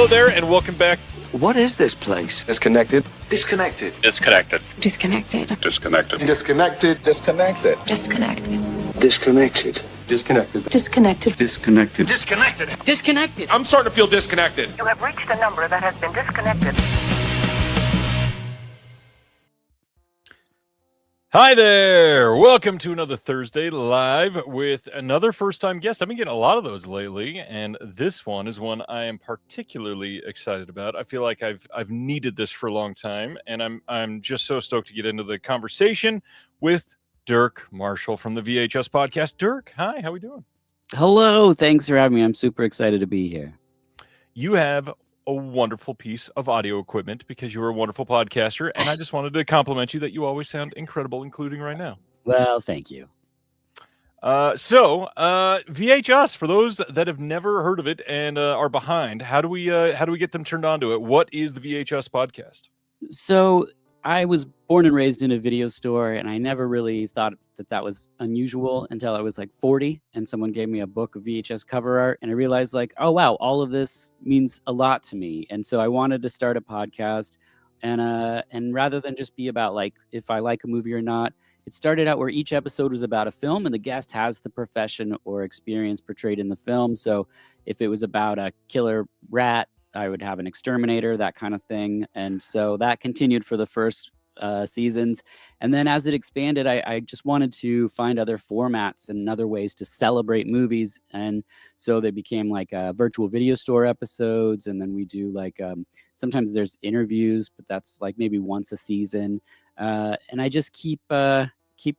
Hello there, and welcome back. What is this place? Disconnected. Disconnected. Disconnected. Disconnected. Disconnected. Disconnected. Disconnected. Disconnected. Disconnected. Disconnected. Disconnected. Disconnected. Disconnected. Disconnected. I'm starting to feel disconnected. You have reached a number that has been disconnected. Hi there. Welcome to another Thursday Live with another first-time guest. I've been getting a lot of those lately, and this one is one I am particularly excited about. I feel like I've needed this for a long time, and I'm just so stoked to get into the conversation with Dirk Marshall from the VHS podcast. Dirk, hi, how we doing? Hello, thanks for having me. I'm super excited to be here. You have a wonderful piece of audio equipment because you're a wonderful podcaster, and I just wanted to compliment you that you always sound incredible, including right now. Well, thank you. So VHS, for those that have never heard of it and are behind, how do we get them turned on to it? What is the VHS podcast? So I was born and raised in a video store, and I never really thought that was unusual until I was like 40, and someone gave me a book of VHS cover art, and I realized like, oh wow, all of this means a lot to me. And so I wanted to start a podcast, and rather than just be about like if I like a movie or not, it started out where each episode was about a film, and the guest has the profession or experience portrayed in the film. So if it was about a killer rat, I would have an exterminator, that kind of thing. And so that continued for the first seasons. And then as it expanded, I just wanted to find other formats and other ways to celebrate movies. And so they became like virtual video store episodes. And then we do like, sometimes there's interviews, but that's like maybe once a season. And I just keep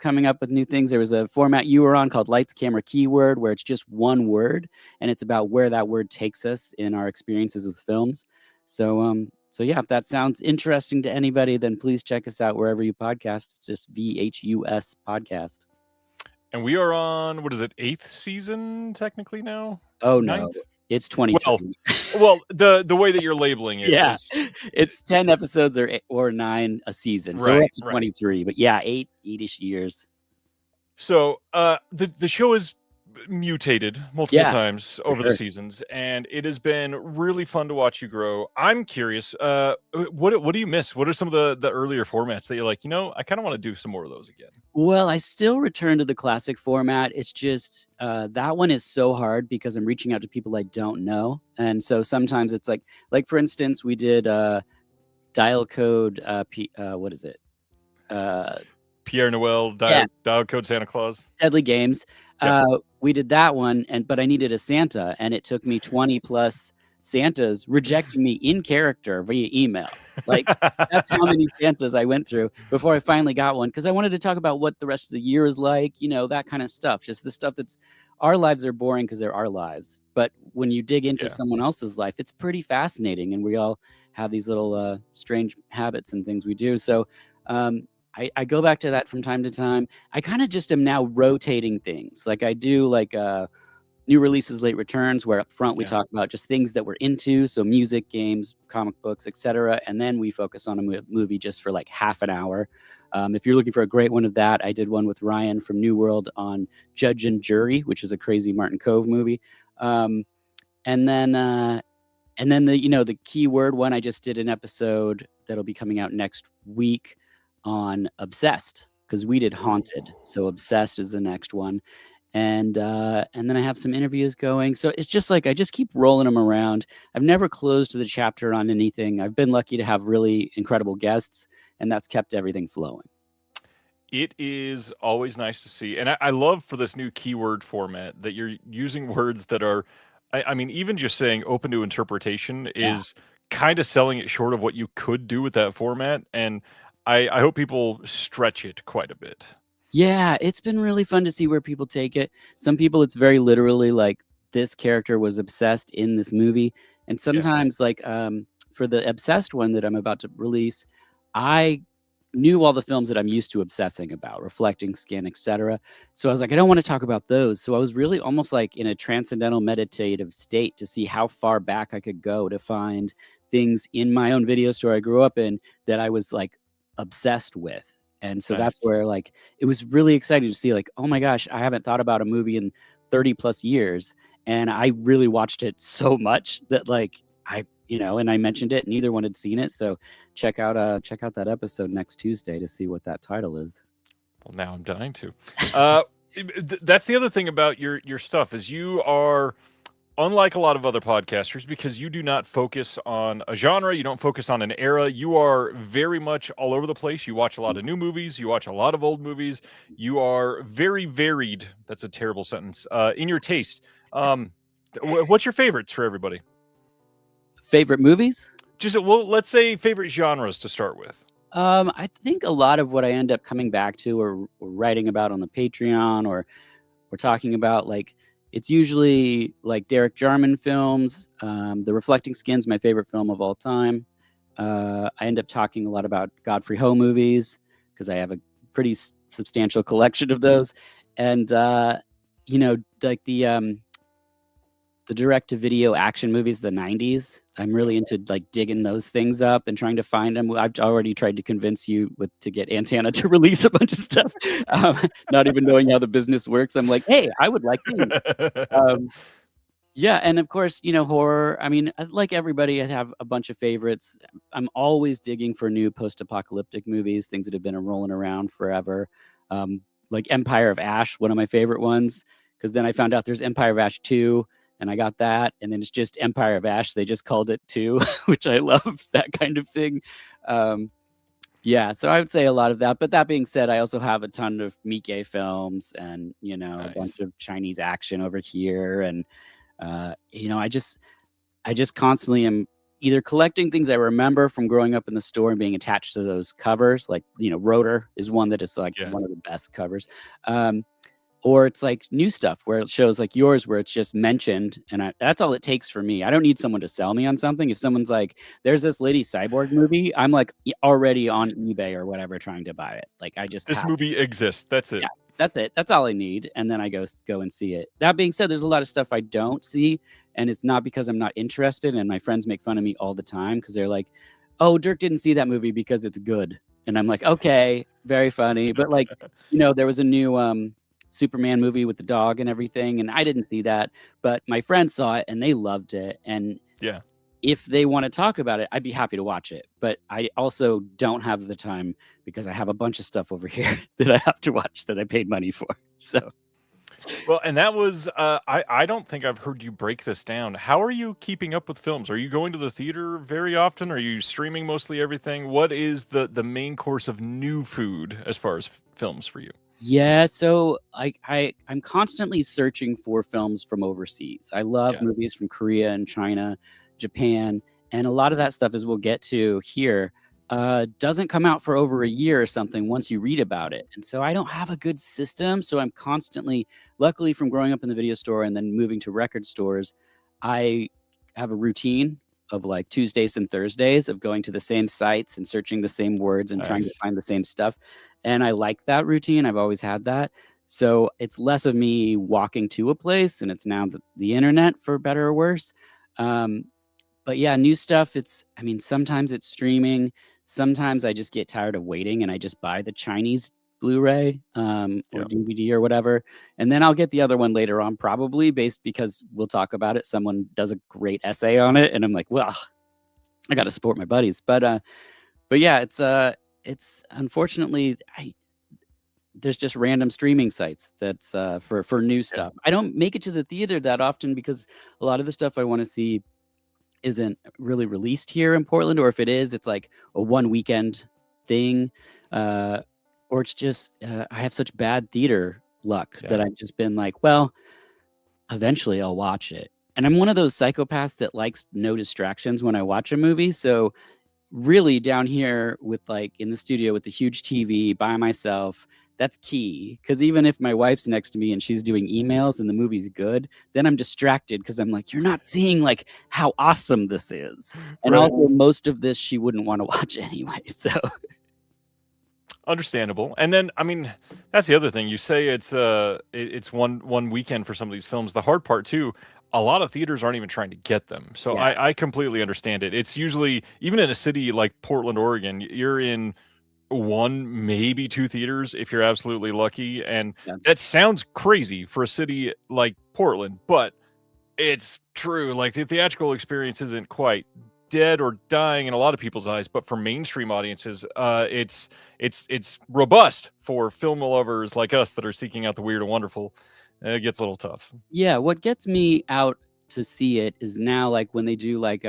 coming up with new things. There was a format you were on called Lights, Camera, Keyword, where it's just one word, and it's about where that word takes us in our experiences with films. So yeah, if that sounds interesting to anybody, then please check us out wherever you podcast. It's just VHUS podcast. And we are on, what is it, 8th season technically now? Oh no, Ninth? It's 23. Well, the way that you're labeling it, yeah, is... it's 10 episodes or 9 a season, so we're up to 23. But yeah, 8-ish years. So the show is mutated multiple times over the seasons, and it has been really fun to watch you grow. I'm curious, what do you miss? What are some of the earlier formats that you're like, I kind of want to do some more of those again? Well, I still return to the classic format. It's just that one is so hard because I'm reaching out to people I don't know, and so sometimes it's like for instance, we did dial code. What is it? Pierre Noel, dial code Santa Claus, Deadly Games. Yep. We did that one, but I needed a Santa, and it took me 20 plus Santas rejecting me in character via email. Like that's how many Santas I went through before I finally got one, because I wanted to talk about what the rest of the year is like, that kind of stuff. Just the stuff that's our lives are boring because they're our lives, but when you dig into someone else's life, it's pretty fascinating, and we all have these little strange habits and things we do. So I go back to that from time to time. I kind of just am now rotating things. Like I do like new releases, late returns, where up front we talk about just things that we're into. So music, games, comic books, etc. And then we focus on a movie just for like half an hour. If you're looking for a great one of that, I did one with Ryan from New World on Judge and Jury, which is a crazy Martin Cove movie. And then the keyword one, I just did an episode that'll be coming out next week on Obsessed, because we did Haunted, so Obsessed is the next one, and then I have some interviews going. So it's just like I just keep rolling them around. I've never closed the chapter on anything. I've been lucky to have really incredible guests, and that's kept everything flowing. It is always nice to see, and I love for this new keyword format that you're using words that are, I mean, even just saying open to interpretation is kind of selling it short of what you could do with that format, and I hope people stretch it quite a bit. Yeah, it's been really fun to see where people take it. Some people, it's very literally like this character was obsessed in this movie. And sometimes like for the Obsessed one that I'm about to release, I knew all the films that I'm used to obsessing about, Reflecting Skin, etc. So I was like, I don't want to talk about those. So I was really almost like in a transcendental meditative state to see how far back I could go to find things in my own video store I grew up in that I was like obsessed with. And so that's where like it was really exciting to see like, oh my gosh, I haven't thought about a movie in 30 plus years, and I really watched it so much that like I and I mentioned it, neither one had seen it. So check out that episode next Tuesday to see what that title is. Well, now I'm dying to. That's the other thing about your stuff is you are unlike a lot of other podcasters because you do not focus on a genre, you don't focus on an era. You are very much all over the place. You watch a lot of new movies, you watch a lot of old movies. You are very varied. That's a terrible sentence. In your taste. What's your favorites for everybody? Favorite movies? Let's say favorite genres to start with. I think a lot of what I end up coming back to or writing about on the Patreon or talking about, like, it's usually like Derek Jarman films. The Reflecting Skin's my favorite film of all time. I end up talking a lot about Godfrey Ho movies because I have a pretty substantial collection of those. And, like the direct-to-video action movies, the 90s. I'm really into like digging those things up and trying to find them. I've already tried to convince you to get Antenna to release a bunch of stuff, not even knowing how the business works. I'm like, hey, I would like these. Yeah, and of course, horror. I mean, like everybody, I have a bunch of favorites. I'm always digging for new post-apocalyptic movies, things that have been rolling around forever. Like Empire of Ash, one of my favorite ones, because then I found out there's Empire of Ash 2. And I got that, and then it's just Empire of Ash. They just called it 2, which I love, that kind of thing. Yeah, so I would say a lot of that. But that being said, I also have a ton of Miike films and, Nice. A bunch of Chinese action over here. And, I just constantly am either collecting things I remember from growing up in the store and being attached to those covers. Like, Rotor is one that is like one of the best covers. Or it's like new stuff where it shows like yours where it's just mentioned. And that's all it takes for me. I don't need someone to sell me on something. If someone's like, there's this Lady Cyborg movie, I'm like already on eBay or whatever trying to buy it. Like This movie exists. That's it. Yeah, that's it. That's all I need. And then I go and see it. That being said, there's a lot of stuff I don't see. And it's not because I'm not interested. And my friends make fun of me all the time because they're like, oh, Dirk didn't see that movie because it's good. And I'm like, okay, very funny. But like, there was a new Superman movie with the dog and everything, and I didn't see that, but my friends saw it and they loved it. And yeah, if they want to talk about it, I'd be happy to watch it. But I also don't have the time because I have a bunch of stuff over here that I have to watch that I paid money for. So, well, and that was I don't think I've heard you break this down. How are you keeping up with films? Are you going to the theater very often? Are you streaming mostly everything? What is the main course of new food as far as films for you? Yeah, so I'm constantly searching for films from overseas. I love movies from Korea and China, Japan, and a lot of that stuff, as we'll get to here, doesn't come out for over a year or something once you read about it. And so I don't have a good system. So I'm constantly, luckily from growing up in the video store and then moving to record stores, I have a routine of like Tuesdays and Thursdays of going to the same sites and searching the same words and trying to find the same stuff. And I like that routine. I've always had that. So it's less of me walking to a place and it's now the internet, for better or worse. But yeah, new stuff. Sometimes it's streaming. Sometimes I just get tired of waiting and I just buy the Chinese Blu-ray or DVD or whatever. And then I'll get the other one later on, probably because we'll talk about it. Someone does a great essay on it. And I'm like, well, I got to support my buddies. But yeah, it's unfortunately, there's just random streaming sites that's for new stuff. I don't make it to the theater that often because a lot of the stuff I want to see isn't really released here in Portland, or if it is, it's like a one weekend thing, or it's just I have such bad theater luck that I've just been like, well, eventually I'll watch it. And I'm one of those psychopaths that likes no distractions when I watch a movie, so really down here with like in the studio with the huge TV by myself, that's key. Because even if my wife's next to me and she's doing emails and the movie's good, then I'm distracted because I'm like, you're not seeing like how awesome this is. And also most of this she wouldn't want to watch anyway. So understandable. And then that's the other thing. You say it's one weekend for some of these films. The hard part too, a lot of theaters aren't even trying to get them. So I completely understand it. It's usually, even in a city like Portland, Oregon, you're in one, maybe two theaters if you're absolutely lucky. And that sounds crazy for a city like Portland, but it's true. Like the theatrical experience isn't quite dead or dying in a lot of people's eyes, but for mainstream audiences, it's robust for film lovers like us that are seeking out the weird and wonderful. It gets a little tough. Yeah, what gets me out to see it is now like when they do like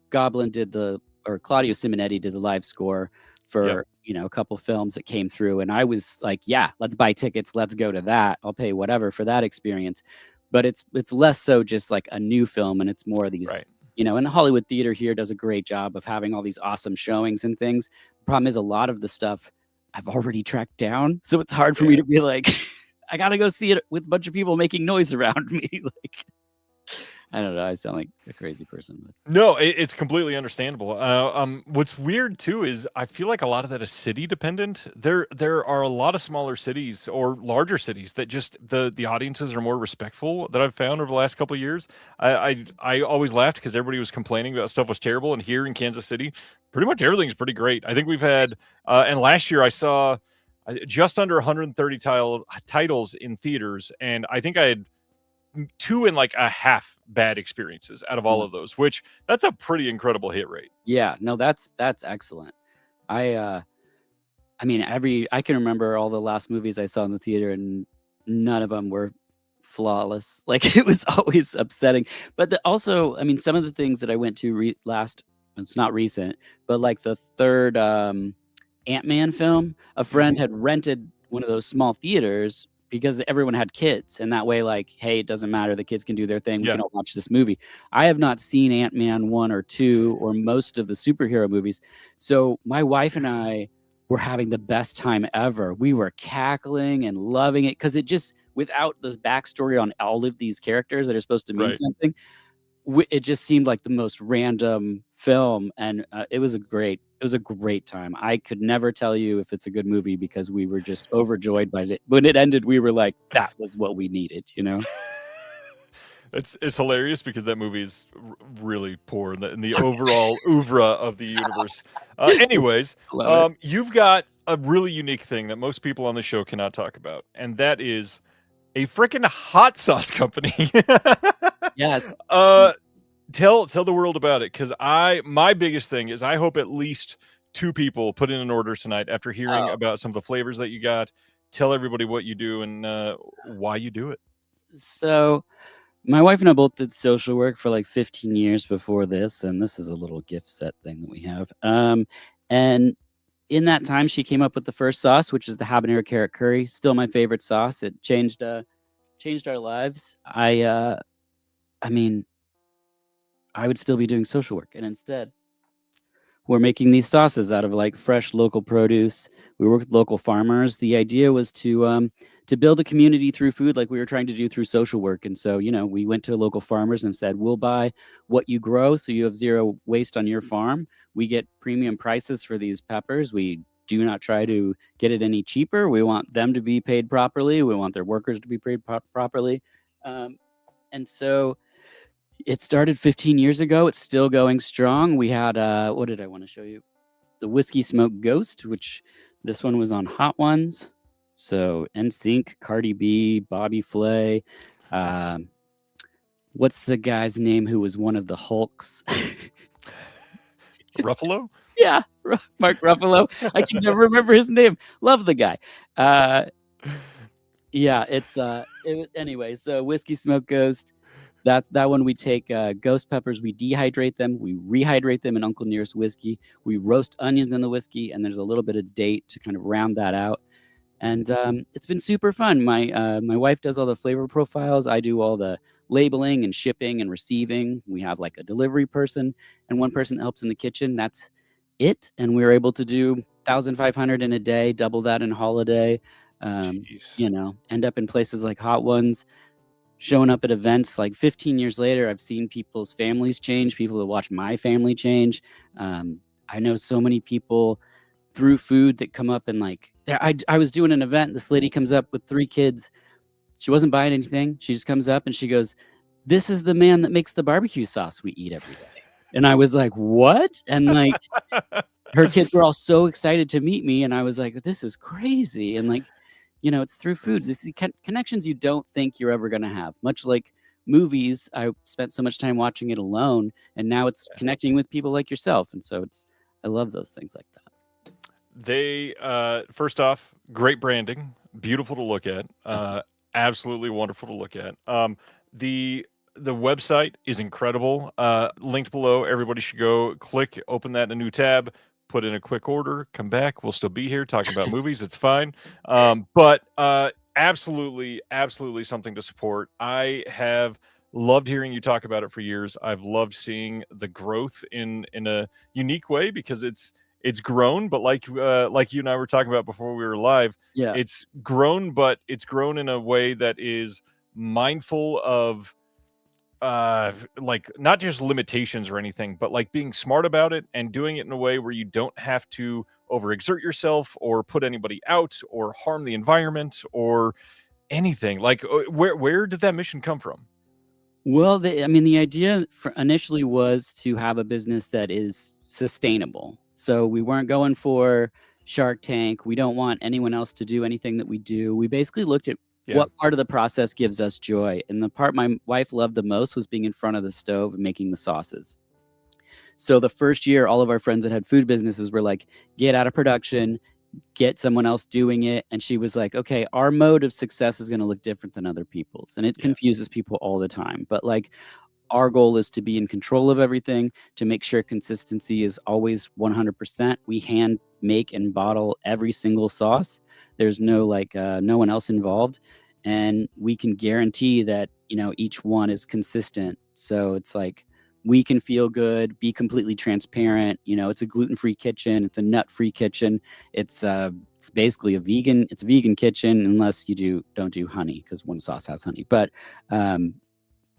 Goblin did or Claudio Simonetti did the live score for a couple films that came through, and I was like, yeah, let's buy tickets, let's go to that. I'll pay whatever for that experience. But it's less so just like a new film, and it's more of these, and the Hollywood Theater here does a great job of having all these awesome showings and things. The problem is a lot of the stuff I've already tracked down, so it's hard for me to be like, I gotta go see it with a bunch of people making noise around me. Like, I don't know. I sound like a crazy person. But. No, it's completely understandable. What's weird too is I feel like a lot of that is city dependent. There are a lot of smaller cities or larger cities that just the audiences are more respectful that I've found over the last couple of years. I always laughed because everybody was complaining about stuff was terrible, and here in Kansas City, pretty much everything's pretty great. I think we've had, and last year I saw just under 130 titles in theaters, and I think I had 2 and like a half bad experiences out of all of those, which that's a pretty incredible hit rate. Yeah, no, that's excellent. I mean, I can remember all the last movies I saw in the theater, and none of them were flawless. Like, it was always upsetting. But also, I mean, some of the things that I went to it's not recent, but like the third Ant-Man film, a friend had rented one of those small theaters because everyone had kids, and that way, like, hey, it doesn't matter, the kids can do their thing, we can all watch this movie. I have not seen Ant-Man 1 or 2 or most of the superhero movies, so my wife and I were having the best time ever. We were cackling and loving it, because it just, without this backstory on all of these characters that are supposed to mean something, it just seemed like the most random film, and it was a great time. I could never tell you if it's a good movie because we were just overjoyed by it. When it ended, we were like, that was what we needed, It's hilarious because that movie is really poor in the overall oeuvre of the universe. Anyways, you've got a really unique thing that most people on the show cannot talk about, and that is a freaking hot sauce company. Yes. Tell the world about it, because my biggest thing is I hope at least 2 people put in an order tonight after hearing about some of the flavors that you got. Tell everybody what you do and why you do it. So my wife and I both did social work for like 15 years before this, and this is a little gift set thing that we have. And in that time, she came up with the first sauce, which is the habanero carrot curry. Still my favorite sauce. It changed our lives. I mean, I would still be doing social work, and instead we're making these sauces out of like fresh local produce. We work with local farmers. The idea was to build a community through food, like we were trying to do through social work. And so, we went to local farmers and said, we'll buy what you grow, so you have zero waste on your farm. We get premium prices for these peppers. We do not try to get it any cheaper. We want them to be paid properly. We want their workers to be paid properly. And so it started 15 years ago. It's still going strong. We had, what did I want to show you? The Whiskey Smoke Ghost, which this one was on Hot Ones. So NSYNC, Cardi B, Bobby Flay. What's the guy's name who was one of the Hulks? Ruffalo? Yeah, Mark Ruffalo. I can never remember his name. Love the guy. Yeah, anyway, so Whiskey Smoke Ghost. That one, we take ghost peppers, we dehydrate them, we rehydrate them in Uncle Nearest whiskey, we roast onions in the whiskey, and there's a little bit of date to kind of round that out. And it's been super fun. My wife does all the flavor profiles. I do all the labeling and shipping and receiving. We have like a delivery person and one person that helps in the kitchen. That's it. And we were able to do 1,500 in a day, double that in holiday. End up in places like Hot Ones, showing up at events. Like 15 years later, I've seen people's families change, people that watch my family change. I know so many people through food that come up and like, I was doing an event. This lady comes up with 3 kids. She wasn't buying anything. She just comes up and she goes, "This is the man that makes the barbecue sauce we eat every day." And I was like, "What?" And like, her kids were all so excited to meet me. And I was like, "This is crazy." And like, it's through food. This is connections you don't think you're ever going to have. Much like movies, I spent so much time watching it alone, and now it's connecting with people like yourself, and so I love those things like that. They first off, great branding, beautiful to look at, absolutely wonderful to look at. The website is incredible. Linked below. Everybody should go click, open that in a new tab, put in a quick order, come back. We'll still be here talking about movies. It's fine. But absolutely, absolutely something to support. I have loved hearing you talk about it for years. I've loved seeing the growth in a unique way because it's grown, but like you and I were talking about before we were live, Yeah. it's grown, but it's grown in a way that is mindful of like not just limitations or anything, but like being smart about it and doing it in a way where you don't have to overexert yourself or put anybody out or harm the environment or anything. Like where did that mission come from? Well, the idea initially was to have a business that is sustainable. So we weren't going for Shark Tank. We don't want anyone else to do anything that we do. We basically looked at what part of the process gives us joy. And the part my wife loved the most was being in front of the stove and making the sauces. So the first year, all of our friends that had food businesses were like, get out of production, get someone else doing it. And she was like, okay, our mode of success is going to look different than other people's. And it confuses people all the time. But like, our goal is to be in control of everything, to make sure consistency is always 100%. We hand make and bottle every single sauce. There's no no one else involved. And we can guarantee that, each one is consistent. So it's like, we can feel good, be completely transparent. It's a gluten-free kitchen. It's a nut-free kitchen. It's basically a vegan kitchen, unless you don't do honey, because one sauce has honey. But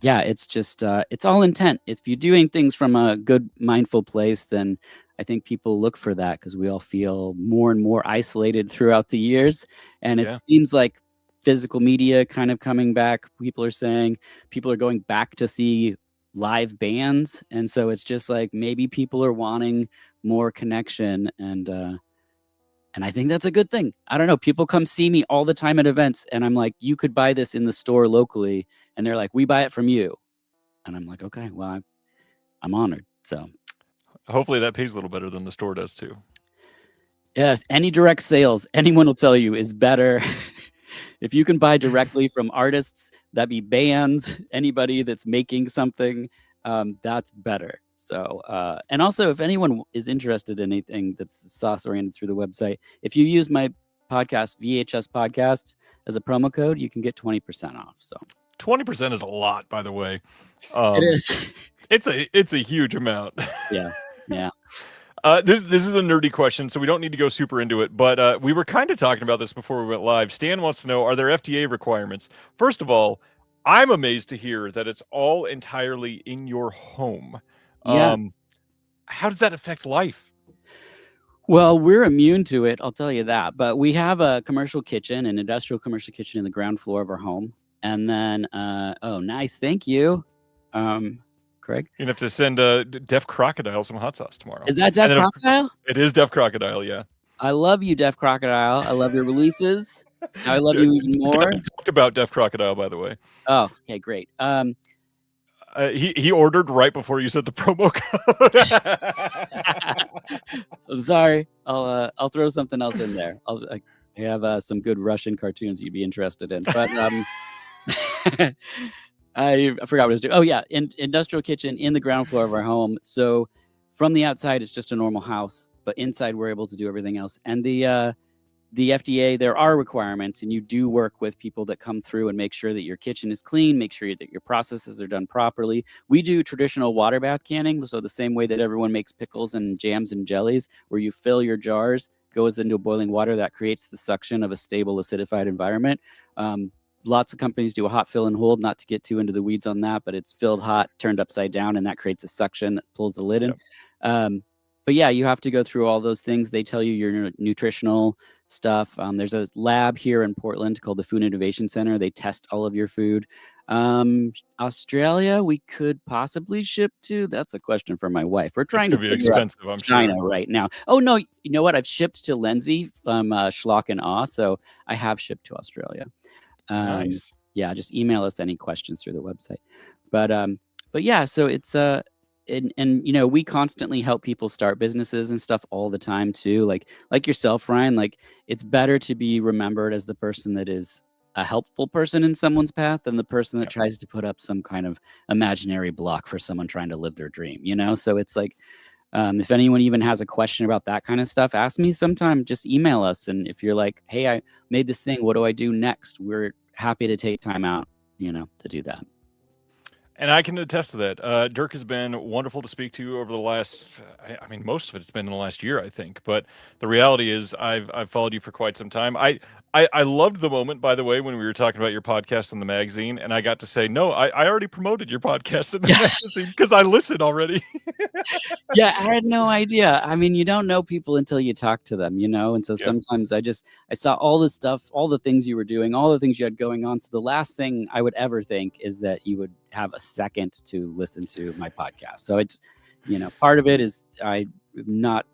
it's just it's all intent. If you're doing things from a good, mindful place, then I think people look for that, because we all feel more and more isolated throughout the years. And it seems like physical media kind of coming back. People are saying people are going back to see live bands. And so it's just like, maybe people are wanting more connection. And I think that's a good thing. I don't know. People come see me all the time at events, and I'm like, you could buy this in the store locally. And they're like, we buy it from you. And I'm like, okay, well, I'm honored. So hopefully that pays a little better than the store does too. Yes, any direct sales, anyone will tell you, is better. If you can buy directly from artists, that be bands, anybody that's making something, that's better. So, and also, if anyone is interested in anything that's sauce oriented through the website, if you use my podcast, VHS Podcast, as a promo code, you can get 20% off. So 20% is a lot, by the way. It is. It's a huge amount. Yeah. This is a nerdy question, so we don't need to go super into it. But we were kind of talking about this before we went live. Stan wants to know: are there FDA requirements? First of all, I'm amazed to hear that it's all entirely in your home. Yeah. How does that affect life? Well, we're immune to it, I'll tell you that. But we have a commercial kitchen, an industrial commercial kitchen, in the ground floor of our home. And then, oh, nice, thank you, Craig. You're gonna have to send Deaf Crocodile some hot sauce tomorrow. Is that Deaf Crocodile? It is Deaf Crocodile, yeah. I love you, Deaf Crocodile. I love your releases. I love you even more. We talked about Deaf Crocodile, by the way. Oh, okay, great. He ordered right before you said the promo code. Sorry, I'll throw something else in there. I have some good Russian cartoons you'd be interested in, but I forgot what I was doing. Oh yeah, industrial kitchen in the ground floor of our home. So from the outside, it's just a normal house, but inside we're able to do everything else. And the FDA, there are requirements, and you do work with people that come through and make sure that your kitchen is clean, make sure that your processes are done properly. We do traditional water bath canning, so the same way that everyone makes pickles and jams and jellies, where you fill your jars, goes into boiling water that creates the suction of a stable acidified environment. Lots of companies do a hot fill and hold, not to get too into the weeds on that, but it's filled hot, turned upside down, and that creates a suction that pulls the lid in. But yeah, you have to go through all those things. They tell you your nutritional stuff. There's a lab here in Portland called the Food Innovation Center. They test all of your food. Australia, we could possibly ship to. That's a question for my wife. We're trying to be expensive, I'm China sure. right now. Oh no, you know what? I've shipped to Lindsay from Schlock and Awe, so I have shipped to Australia. Nice. yeah, just email us any questions through the website. But yeah, so it's and you know, we constantly help people start businesses and stuff all the time too. Like yourself, Ryan. Like it's better to be remembered as the person that is a helpful person in someone's path than the person that Yeah. tries to put up some kind of imaginary block for someone trying to live their dream. You know, so it's like if anyone even has a question about that kind of stuff, ask me sometime. Just email us, and if you're like, "Hey, I made this thing. What do I do next?" We're happy to take time out, you know, to do that. And I can attest to that. Dirk has been wonderful to speak to over the last. I mean, most of it's been in the last year, I think. But the reality is, I've followed you for quite some time. I loved the moment, by the way, when we were talking about your podcast in the magazine, and I got to say, no, I already promoted your podcast in the magazine because I listened already. Yeah, I had no idea. I mean, you don't know people until you talk to them, you know? And so Yep. sometimes I saw all this stuff, all the things you were doing, all the things you had going on. So the last thing I would ever think is that you would have a second to listen to my podcast. So it's, you know, part of it is I'm not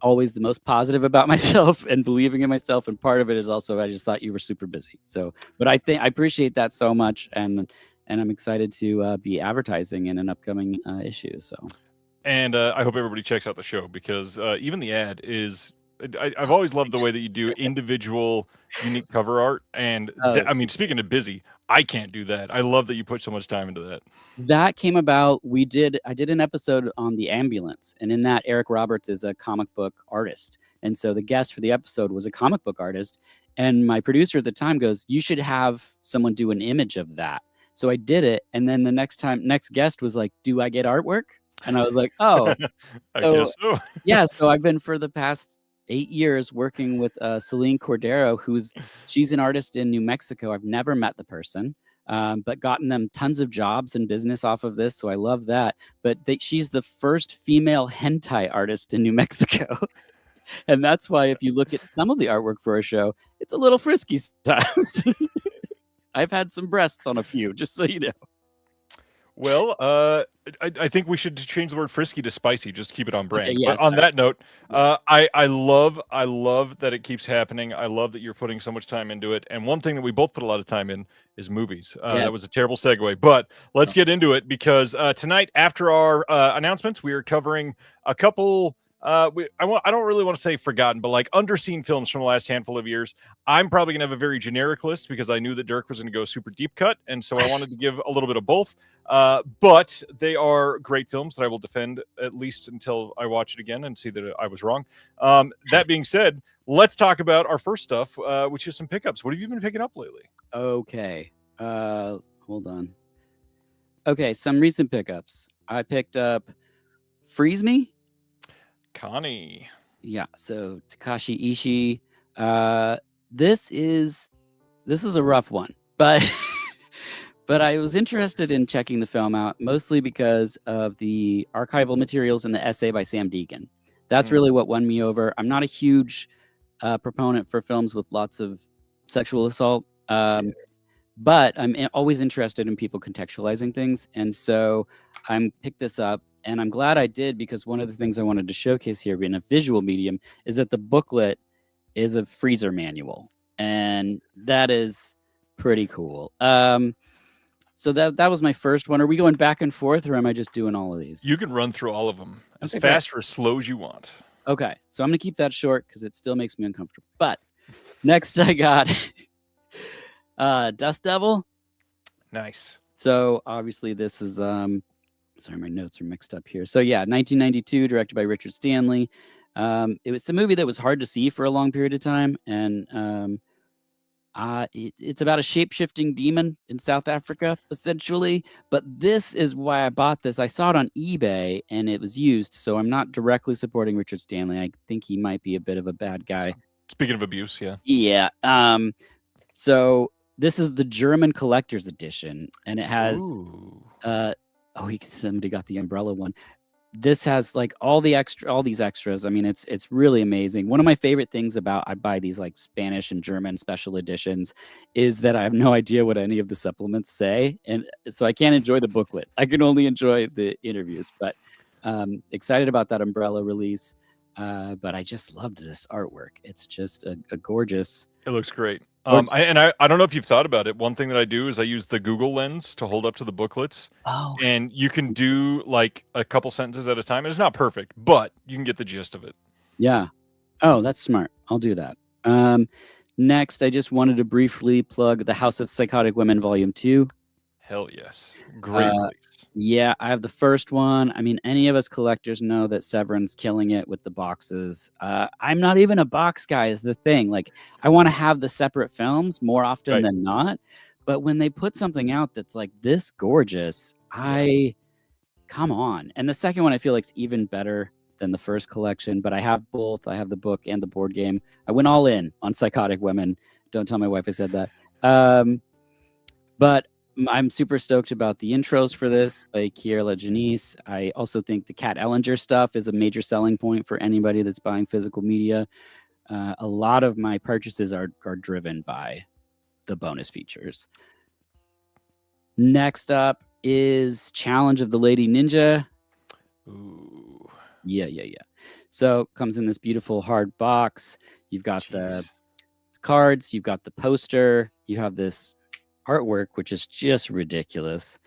always the most positive about myself and believing in myself, and part of it is also I just thought you were super busy. So, but I think I appreciate that so much, and I'm excited to be advertising in an upcoming issue. So. And I hope everybody checks out the show because even the ad is. I've always loved the way that you do individual, unique cover art. And I mean, speaking of busy, I can't do that. I love that you put so much time into that. That came about. I did an episode on The Ambulance, and in that, Eric Roberts is a comic book artist, and so the guest for the episode was a comic book artist. And my producer at the time goes, "You should have someone do an image of that." So I did it, and then the next guest was like, "Do I get artwork?" And I was like, "Oh." I So guess so. yeah, so I've been for the past 8 years working with Celine Cordero, she's an artist in New Mexico. I've never met the person, but gotten them tons of jobs and business off of this, so I love that. But she's the first female hentai artist in New Mexico. And that's why if you look at some of the artwork for a show, it's a little frisky sometimes. I've had some breasts on a few, just so you know. Well, I think we should change the word frisky to spicy, just to keep it on brand. Okay, yes. But on that note, I love that it keeps happening. I love that you're putting so much time into it. And one thing that we both put a lot of time in is movies. That Yes. was a terrible segue, but let's get into it because tonight, after our announcements, we are covering a couple. I don't really want to say forgotten, but like underseen films from the last handful of years. I'm probably gonna have a very generic list because I knew that Dirk was gonna go super deep cut, and so I wanted to give a little bit of both. But they are great films that I will defend at least until I watch it again and see that I was wrong. That being said, let's talk about our first stuff, which is some pickups. What have you been picking up lately? Okay. Hold on. Okay, some recent pickups. I picked up Freeze Me. Connie. Yeah, so Takashi Ishii. This is a rough one, but but I was interested in checking the film out mostly because of the archival materials and the essay by Sam Deacon. That's really what won me over. I'm not a huge proponent for films with lots of sexual assault, but I'm always interested in people contextualizing things, and so I picked this up. And I'm glad I did because one of the things I wanted to showcase here in a visual medium is that the booklet is a freezer manual, and that is pretty cool. So that was my first one. Are we going back and forth, or am I just doing all of these? You can run through all of them as Okay, fast or as slow as you want. Okay, so I'm gonna keep that short because it still makes me uncomfortable. But next I got Dust Devil. Nice. So obviously this is sorry, my notes are mixed up here. So yeah, 1992, directed by Richard Stanley. It was a movie that was hard to see for a long period of time, and it's about a shape-shifting demon in South Africa, essentially. But this is why I bought this. I saw it on eBay, and it was used, so I'm not directly supporting Richard Stanley. I think he might be a bit of a bad guy. Speaking of abuse, yeah. Yeah. So this is the German collector's edition, and it has somebody got the umbrella one. This has like all these extras. I mean, it's really amazing. One of my favorite things about I buy these like Spanish and German special editions is that I have no idea what any of the supplements say, and so I can't enjoy the booklet. I can only enjoy the interviews. But excited about that umbrella release. But I just loved this artwork. It's just a gorgeous. It looks great. I don't know if you've thought about it. One thing that I do is I use the Google Lens to hold up to the booklets, and you can do like a couple sentences at a time. It's not perfect, but you can get the gist of it. Yeah. Oh, that's smart. I'll do that. Next, I just wanted to briefly plug The House of Psychotic Women Volume 2. Hell yes. Great release. Yeah, I have the first one. I mean, any of us collectors know that Severin's killing it with the boxes. I'm not even a box guy is the thing. Like, I want to have the separate films more often than not. But when they put something out that's like this gorgeous, come on. And the second one I feel like is even better than the first collection, but I have both. I have the book and the board game. I went all in on Psychotic Women. Don't tell my wife I said that. But I'm super stoked about the intros for this by Kiera Janice. I also think the Kat Ellinger stuff is a major selling point for anybody that's buying physical media. A lot of my purchases are driven by the bonus features. Next up is Challenge of the Lady Ninja. Ooh. Yeah. So comes in this beautiful hard box. You've got the cards, you've got the poster, you have this artwork, which is just ridiculous.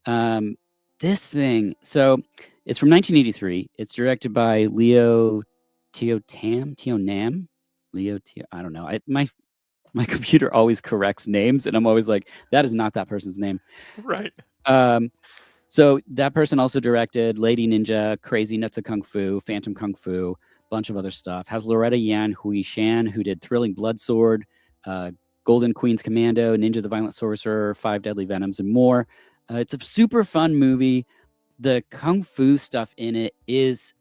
This thing, so it's from 1983. It's directed by Leo Nam. I don't know. My computer always corrects names, and I'm always like, that is not that person's name. Right. So that person also directed Lady Ninja, Crazy Nuts of Kung Fu, Phantom Kung Fu, bunch of other stuff. Has Loretta Yan Hui Shan, who did Thrilling Blood Sword, Golden Queen's Commando, Ninja the Violent Sorcerer, Five Deadly Venoms, and more. It's a super fun movie. The Kung Fu stuff in it is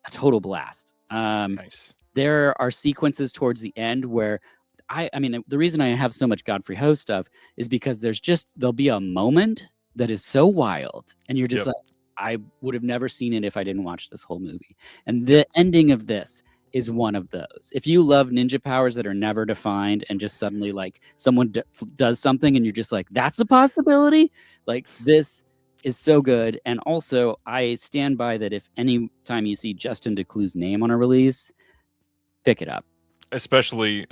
a total blast. Nice. There are sequences towards the end where I mean, the reason I have so much Godfrey Ho stuff is because there'll be a moment that is so wild, and you're just like, I would have never seen it if I didn't watch this whole movie. And the ending of this is one of those. If you love ninja powers that are never defined and just suddenly like someone does something and you're just like, that's a possibility, like this is so good. And also I stand by that. If any time you see Justin Decloux's name on a release, pick it up. Especially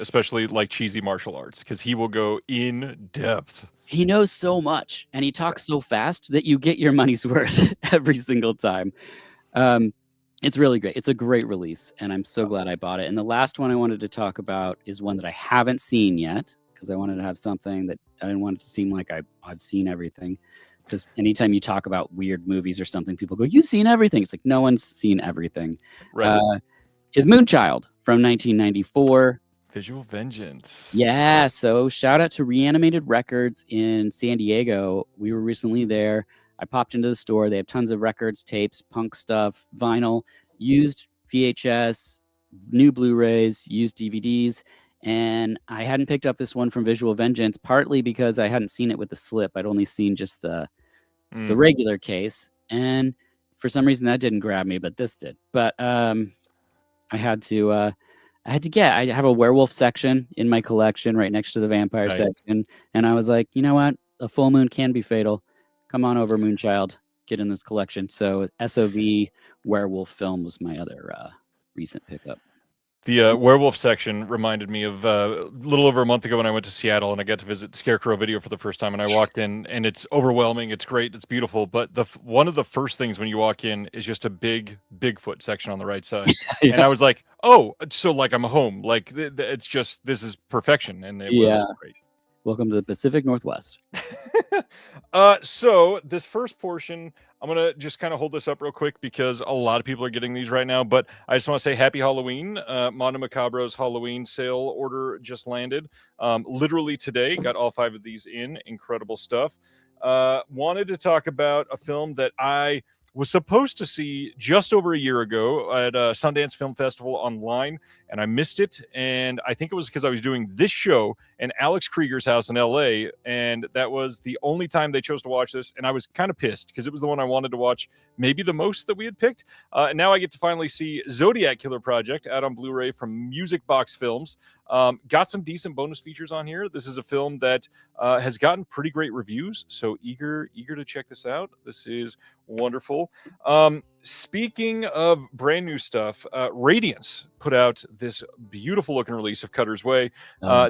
like cheesy martial arts, because he will go in depth. He knows so much, and he talks so fast that you get your money's worth every single time. It's really great. It's a great release, and I'm so glad I bought it. And the last one I wanted to talk about is one that I haven't seen yet, because I wanted to have something that I didn't want it to seem like I've seen everything. Because anytime you talk about weird movies or something, people go, "You've seen everything." It's like, no one's seen everything. Right. Is Moonchild from 1994. Visual Vengeance. Yeah, so shout out to Reanimated Records in San Diego. We were recently there. I popped into the store. They have tons of records, tapes, punk stuff, vinyl, used VHS, new Blu-rays, used DVDs. And I hadn't picked up this one from Visual Vengeance, partly because I hadn't seen it with the slip. I'd only seen just the regular case. And for some reason that didn't grab me, but this did. But I had to get. I have a werewolf section in my collection right next to the vampire section, and I was like, you know what? A full moon can be fatal. Come on over, Moonchild. Get in this collection. So SOV werewolf film was my other recent pickup. The werewolf section reminded me of a little over a month ago when I went to Seattle and I got to visit Scarecrow Video for the first time. And I walked in and it's overwhelming. It's great. It's beautiful. But one of the first things when you walk in is just a big Bigfoot section on the right side. Yeah. And I was like, oh, so like I'm home. Like it's just, this is perfection. And it was great. Welcome to the Pacific Northwest. So this first portion, I'm going to just kind of hold this up real quick because a lot of people are getting these right now, but I just want to say happy Halloween. Mondo Macabro's Halloween sale order just landed. Literally today, got all 5 of these in. Incredible stuff. Wanted to talk about a film that I was supposed to see just over a year ago at Sundance Film Festival online, and I missed it. And I think it was because I was doing this show in Alex Krieger's house in LA, and that was the only time they chose to watch this. And I was kind of pissed because it was the one I wanted to watch, maybe the most that we had picked. And now I get to finally see Zodiac Killer Project out on Blu-ray from Music Box Films. Got some decent bonus features on here. This is a film that has gotten pretty great reviews, so eager to check this out. This is Wonderful. Speaking of brand new stuff, Radiance put out this beautiful looking release of Cutter's Way.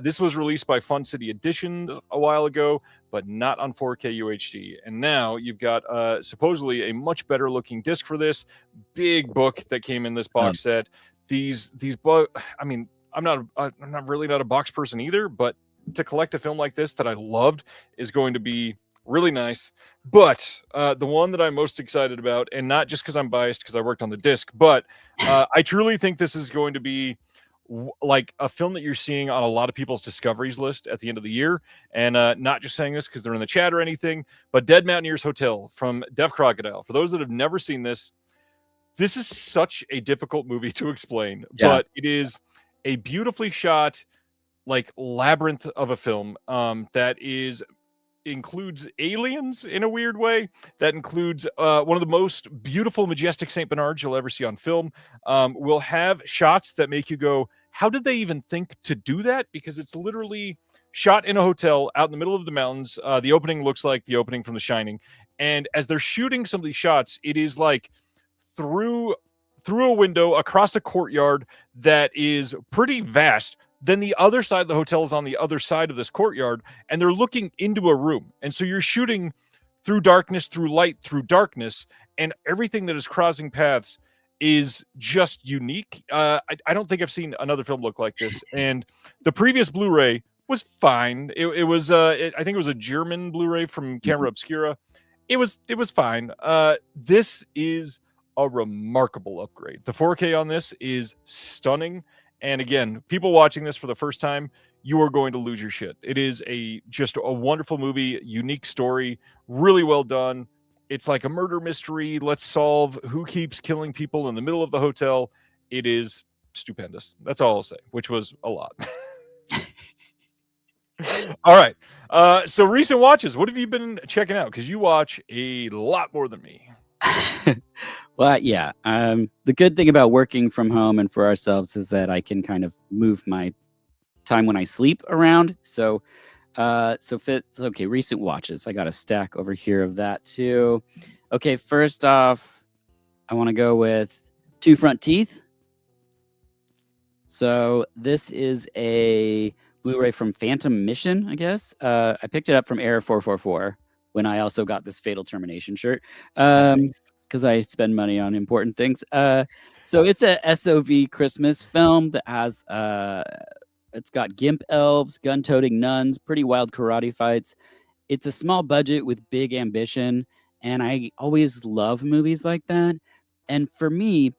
This was released by Fun City Editions a while ago, but not on 4K UHD. And now you've got supposedly a much better looking disc for this big book that came in this box set. These I mean, I'm not really not a box person either, but to collect a film like this that I loved is going to be really nice. But the one that I'm most excited about, and not just because I'm biased because I worked on the disc, but I truly think this is going to be like a film that you're seeing on a lot of people's discoveries list at the end of the year. And not just saying this because they're in the chat or anything, but Dead Mountaineers Hotel from Def Crocodile. For those that have never seen this, this is such a difficult movie to explain, but it is a beautifully shot, like labyrinth of a film that includes aliens in a weird way, that includes one of the most beautiful, majestic St. Bernards you'll ever see on film. Will have shots that make you go, how did they even think to do that? Because it's literally shot in a hotel out in the middle of the mountains. The opening looks like the opening from The Shining. And as they're shooting some of these shots, it is like through a window across a courtyard that is pretty vast. Then the other side of the hotel is on the other side of this courtyard, and they're looking into a room. And so you're shooting through darkness, through light, through darkness, and everything that is crossing paths is just unique. I don't think I've seen another film look like this. And the previous Blu-ray was fine. It was I think it was a German Blu-ray from Camera Obscura. It was fine. This is a remarkable upgrade. The 4K on this is stunning. And again, people watching this for the first time, you are going to lose your shit. It is just a wonderful movie, unique story, really well done. It's like a murder mystery. Let's solve who keeps killing people in the middle of the hotel. It is stupendous. That's all I'll say, which was a lot. All right. So recent watches, what have you been checking out? Because you watch a lot more than me. Well, yeah. The good thing about working from home and for ourselves is that I can kind of move my time when I sleep around. So okay, recent watches. I got a stack over here of that too. Okay, first off, I want to go with Two Front Teeth. So this is a Blu-ray from Phantom Mission, I guess. I picked it up from Error 444 when I also got this Fatal Termination shirt. Because I spend money on important things. So it's a SOV Christmas film that has, it's got gimp elves, gun-toting nuns, pretty wild karate fights. It's a small budget with big ambition, and I always love movies like that. And for me,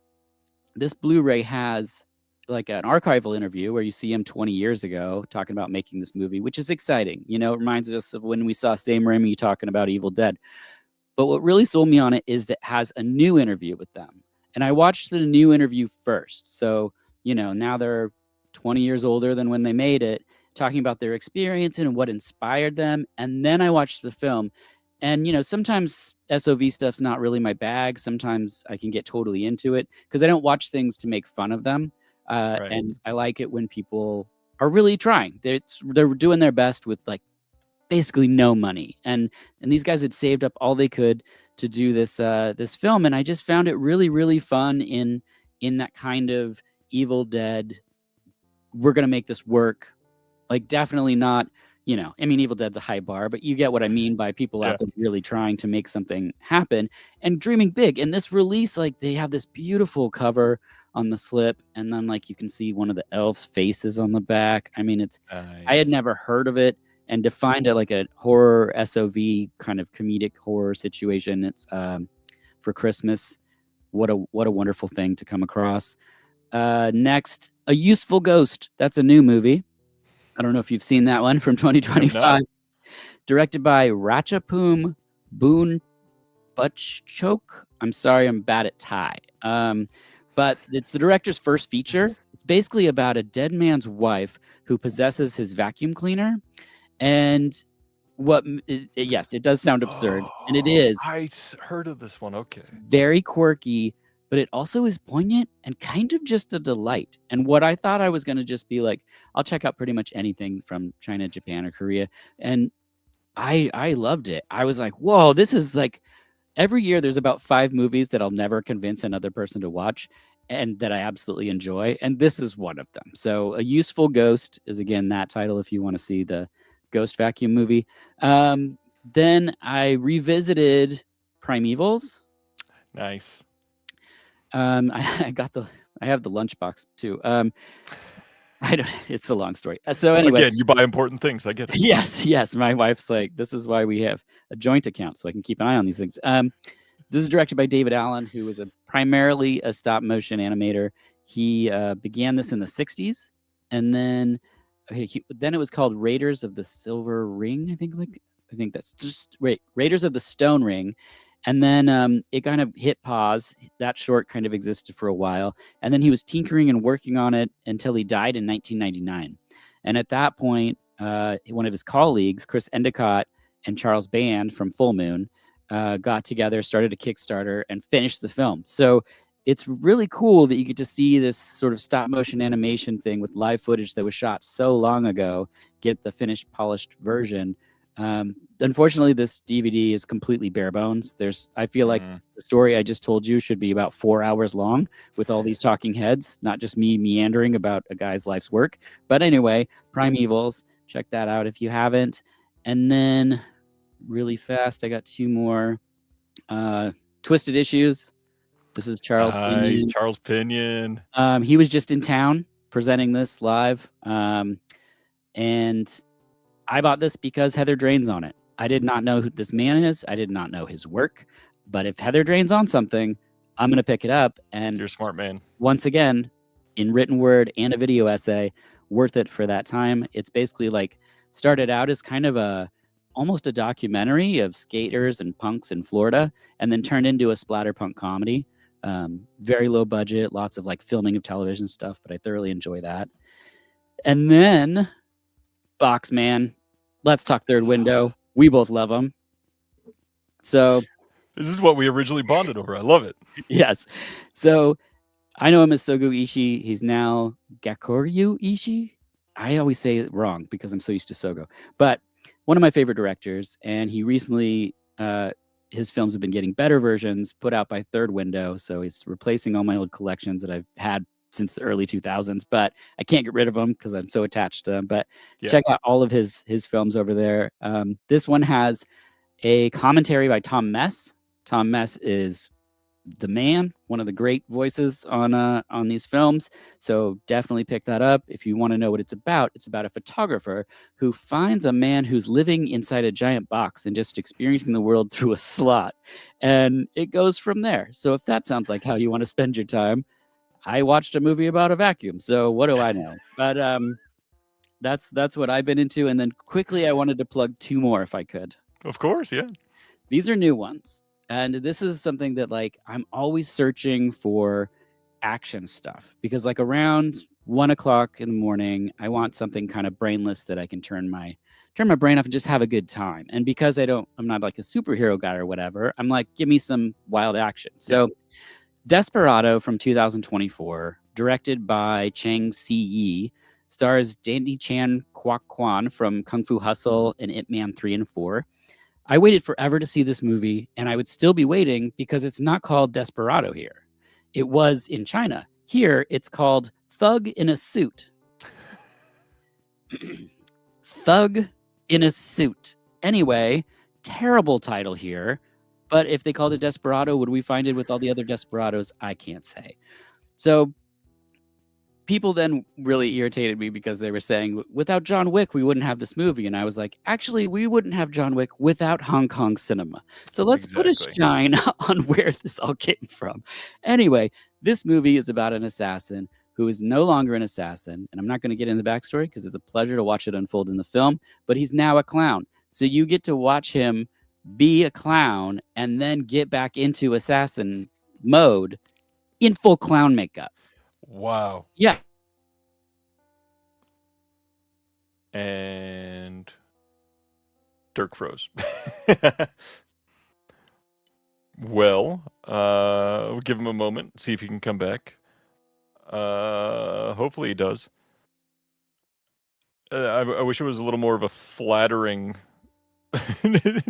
this Blu-ray has like an archival interview where you see him 20 years ago talking about making this movie, which is exciting. You know, it reminds us of when we saw Sam Raimi talking about Evil Dead. But what really sold me on it is that it has a new interview with them. And I watched the new interview first. So, you know, now they're 20 years older than when they made it, talking about their experience and what inspired them. And then I watched the film. And, you know, sometimes SOV stuff's not really my bag. Sometimes I can get totally into it because I don't watch things to make fun of them. Right. And I like it when people are really trying. They're doing their best with like basically no money, and these guys had saved up all they could to do this this film, and I just found it really, really fun in that kind of Evil Dead. We're gonna make this work, like definitely not. You know, I mean, Evil Dead's a high bar, but you get what I mean by people out there really trying to make something happen and dreaming big. And this release, like they have this beautiful cover on the slip, and then like you can see one of the elves' faces on the back. I mean, it's nice. I had never heard of it. And to find it like a horror SOV kind of comedic horror situation, it's for Christmas. What a wonderful thing to come across. Next, A Useful Ghost. That's a new movie. I don't know if you've seen that one from 2025. Directed by Ratchapoom Boon Butchchoke. I'm sorry, I'm bad at Thai. But it's the director's first feature. It's basically about a dead man's wife who possesses his vacuum cleaner. And yes, it does sound absurd, and it is. I heard of this one. Okay. It's very quirky, but it also is poignant and kind of just a delight. And what I thought I was going to just be like, I'll check out pretty much anything from China, Japan, or Korea. And I loved it. I was like, whoa, this is like, every year there's about 5 movies that I'll never convince another person to watch and that I absolutely enjoy, and this is one of them. So, A Useful Ghost is again that title if you want to see the Ghost Vacuum movie. Then I revisited Primevals. Nice. I have the lunchbox too. It's a long story. So anyway, Again, you buy important things. I get it. yes. My wife's like, this is why we have a joint account so I can keep an eye on these things. This is directed by David Allen, who was primarily a stop motion animator. He began this in the 60s, and then it was called Raiders of the Silver Ring. I think that's just Raiders of the Stone Ring. And then it kind of hit pause. That short kind of existed for a while. And then he was tinkering and working on it until he died in 1999. And at that point, one of his colleagues, Chris Endicott and Charles Band from Full Moon, got together, started a Kickstarter, and finished the film. So it's really cool that you get to see this sort of stop motion animation thing with live footage that was shot so long ago, get the finished, polished version. Unfortunately, this DVD is completely bare bones. I feel like the story I just told you should be about 4 hours long with all these talking heads, not just me meandering about a guy's life's work. But anyway, Primevals, check that out if you haven't. And then really fast, I got 2 more. Twisted Issues. This is Charles Pinion. Charles Pinion. He was just in town presenting this live. And I bought this because Heather Drain's on it. I did not know who this man is. I did not know his work. But if Heather Drain's on something, I'm going to pick it up. And you're a smart man. Once again, in written word and a video essay, worth it for that time. It's basically like started out as kind of almost a documentary of skaters and punks in Florida, and then turned into a splatterpunk comedy. Very low budget, lots of like filming of television stuff, but I thoroughly enjoy that. And then Boxman, Let's Talk Third Window. We both love him. So this is what we originally bonded over. I love it. Yes. So I know him as Sogo Ishii. He's now Gakuryu Ishii. I always say it wrong because I'm so used to Sogo. But one of my favorite directors, and he recently, his films have been getting better versions put out by Third Window. So he's replacing all my old collections that I've had since the early 2000s, but I can't get rid of them because I'm so attached to them. But check out all of his films over there. This one has a commentary by Tom Mess. Tom Mess is the man, one of the great voices on these films. So definitely pick that up. If you want to know what it's about a photographer who finds a man who's living inside a giant box and just experiencing the world through a slot. And it goes from there. So if that sounds like how you want to spend your time, I watched a movie about a vacuum, so what do I know? But that's what I've been into. And then quickly, I wanted to plug 2 more if I could. Of course, yeah. These are new ones, and this is something that like I'm always searching for action stuff because like around 1 o'clock in the morning, I want something kind of brainless that I can turn my brain off and just have a good time. And because I'm not like a superhero guy or whatever, I'm like, give me some wild action. So. Desperado from 2024, directed by Chang Si-yi, stars Danny Chan Kwok Kwan from Kung Fu Hustle and Ip Man 3 and 4. I waited forever to see this movie, and I would still be waiting because it's not called Desperado here. It was in China. Here, it's called Thug in a Suit. Thug in a Suit. Anyway, terrible title here. But if they called it Desperado, would we find it with all the other Desperados? I can't say. So people then really irritated me because they were saying, without John Wick, we wouldn't have this movie. And I was like, actually, we wouldn't have John Wick without Hong Kong cinema. So let's put a shine on where this all came from. Anyway, this movie is about an assassin who is no longer an assassin. And I'm not going to get into the backstory because it's a pleasure to watch it unfold in the film. But he's now a clown. So you get to watch him be a clown and then get back into assassin mode in full clown makeup. Wow. Yeah. And Dirk froze. Well, we'll give him a moment, see if he can come back. Hopefully he does. I wish it was a little more of a flattering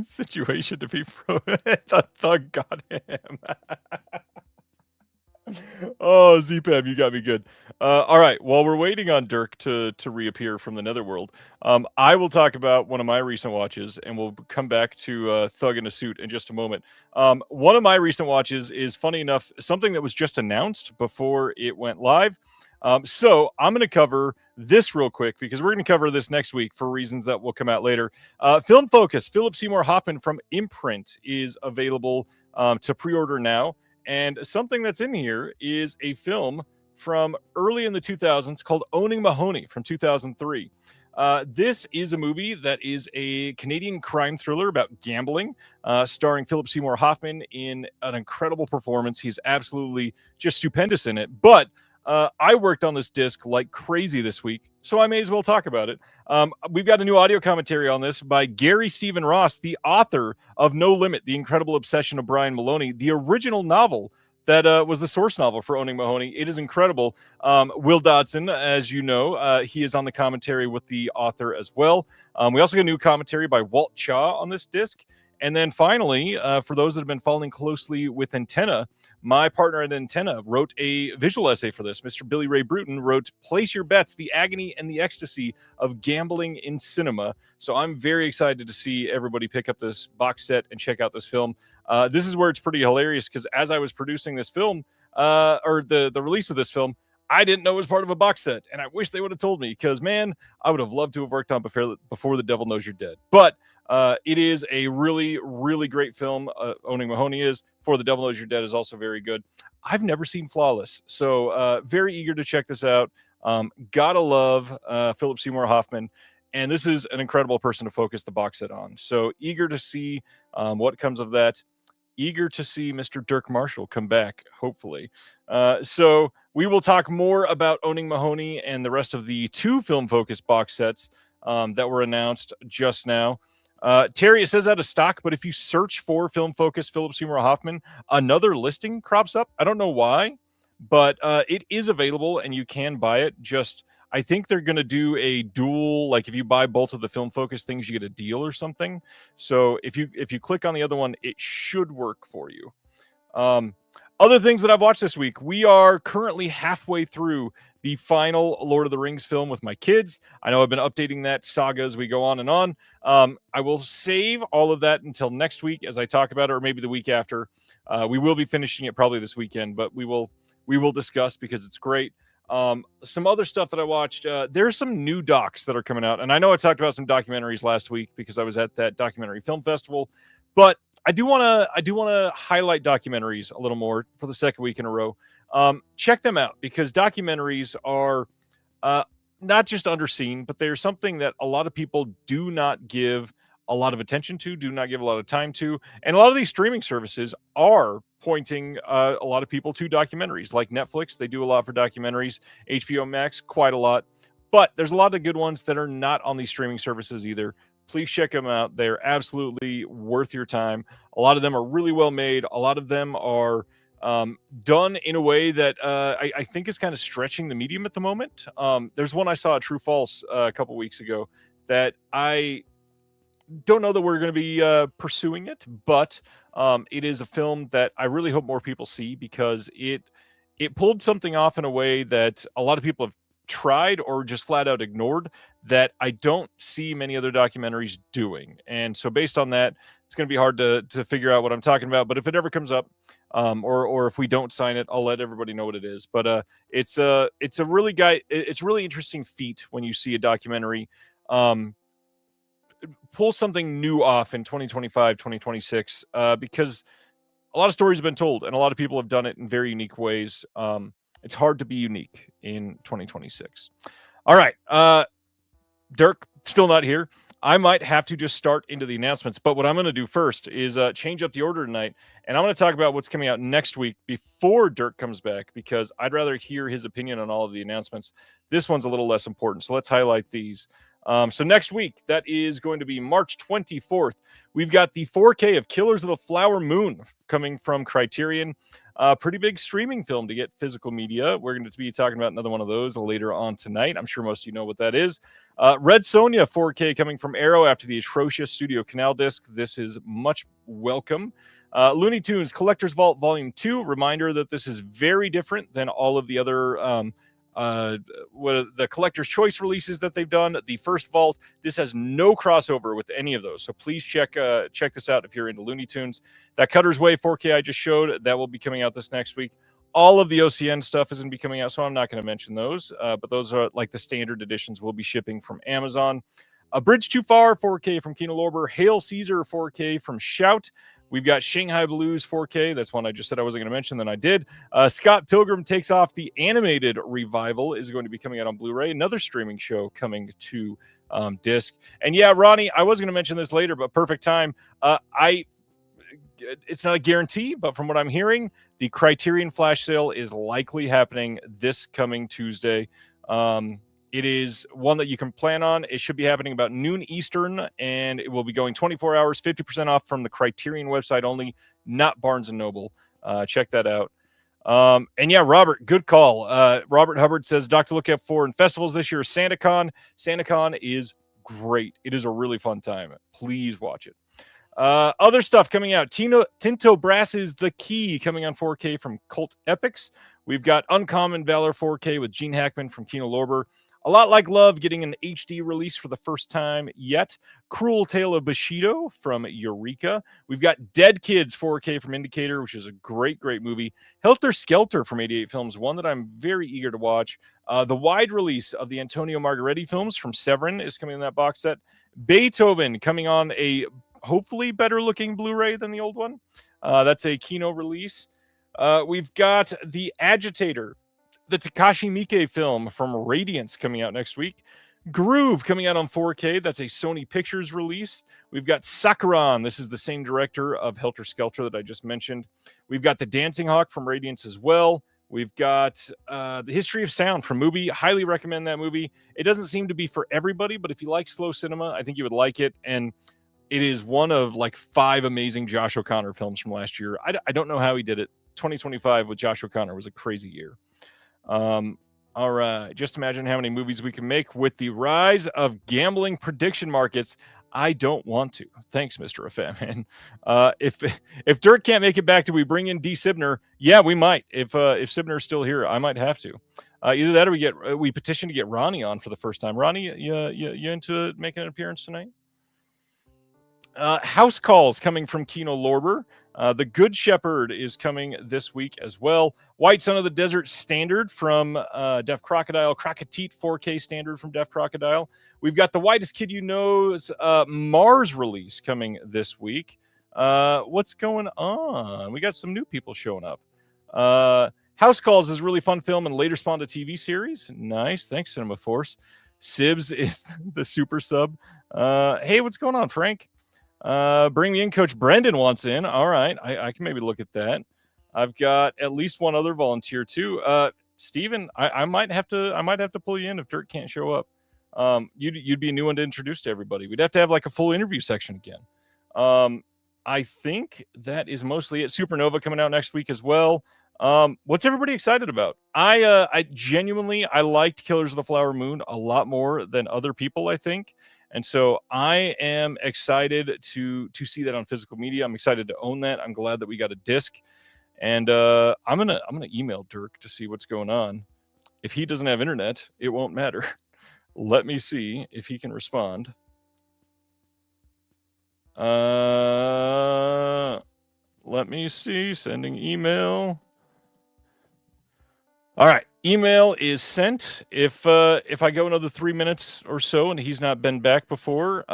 situation to be the thug got him. Oh, ZPAM, you got me good. All right, while we're waiting on Dirk to reappear from the netherworld, I will talk about one of my recent watches, and we'll come back to Thug in a Suit in just a moment. One of my recent watches is, funny enough, something that was just announced before it went live. So I'm going to cover this real quick because we're going to cover this next week for reasons that will come out later. Film Focus, Philip Seymour Hoffman from Imprint is available to pre-order now. And something that's in here is a film from early in the 2000s called Owning Mahoney from 2003. This is a movie that is a Canadian crime thriller about gambling, starring Philip Seymour Hoffman in an incredible performance. He's absolutely just stupendous in it. But I worked on this disc like crazy this week, so I may as well talk about it. We've got a new audio commentary on this by Gary Stephen Ross, the author of No Limit, The Incredible Obsession of Brian Maloney, the original novel that was the source novel for Owning Mahoney. It is incredible. Will Dodson, as you know, he is on the commentary with the author as well. We also got a new commentary by Walt Chaw on this disc. And then finally, for those that have been following closely with Antenna, my partner at Antenna wrote a visual essay for this. Mr. Billy Ray Bruton wrote Place Your Bets, The Agony and the Ecstasy of Gambling in Cinema. So I'm very excited to see everybody pick up this box set and check out this film. This is where it's pretty hilarious because as I was producing this film, or the release of this film, I didn't know it was part of a box set. And I wish they would have told me because, man, I would have loved to have worked on Before the Devil Knows You're Dead. But it is a really, really great film. Owning Mahoney is. For the Devil Knows You're Dead is also very good. I've never seen Flawless, so very eager to check this out. Gotta love Philip Seymour Hoffman, and this is an incredible person to focus the box set on. So eager to see what comes of that. Eager to see Mr. Dirk Marshall come back, hopefully. So we will talk more about Owning Mahoney and the rest of the 2 Film Focus box sets that were announced just now. Terry, it says out of stock, but if you search for Film Focus Philip Seymour Hoffman, another listing crops up. I don't know why, but it is available and you can buy it. Just, I think they're going to do a dual, like if you buy both of the Film Focus things, you get a deal or something. So if you click on the other one, it should work for you. Other things that I've watched this week, we are currently halfway through the final Lord of the Rings film with my kids. I know I've been updating that saga as we go on and on. I will save all of that until next week as I talk about it, or maybe the week after. We will be finishing it probably this weekend, but we will discuss because it's great. Some other stuff that I watched, there's some new docs that are coming out. And I know I talked about some documentaries last week because I was at that documentary film festival, but I do want to highlight documentaries a little more for the second week in a row. Check them out because documentaries are not just underseen, but they're something that a lot of people do not give a lot of attention to, do not give a lot of time to. And a lot of these streaming services are pointing a lot of people to documentaries like Netflix. They do a lot for documentaries, HBO Max, quite a lot. But there's a lot of good ones that are not on these streaming services either. Please check them out. They're absolutely worth your time. A lot of them are really well made. A lot of them are done in a way that I think is kind of stretching the medium at the moment. There's one I saw at True False a couple weeks ago that I don't know that we're going to be pursuing it, but it is a film that I really hope more people see because it pulled something off in a way that a lot of people have tried or just flat out ignored that I don't see many other documentaries doing. And so based on that, it's going to be hard to figure out what I'm talking about. But if it ever comes up, or if we don't sign it, I'll let everybody know what it is. But it's a really interesting feat when you see a documentary pull something new off in 2025, 2026, because a lot of stories have been told and a lot of people have done it in very unique ways. It's hard to be unique in 2026. All right. Dirk, still not here. I might have to just start into the announcements, but what I'm going to do first is change up the order tonight, and I'm going to talk about what's coming out next week before Dirk comes back, because I'd rather hear his opinion on all of the announcements. This one's a little less important, so let's highlight these. So next week, that is going to be March 24th. We've got the 4K of Killers of the Flower Moon coming from Criterion. Pretty big streaming film to get physical media. We're going to be talking about another one of those later on tonight. I'm sure most of you know what that is. Red Sonja 4K coming from Arrow after the atrocious Studio Canal disc. This is much welcome. Looney Tunes Collector's Vault Volume 2. Reminder that this is very different than all of the other the collector's choice releases that they've done. The first vault, this has no crossover with any of those, so please check this out if you're into Looney Tunes. That Cutter's Way 4K I just showed, that will be coming out this next week. All of the OCN stuff is going to be coming out, so I'm not going to mention those, but those are like the standard editions will be shipping from Amazon. A Bridge Too Far 4K from Kino Lorber. Hail Caesar 4K from Shout. We've got Shanghai Blues 4K. That's one I just said I wasn't going to mention, then I did. Scott Pilgrim Takes Off, the animated revival, is going to be coming out on Blu-ray. Another streaming show coming to disc. And yeah, Ronnie, I was going to mention this later, but perfect time. It's not a guarantee, but from what I'm hearing, the Criterion flash sale is likely happening this coming Tuesday. It is one that you can plan on. It should be happening about noon Eastern, and it will be going 24 hours, 50% off from the Criterion website only, not Barnes & Noble. Check that out. And yeah, Robert, good call. Robert Hubbard says, Doc to look out for in festivals this year is SantaCon. SantaCon is great. It is a really fun time. Please watch it. Other stuff coming out. Tinto Brass's The Key coming on 4K from Cult Epics. We've got Uncommon Valor 4K with Gene Hackman from Kino Lorber. A Lot Like Love getting an HD release for the first time yet. Cruel Tale of Bushido from Eureka. We've got Dead Kids 4K from Indicator, which is a great, great movie. Helter Skelter from 88 Films, one that I'm very eager to watch. The wide release of the Antonio Margheriti films from Severin is coming in that box set. Beethoven coming on a hopefully better looking Blu-ray than the old one. That's a Kino release. We've got The Agitator, the Takashi Miike film from Radiance, coming out next week. Groove coming out on 4K. That's a Sony Pictures release. We've got Sakuran. This is the same director of Helter Skelter that I just mentioned. We've got The Dancing Hawk from Radiance as well. We've got The History of Sound from Mubi. Highly recommend that movie. It doesn't seem to be for everybody, but if you like slow cinema, I think you would like it. And it is one of like 5 amazing Josh O'Connor films from last year. I don't know how he did it. 2025 with Josh O'Connor was a crazy year. All right. Just imagine how many movies we can make with the rise of gambling prediction markets. I don't want to. Thanks, Mr. FM. If Dirk can't make it back, do we bring in D. Sibner? Yeah, we might. If Sibner's still here, I might have to. Either that or we petition to get Ronnie on for the first time. Ronnie, you into making an appearance tonight? House Calls coming from Kino Lorber. The Good Shepherd is coming this week as well. White Son of the Desert Standard from Deaf Crocodile. Crocodile 4K Standard from Deaf Crocodile. We've got The Whitest Kid You Know's Mars release coming this week. What's going on? We got some new people showing up. House Calls is a really fun film and later spawned a TV series. Nice. Thanks, Cinema Force. Sibs is the super sub. Hey, what's going on, Frank? Bring me in. Coach Brendan wants in. All right. I can maybe look at that. I've got at least one other volunteer too. Steven, I might have to pull you in if Dirk can't show up. You'd be a new one to introduce to everybody. We'd have to have like a full interview section again. I think that is mostly it. Supernova coming out next week as well. What's everybody excited about? I genuinely liked Killers of the Flower Moon a lot more than other people, I think. And so I am excited to see that on physical media. I'm excited to own that. I'm glad that we got a disc. And I'm gonna email Dirk to see what's going on. If he doesn't have internet, it won't matter. Let me see if he can respond. Let me see. Sending email. All right. Email is sent. If I go another 3 minutes or so and he's not been back before,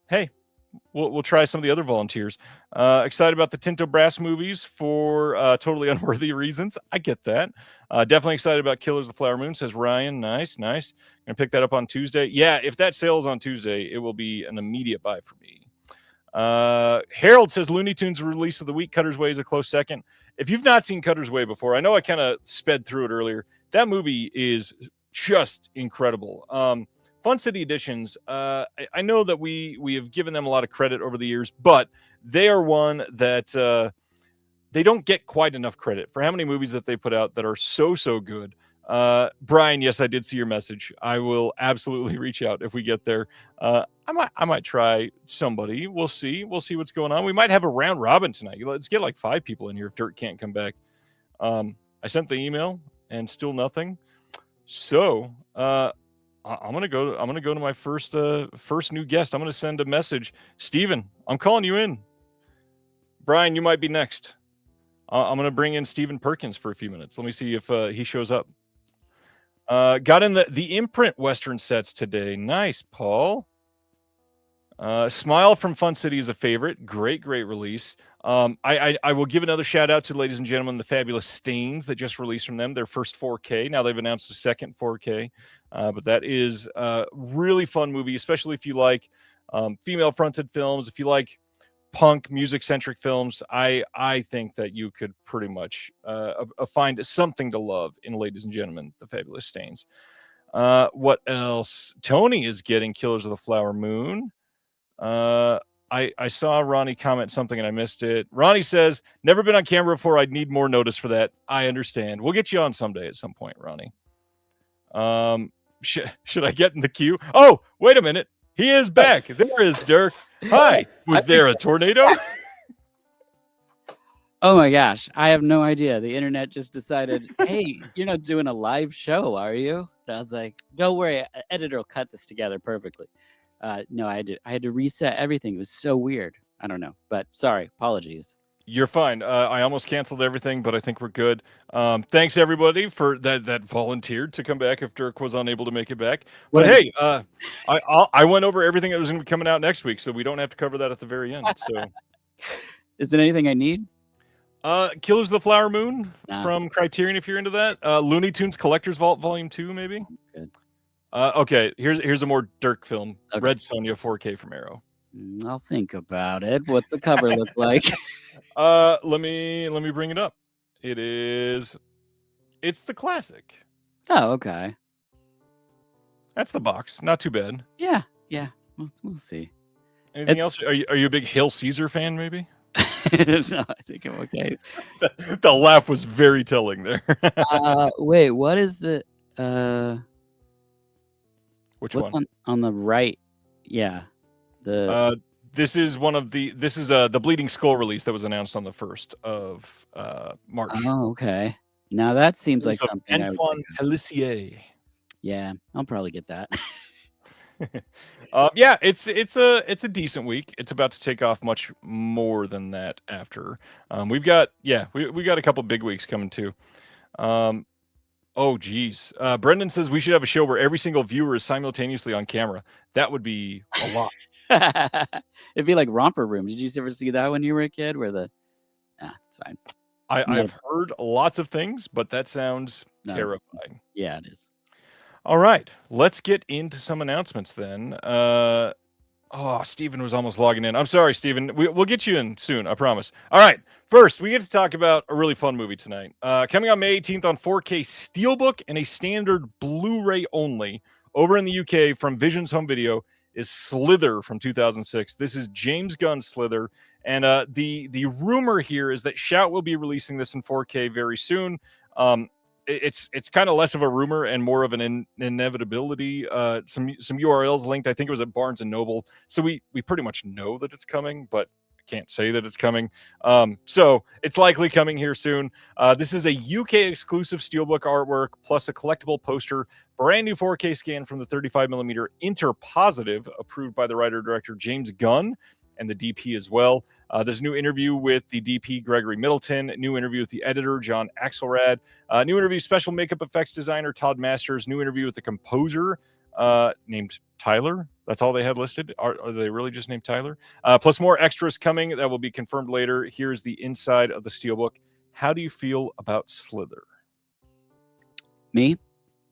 hey, we'll try some of the other volunteers. Excited about the Tinto Brass movies for totally unworthy reasons. I get that. Definitely excited about Killers of the Flower Moon, says Ryan. Nice. Gonna pick that up on Tuesday. Yeah, if that sale is on Tuesday, it will be an immediate buy for me. Harold says Looney Tunes release of the week. Cutter's Way is a close second. If you've not seen Cutter's Way before, I know I kind of sped through it earlier. That movie is just incredible. Fun City Editions, I know that we have given them a lot of credit over the years, but they are one that they don't get quite enough credit for how many movies that they put out that are so good. Brian, yes, I did see your message. I will absolutely reach out if we get there. I might try somebody. We'll see what's going on. We might have a round robin tonight. Let's get like 5 people in here if Dirk can't come back. I sent the email and still nothing. So I'm gonna go to my first new guest. I'm gonna send a message. Steven, I'm calling you in. Brian, you might be next. I'm gonna bring in Stephen Perkins for a few minutes. Let me see if he shows up. Got in the imprint Western sets today. Nice, Paul. Smile from Fun City is a favorite. Great release. I will give another shout out to, ladies and gentlemen, the fabulous Stains that just released from them, their first 4K. Now they've announced a second 4K, but that is a really fun movie, especially if you like female-fronted films, if you like punk music-centric films. I think that you could pretty much find something to love in, ladies and gentlemen, the fabulous Stains. What else? Tony is getting Killers of the Flower Moon. I saw Ronnie comment something and I missed it. Ronnie says, never been on camera before. I'd need more notice for that. I understand. We'll get you on someday at some point, Ronnie. Should I get in the queue? Oh, wait a minute. He is back. There is Dirk. Hi. Was there a tornado? Oh my gosh. I have no idea. The internet just decided, hey, you're not doing a live show, are you? And I was like, don't worry. An editor will cut this together perfectly. No, I had to reset everything. It was so weird. I don't know, but sorry, apologies. You're fine. I almost canceled everything, but I think we're good. Thanks everybody for that volunteered to come back if Dirk was unable to make it back. But hey, I went over everything that was going to be coming out next week, so we don't have to cover that at the very end. So, is there anything I need? Killers of the Flower Moon from Criterion, if you're into that. Looney Tunes Collector's Vault Volume 2, maybe. Good. Okay, here's a more Dirk film. Okay. Red Sonja 4K from Arrow. I'll think about it. What's the cover look like? Let me bring it up. It's the classic. Oh, okay. That's the box. Not too bad. Yeah. We'll see. Anything else? Are you a big Hail Caesar fan, maybe? No, I think I'm okay. The laugh was very telling there. Wait, what is the Which what's one? on the right? Yeah. This is the Bleeding Skull release that was announced on the 1st of March. Oh, okay. Now that seems like something. Antoine Pelissier. Yeah, I'll probably get that. Yeah, it's a decent week. It's about to take off much more than that after. We got a couple big weeks coming too. Oh geez. Brendan says we should have a show where every single viewer is simultaneously on camera. That would be a lot. It'd be like Romper Room. Did you ever see that when you were a kid? Where it's fine. I've heard lots of things, but that sounds terrifying. Yeah, it is. All right, let's get into some announcements then. Steven was almost logging in. I'm sorry, Steven. We'll get you in soon, I promise. All right, first, we get to talk about a really fun movie tonight. Coming on May 18th on 4K Steelbook and a standard Blu-ray only over in the UK from Vision's Home Video is Slither from 2006. This is James Gunn's Slither. And the rumor here is that Shout will be releasing this in 4K very soon. It's kind of less of a rumor and more of an inevitability. Some URLs linked. I think it was at Barnes and Noble. So we pretty much know that it's coming, but I can't say that it's coming. So it's likely coming here soon. This is a UK exclusive Steelbook artwork plus a collectible poster, brand new 4K scan from the 35mm Interpositive, approved by the writer-director James Gunn and the DP as well. There's a new interview with the DP, Gregory Middleton, new interview with the editor, John Axelrad, new interview, special makeup effects designer, Todd Masters, new interview with the composer, named Tyler. That's all they had listed. Are they really just named Tyler? Plus more extras coming that will be confirmed later. Here's the inside of the Steelbook. How do you feel about Slither? Me?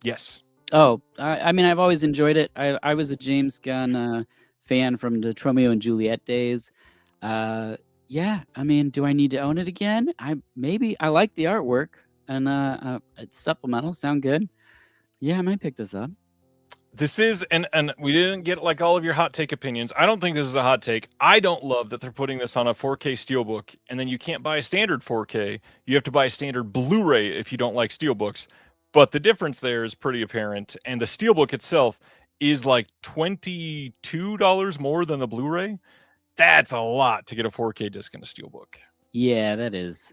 Yes. Oh, I mean, I've always enjoyed it. I was a James Gunn fan from the Romeo and Juliet days. Yeah, I mean, do I need to own it again? I like the artwork and it's supplemental, sound good. Yeah, I might pick this up. This is, and we didn't get like all of your hot take opinions. I don't think this is a hot take. I don't love that they're putting this on a 4K steelbook, and then you can't buy a standard 4K. You have to buy a standard Blu-ray if you don't like steelbooks. But the difference there is pretty apparent, and the steelbook itself is like $22 more than the Blu-ray. That's a lot to get a 4K disc in a steelbook. Yeah, that is.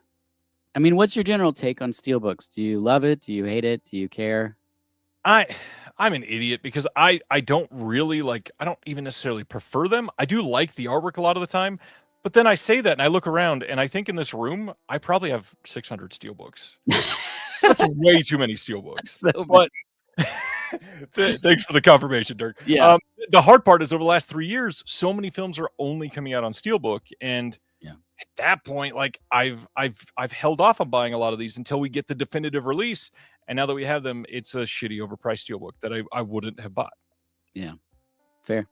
I mean, what's your general take on steelbooks? Do you love it? Do you hate it? Do you care? I'm an idiot because I don't really like, I don't even necessarily prefer them. I do like the artwork a lot of the time, but then I say that and I look around and I think in this room I probably have 600 steelbooks. That's way too many steelbooks. So But thanks for the confirmation, Dirk. Yeah. The hard part is over the last 3 years, so many films are only coming out on steelbook, and Yeah. at that point, like I've held off on buying a lot of these until we get the definitive release. And now that we have them, it's a shitty overpriced steelbook that I wouldn't have bought. Yeah. Fair.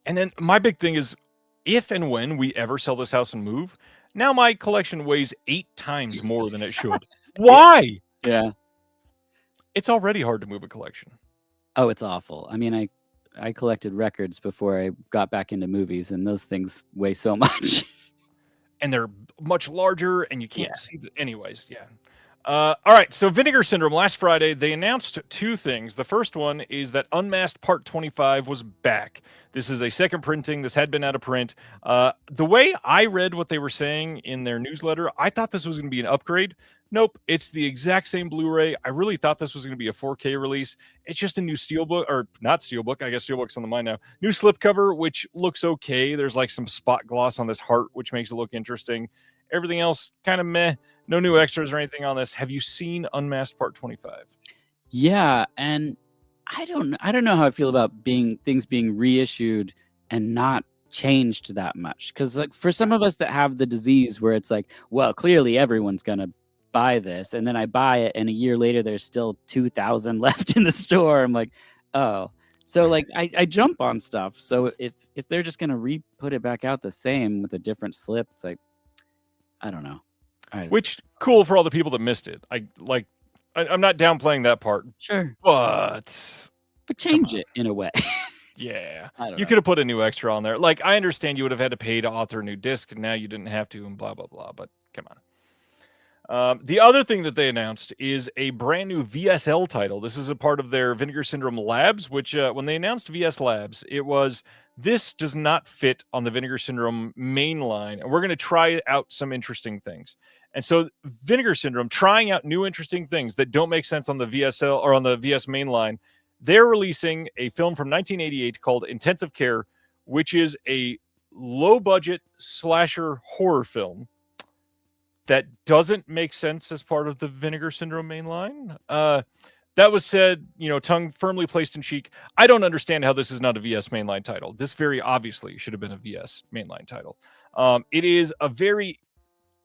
And then my big thing is, if and when we ever sell this house and move, now my collection weighs 8 times more than it should. Why? Yeah. It's already hard to move a collection. Oh, it's awful. I mean, I collected records before I got back into movies, and those things weigh so much. And they're much larger, and you can't see the... Anyways, yeah. All right, so Vinegar Syndrome, last Friday, they announced 2 things. The first one is that Unmasked Part 25 was back. This is a second printing. This had been out of print. The way I read what they were saying in their newsletter, I thought this was going to be an upgrade. Nope, it's the exact same Blu-ray. I really thought this was going to be a 4K release. It's just a new steelbook, or not steelbook. I guess steelbook's on the mind now. New slipcover, which looks okay. There's like some spot gloss on this heart, which makes it look interesting. Everything else kind of meh. No new extras or anything on this. Have you seen Unmasked Part 25? Yeah, and I don't know how I feel about things being reissued and not changed that much. Because like for some of us that have the disease where it's like, well, clearly everyone's gonna buy this, and then I buy it, and a year later there's still 2,000 left in the store. I'm like, oh, so like I jump on stuff. So if they're just gonna put it back out the same with a different slip, it's like, I don't know. Which cool for all the people that missed it. I'm not downplaying that part. Sure, but change it in a way. Yeah, I don't you know. could have put a new extra on there. Like, I understand you would have had to pay to author a new disc, and now you didn't have to, and blah blah blah. But come on. The other thing that they announced is a brand new VSL title. This is a part of their Vinegar Syndrome Labs, which when they announced VS Labs, it was, this does not fit on the Vinegar Syndrome main line, and we're going to try out some interesting things. And so Vinegar Syndrome, trying out new interesting things that don't make sense on the VSL or on the VS main line, they're releasing a film from 1988 called Intensive Care, which is a low-budget slasher horror film that doesn't make sense as part of the Vinegar Syndrome mainline. That was said, tongue firmly placed in cheek. I don't understand how this is not a VS mainline title. This very obviously should have been a VS mainline title. It is a very,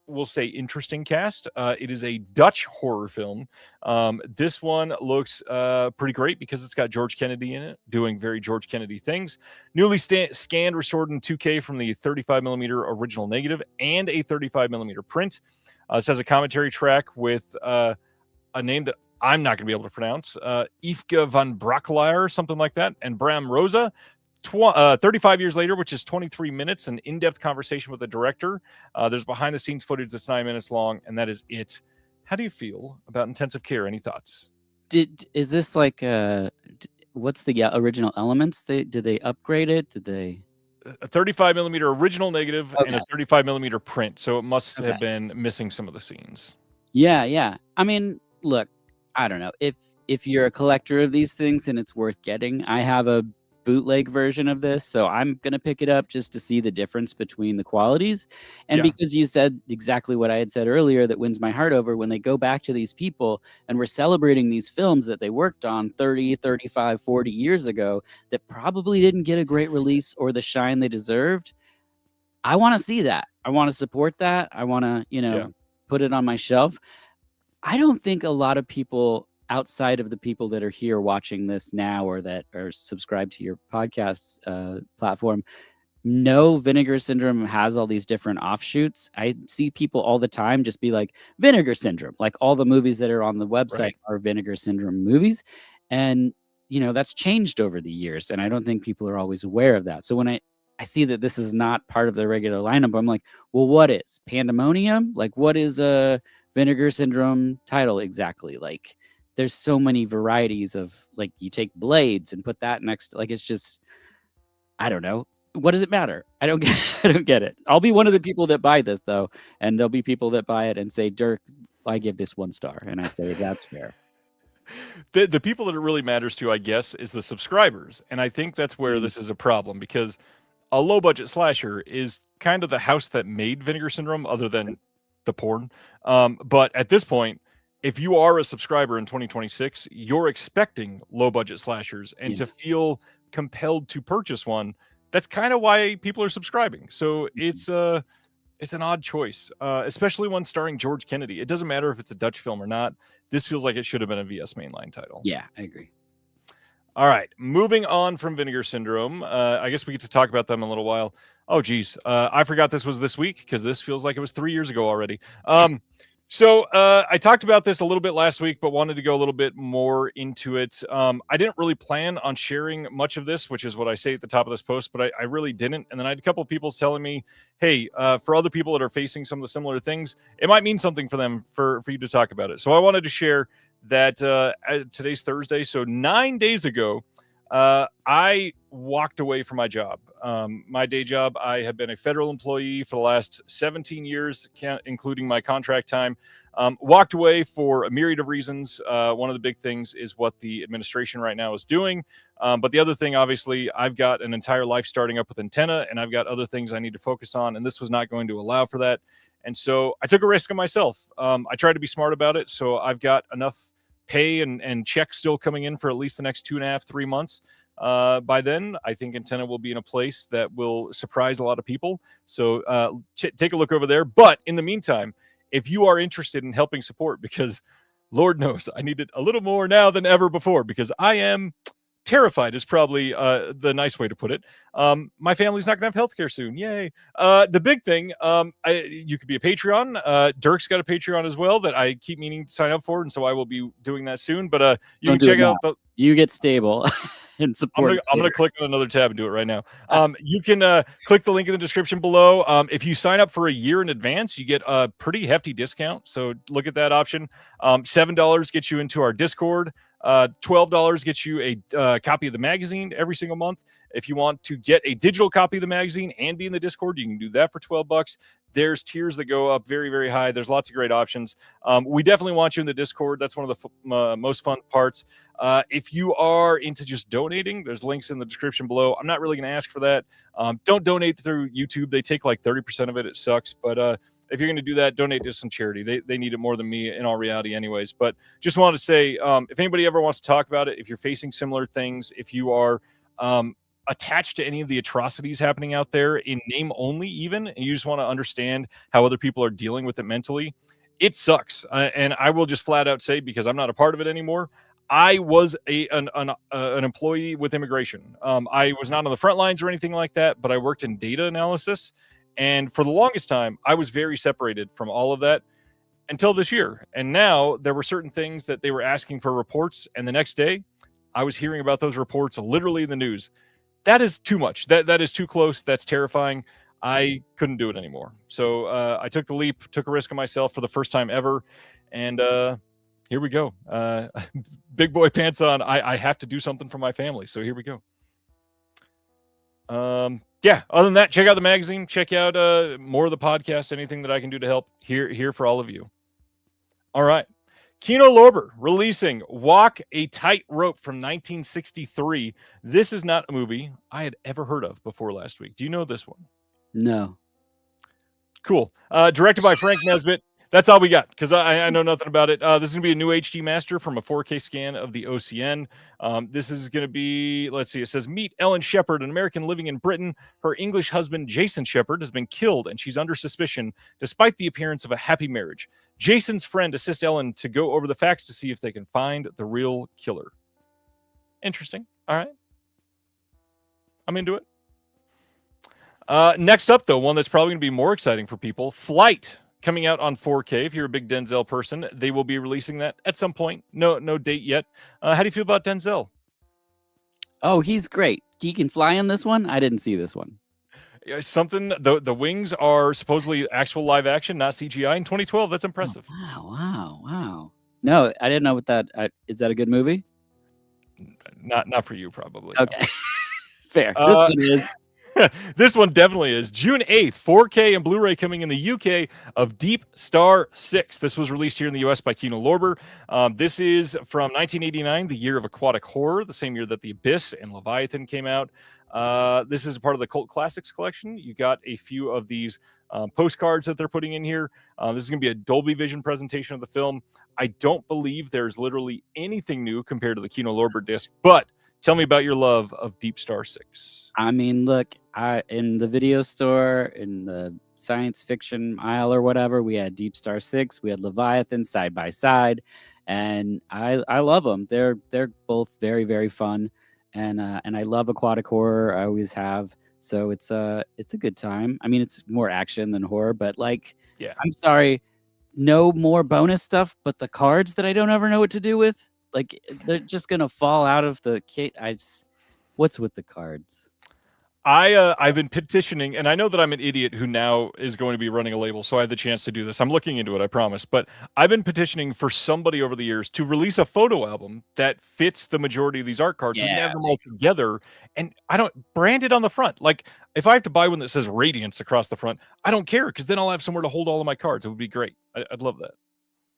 we'll say, interesting cast. It is a Dutch horror film. This one looks pretty great because it's got George Kennedy in it, doing very George Kennedy things. Newly scanned, restored in 2K from the 35mm original negative and a 35mm print. This has a commentary track with a name that I'm not going to be able to pronounce. Yveske van Brackelaar, something like that, and Bram Rosa. 35 years later, which is 23 minutes, an in-depth conversation with the director. There's behind-the-scenes footage that's 9 minutes long, and that is it. How do you feel about Intensive Care? Any thoughts? Is this like what's the original elements? Did they upgrade it? Did they? A 35mm original negative and Okay. a 35mm print, so it must Okay. have been missing some of the scenes. Yeah. I mean, look, I don't know. If you're a collector of these things and it's worth getting, I have a bootleg version of this, so I'm gonna pick it up just to see the difference between the qualities. And Yeah. because you said exactly what I had said earlier, that wins my heart over, when they go back to these people and we're celebrating these films that they worked on 30, 35, 40 years ago that probably didn't get a great release or the shine they deserved. I want to see that. I want to support that. I want to, Yeah. put it on my shelf. I don't think a lot of people outside of the people that are here watching this now or that are subscribed to your podcast platform know Vinegar Syndrome has all these different offshoots. I see people all the time just be like, Vinegar Syndrome, like all the movies that are on the website Right. are Vinegar Syndrome movies. And that's changed over the years, and I don't think people are always aware of that. So when I see that this is not part of the regular lineup, I'm like, well, what is Pandemonium? Like, what is a Vinegar Syndrome title exactly? Like, there's so many varieties of, like, you take Blades and put that next to, like, it's just, I don't know. What does it matter? I don't get it. I'll be one of the people that buy this, though, and there'll be people that buy it and say, Dirk, I give this 1 star, and I say that's fair. The people that it really matters to, I guess, is the subscribers, and I think that's where this is a problem, because a low budget slasher is kind of the house that made Vinegar Syndrome, other than the porn. But at this point, if you are a subscriber in 2026, you're expecting low budget slashers, and to feel compelled to purchase one, that's kind of why people are subscribing. So it's an odd choice, especially one starring George Kennedy. It doesn't matter if it's a Dutch film or not. This feels like it should have been a VS mainline title. Yeah, I agree. All right, moving on from Vinegar Syndrome. I guess we get to talk about them in a little while. Oh, geez. I forgot this was this week, because this feels like it was 3 years ago already. So I talked about this a little bit last week, but wanted to go a little bit more into it. I didn't really plan on sharing much of this, which is what I say at the top of this post, but I really didn't. And then I had a couple of people telling me, hey, for other people that are facing some of the similar things, it might mean something for them for you to talk about it. So I wanted to share that today's Thursday. So 9 days ago, I walked away from my job. My day job, I have been a federal employee for the last 17 years, including my contract time. Walked away for a myriad of reasons. One of the big things is what the administration right now is doing. But the other thing, obviously, I've got an entire life starting up with Antenna, and I've got other things I need to focus on, and this was not going to allow for that. And so I took a risk on myself. I tried to be smart about it, so I've got enough pay and checks still coming in for at least the next 2.5, 3 months. By then, I think Antenna will be in a place that will surprise a lot of people. So take a look over there. But in the meantime, if you are interested in helping support, because Lord knows I need it a little more now than ever before, because I am terrified is probably the nice way to put it. My family's not going to have healthcare soon. Yay. The big thing, you could be a Patreon. Dirk's got a Patreon as well that I keep meaning to sign up for, and so I will be doing that soon. But you can check out You get stable and support. I'm gonna click on another tab and do it right now. You can click the link in the description below. If you sign up for a year in advance, you get a pretty hefty discount. So look at that option. $7 gets you into our Discord. $12 gets you a copy of the magazine every single month. If you want to get a digital copy of the magazine and be in the Discord, you can do that for $12. There's tiers that go up very, very high. There's lots of great options. We definitely want you in the Discord. That's one of the most fun parts. If you are into just donating, there's links in the description below. I'm not really going to ask for that. Don't donate through YouTube. They take like 30% of it. It sucks. But if you're going to do that, donate to some charity. They need it more than me in all reality anyways. But just wanted to say, if anybody ever wants to talk about it, if you're facing similar things, if you are attached to any of the atrocities happening out there in name only even, and you just want to understand how other people are dealing with it mentally, it sucks. And I will just flat out say, because I'm not a part of it anymore, I was an employee with immigration. I was not on the front lines or anything like that, but I worked in data analysis. And for the longest time, I was very separated from all of that until this year. And now there were certain things that they were asking for reports. And the next day, I was hearing about those reports literally in the news. That is too much. That is too close. That's terrifying. I couldn't do it anymore. So I took the leap, took a risk on myself for the first time ever. And here we go. Big boy pants on. I have to do something for my family. So here we go. Yeah, other than that, check out the magazine. Check out more of the podcast. Anything that I can do to help here for all of you. All right. Kino Lorber releasing Walk a Tightrope from 1963. This is not a movie I had ever heard of before last week. Do you know this one? No. Cool. Directed by Frank Nesbitt. That's all we got, because I know nothing about it. This is going to be a new HD master from a 4K scan of the OCN. This is going to be, let's see, it says, meet Ellen Shepard, an American living in Britain. Her English husband, Jason Shepard, has been killed, and she's under suspicion, despite the appearance of a happy marriage. Jason's friend assists Ellen to go over the facts to see if they can find the real killer. Interesting. All right. I'm into it. Next up, though, one that's probably going to be more exciting for people, Flight. Coming out on 4K. If you're a big Denzel person, they will be releasing that at some point. No date yet. How do you feel about Denzel? Oh, he's great. He can fly in this one. I didn't see this one. Something the wings are supposedly actual live action, not CGI in 2012. That's impressive. Oh, wow. No, I didn't know what that is. That a good movie? Not for you, probably. No. Okay. Fair. This one is. This one definitely is. June 8th, 4K and Blu-ray coming in the UK of Deep Star 6. This was released here in the US by Kino Lorber. This is from 1989, the year of aquatic horror, the same year that The Abyss and Leviathan came out. This is part of the Cult Classics collection. You got a few of these postcards that they're putting in here. This is going to be a Dolby Vision presentation of the film. I don't believe there's literally anything new compared to the Kino Lorber disc, but tell me about your love of Deep Star 6. I mean, look, in the video store, in the science fiction aisle or whatever, we had Deep Star 6, we had Leviathan side by side, and I love them. They're both very, very fun, and I love aquatic horror. I always have. So it's a good time. I mean, it's more action than horror, but like, Yeah. I'm sorry, no more bonus stuff, but the cards that I don't ever know what to do with. Like, they're just gonna fall out of the case. What's with the cards? I've been petitioning, and I know that I'm an idiot who now is going to be running a label, so I have the chance to do this. I'm looking into it, I promise. But I've been petitioning for somebody over the years to release a photo album that fits the majority of these art cards. So you can have them all together, and I don't brand it on the front. Like, if I have to buy one that says Radiance across the front, I don't care, because then I'll have somewhere to hold all of my cards. It would be great. I'd love that.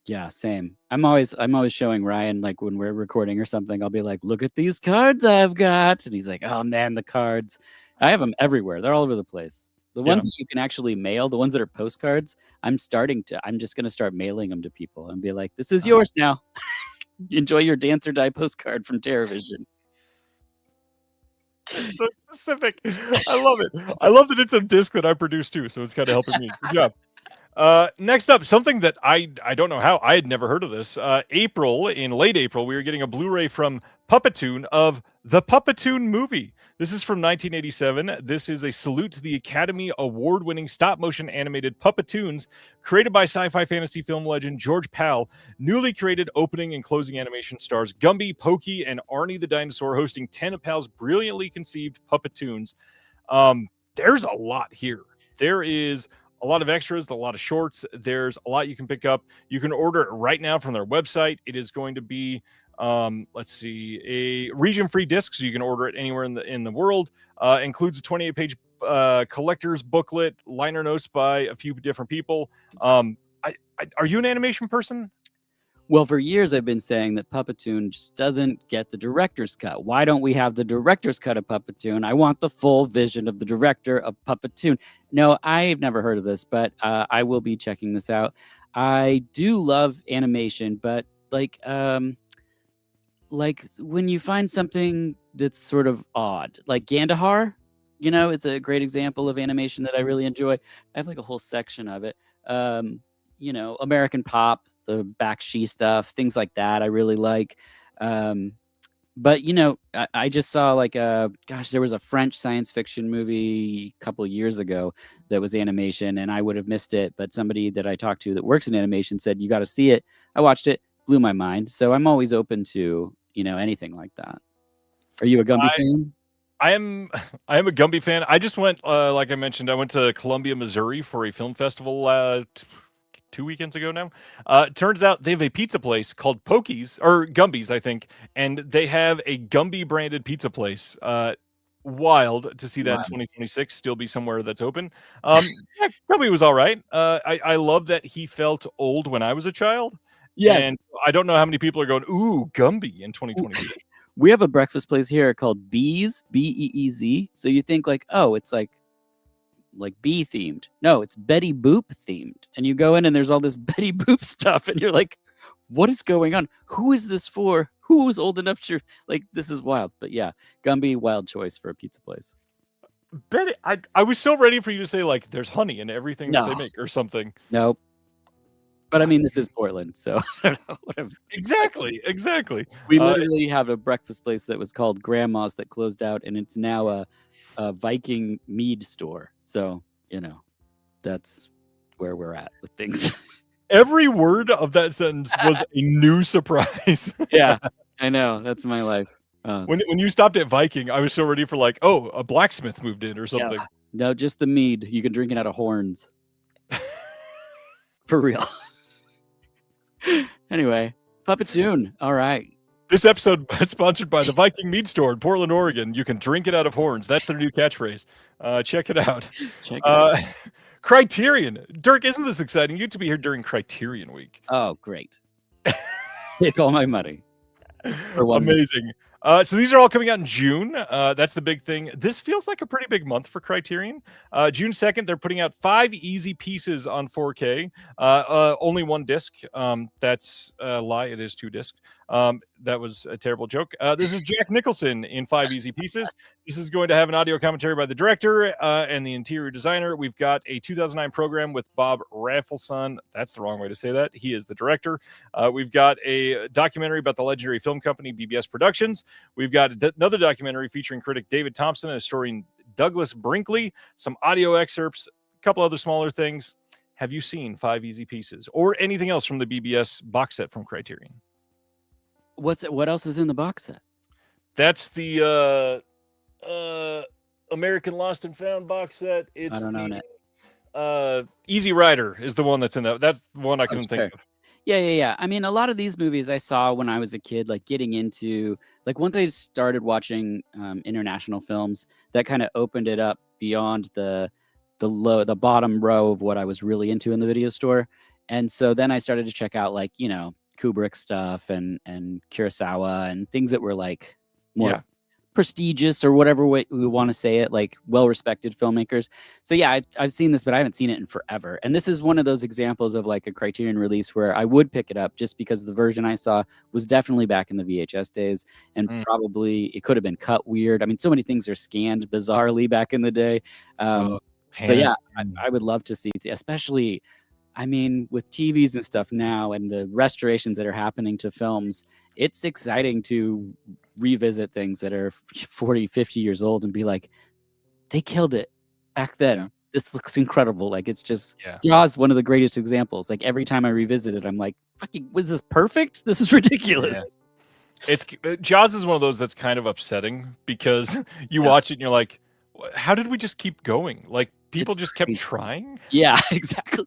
Yeah, same. I'm always showing Ryan, like, when we're recording or something, I'll be like, look at these cards I've got. And he's like, oh man, the cards. I have them everywhere. They're all over the place. The ones that you can actually mail, the ones that are postcards, I'm just going to start mailing them to people and be like, this is yours now. Enjoy your Dance or Die postcard from TerraVision. So specific. I love it. I love that it's a disc that I produce too, so it's kind of helping me. Good job. Next up, something that I don't know how I had never heard of this. In late April, we were getting a Blu-ray from Puppetoon of the Puppetoon movie. This is from 1987. This is a salute to the Academy Award-winning stop-motion animated Puppetoons, created by sci-fi fantasy film legend George Pal. Newly created opening and closing animation stars Gumby, Pokey, and Arnie the Dinosaur, hosting 10 of Pal's brilliantly conceived Puppetoons. There's a lot here. There is a lot of extras, a lot of shorts. There's a lot you can pick up. You can order it right now from their website. It is going to be, a region-free disc, so you can order it anywhere in the world. Includes a 28-page collector's booklet, liner notes by a few different people. Are you an animation person? Well, for years I've been saying that Puppetoon just doesn't get the director's cut. Why don't we have the director's cut of Puppetoon? I want the full vision of the director of Puppetoon. No, I've never heard of this, but I will be checking this out. I do love animation, but like when you find something that's sort of odd, like Gandahar, it's a great example of animation that I really enjoy. I have like a whole section of it. American Pop, the Bakshi stuff, things like that I really like. But I just saw there was a French science fiction movie a couple of years ago that was animation, and I would have missed it, but somebody that I talked to that works in animation said, you got to see it. I watched it, blew my mind. So I'm always open to, anything like that. Are you a Gumby fan? I am a Gumby fan. I just went, like I mentioned, I went to Columbia, Missouri for a film festival 2 weekends ago now. Turns out they have a pizza place called Pokies, or Gumby's, I think, and they have a Gumby branded pizza place. Wild to see that in 2026 still be somewhere that's open. Yeah, Gumby was all right. I love that he felt old when I was a child. Yes. And I don't know how many people are going, ooh, Gumby in 2026. We have a breakfast place here called Bees, Beez. So you think it's like bee themed. No, it's Betty Boop themed. And you go in and there's all this Betty Boop stuff, and you're like, what is going on? Who is this for? Who is old enough to this is wild. But yeah, Gumby, wild choice for a pizza place. Betty, I was so ready for you to say there's honey in everything that they make or something. Nope. But I mean, this is Portland, so I don't know what Exactly. We literally have a breakfast place that was called Grandma's that closed out, and it's now a Viking mead store. So, that's where we're at with things. Every word of that sentence was a new surprise. Yeah, I know. That's my life. When you stopped at Viking, I was so ready for like, oh, a blacksmith moved in or something. Yeah. No, just the mead. You can drink it out of horns. For real. Anyway, Puppetoon. All right. This episode is sponsored by the Viking Mead Store in Portland, Oregon. You can drink it out of horns. That's their new catchphrase. Check it out. Check it out. Criterion. Dirk, isn't this exciting? You get to be here during Criterion Week. Oh, great. Take all my money. For one Amazing. So these are all coming out in June. That's the big thing. This feels like a pretty big month for Criterion. June 2nd, they're putting out 5 easy pieces on 4K. Only 1 disc. That's a lie. It is 2 discs. That was a terrible joke. This is Jack Nicholson in 5 easy pieces. This is going to have an audio commentary by the director and the interior designer. We've got a 2009 program with Bob Rafelson. That's the wrong way to say that. He is the director. We've got a documentary about the legendary film company BBS Productions. We've got another documentary featuring critic David Thompson and historian Douglas Brinkley. Some audio excerpts, a couple other smaller things. Have you seen 5 easy pieces or anything else from the BBS box set from Criterion? What else is in the box set? That's the American Lost and Found box set. It's I don't know the Easy Rider is the one that's in that. That's the one I couldn't think of. Yeah. I mean, a lot of these movies I saw when I was a kid, like getting into, like once I started watching international films, that kind of opened it up beyond the bottom row of what I was really into in the video store. And so then I started to check out like, Kubrick stuff and Kurosawa and things that were like more prestigious or whatever way we want to say it, like well-respected filmmakers. So yeah, I've seen this, but I haven't seen it in forever. And this is one of those examples of like a Criterion release where I would pick it up just because the version I saw was definitely back in the VHS days, and probably it could have been cut weird. I mean, so many things are scanned bizarrely back in the day. So yeah, I would love to see, especially, I mean, with TVs and stuff now and the restorations that are happening to films, it's exciting to revisit things that are 40, 50 years old and be like, they killed it back then. Yeah. This looks incredible. Like, it's just, Jaws, one of the greatest examples. Like, every time I revisit it, I'm like, fucking, was this perfect? This is ridiculous. Yeah. Jaws is one of those that's kind of upsetting because you watch it and you're like, how did we just keep going? Like, people just kept trying? Yeah, exactly.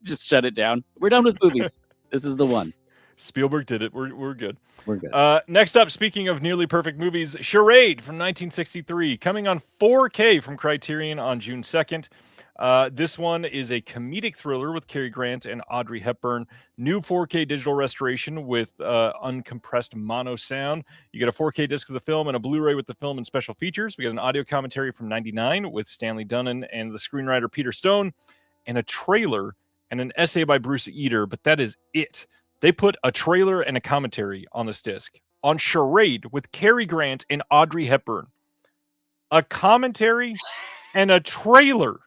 Just shut it down. We're done with movies. This is the one. Spielberg did it. We're good. We're good. Next up, speaking of nearly perfect movies, Charade from 1963, coming on 4K from Criterion on June 2nd. This one is a comedic thriller with Cary Grant and Audrey Hepburn. New 4K digital restoration with uncompressed mono sound. You get a 4K disc of the film and a Blu-ray with the film and special features. We get an audio commentary from 99 with Stanley Donen and the screenwriter Peter Stone, and a trailer and an essay by Bruce Eder, but that is it. They put a trailer and a commentary on this disc on Charade with Cary Grant and Audrey Hepburn. A commentary and a trailer.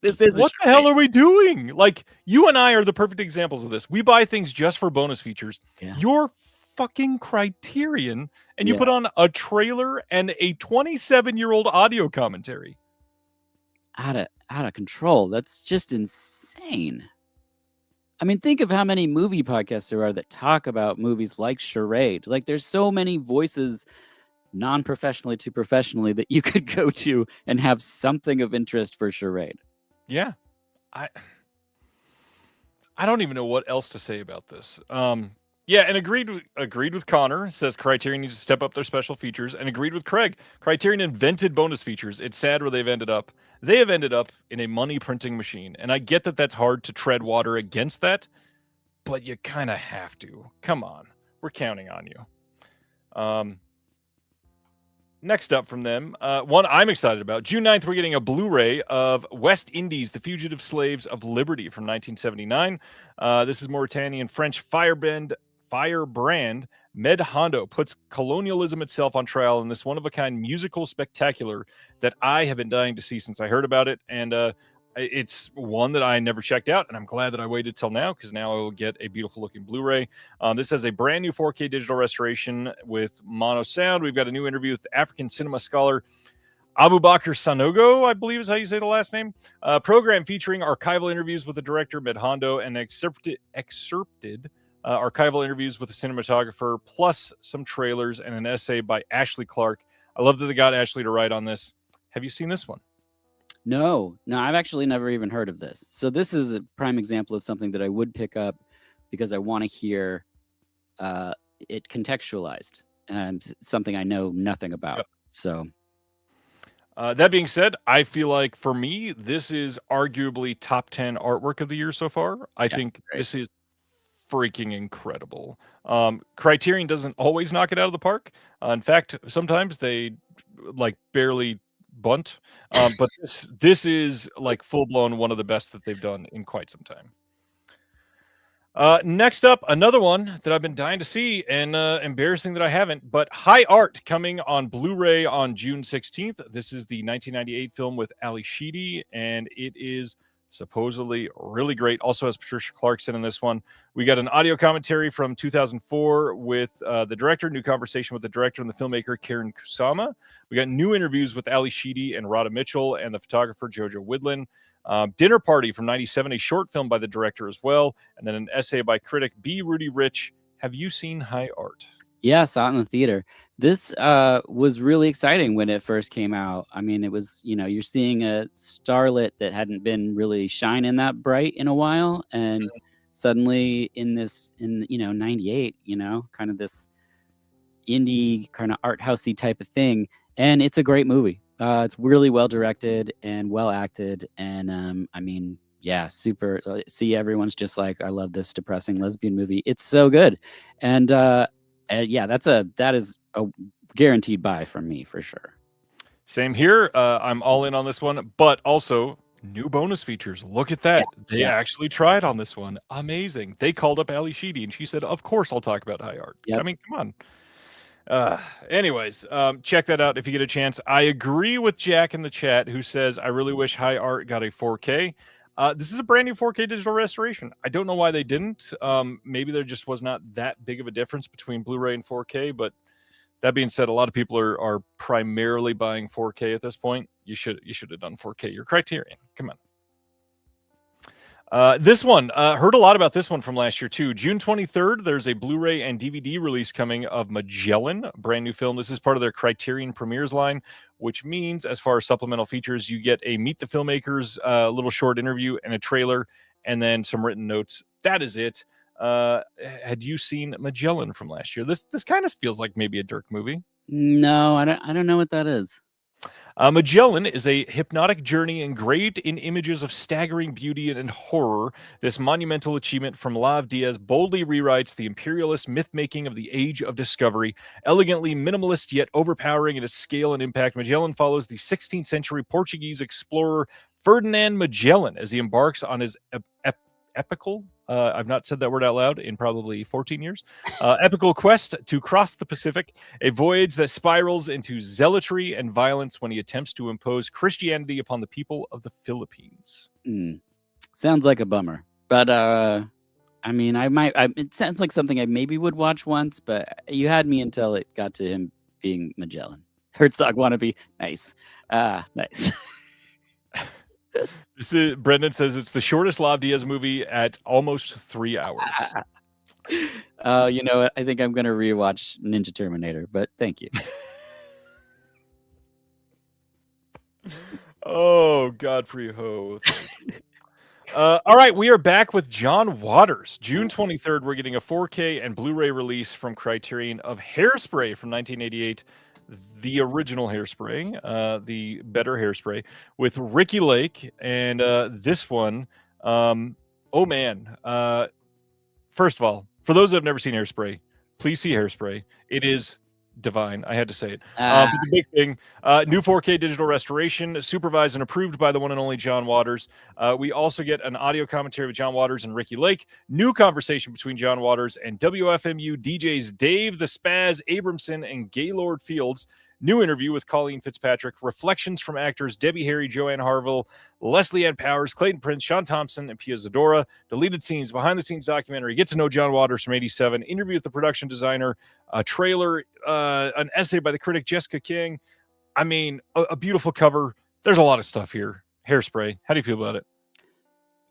This is what the hell are we doing? Like, you and I are the perfect examples of this. We buy things just for bonus features. Yeah. You're fucking Criterion, and you put on a trailer and a 27-year-old audio commentary. Out of control. That's just insane. I mean, think of how many movie podcasts there are that talk about movies like Charade. Like, there's so many voices, non-professionally to professionally, that you could go to and have something of interest for Charade. Yeah. I don't even know what else to say about this. Yeah, and agreed with Connor. Says Criterion needs to step up their special features, and agreed with Craig. Criterion invented bonus features. It's sad where they've ended up. They have ended up in a money printing machine, and I get that that's hard to tread water against that, but you kind of have to. Come on, we're counting on you. Next up from them, one I'm excited about. June 9th, we're getting a Blu-ray of West Indies, The Fugitive Slaves of Liberty from 1979. This is Mauritanian French firebrand Med Hondo puts colonialism itself on trial in this one-of-a-kind musical spectacular that I have been dying to see since I heard about it. And it's one that I never checked out, and I'm glad that I waited till now, because now I will get a beautiful-looking Blu-ray. This has a brand new 4K digital restoration with mono sound. We've got a new interview with African cinema scholar Abubakar Sanogo, I believe is how you say the last name. Program featuring archival interviews with the director Med Hondo and excerpted archival interviews with the cinematographer, plus some trailers and an essay by Ashley Clark. I love that they got Ashley to write on this. Have you seen this one? No, I've actually never even heard of this. So this is a prime example of something that I would pick up because I want to hear it contextualized, and something I know nothing about. Yep. So that being said, I feel like for me, this is arguably top 10 artwork of the year so far. I think this is freaking incredible. Criterion doesn't always knock it out of the park. In fact, sometimes they like barely bunt. But this is like full blown one of the best that they've done in quite some time. Next up, another one that I've been dying to see, and embarrassing that I haven't, but High Art, coming on Blu-ray on June 16th. This is the 1998 film with Ali Sheedy, and it is supposedly really great. Also has Patricia Clarkson in this one. We got an audio commentary from 2004 with the director, new conversation with the director and the filmmaker, Karen Kusama. We got new interviews with Ali Sheedy and Rhoda Mitchell and the photographer, Jojo Widlin. Dinner Party from 97, a short film by the director as well, and then an essay by critic B. Rudy Rich. Have you seen High Art? Yeah, saw it in the theater. This was really exciting when it first came out. I mean, it was, you're seeing a starlet that hadn't been really shining that bright in a while, and suddenly in 98, kind of this indie kind of art housey type of thing, and it's a great movie. It's really well directed and well acted, and I mean, yeah, super. See, everyone's just like, I love this depressing lesbian movie. It's so good, and yeah, that is a guaranteed buy from me for sure. Same here. I'm all in on this one, but also new bonus features. Look at that. They actually tried on this one. Amazing. They called up Ali Sheedy and she said, of course I'll talk about High Art. I mean, come on. Anyways, check that out if you get a chance. I agree with Jack in the chat, who says, I really wish High Art got a 4K. This is a brand new 4K digital restoration. I don't know why they didn't. Maybe there just was not that big of a difference between Blu-ray and 4K, but that being said, a lot of people are primarily buying 4K at this point. You should have done 4K. Your Criterion. Come on. This one, heard a lot about this one from last year too. June 23rd, there's a Blu-ray and DVD release coming of Magellan, a brand new film. This is part of their Criterion Premieres line, which means as far as supplemental features, you get a Meet the Filmmakers little short interview and a trailer, and then some written notes. That is it. Had you seen Magellan from last year? This kind of feels like maybe a Dirk movie. No, I don't know what that is. Magellan is a hypnotic journey engraved in images of staggering beauty and horror. This monumental achievement from Lav Diaz boldly rewrites the imperialist myth-making of the Age of Discovery. Elegantly minimalist yet overpowering in its scale and impact, Magellan follows the 16th century Portuguese explorer Ferdinand Magellan as he embarks on his epical, I've not said that word out loud in probably 14 years, epical quest to cross the Pacific, a voyage that spirals into zealotry and violence when he attempts to impose Christianity upon the people of the Philippines. Sounds like a bummer, but I mean, it sounds like something I maybe would watch once, but you had me until it got to him being Magellan. Herzog wannabe. Nice. Nice. Brendan says it's the shortest Lav Diaz movie at almost 3 hours. You know what? I think I'm going to rewatch Ninja Terminator, but thank you. Oh, Godfrey Ho. All right, we are back with John Waters. June 23rd, we're getting a 4K and Blu-ray release from Criterion of Hairspray from 1988. The original Hairspray, the better Hairspray, with Ricky Lake, and this one, oh man. First of all, for those that have never seen Hairspray, please see Hairspray. It is divine. I had to say it. But the big thing, new 4K digital restoration, supervised and approved by the one and only John Waters. We also get an audio commentary with John Waters and Ricky Lake, new conversation between John Waters and WFMU DJs Dave the Spaz Abramson and Gaylord Fields, new interview with Colleen Fitzpatrick, reflections from actors Debbie Harry, Joanne Harville, Leslie Ann Powers, Clayton Prince, Sean Thompson, and Pia Zadora, deleted scenes, behind-the-scenes documentary, get to know John Waters from 87, interview with the production designer, a trailer, an essay by the critic Jessica King. I mean, a beautiful cover. There's a lot of stuff here. Hairspray. How do you feel about it?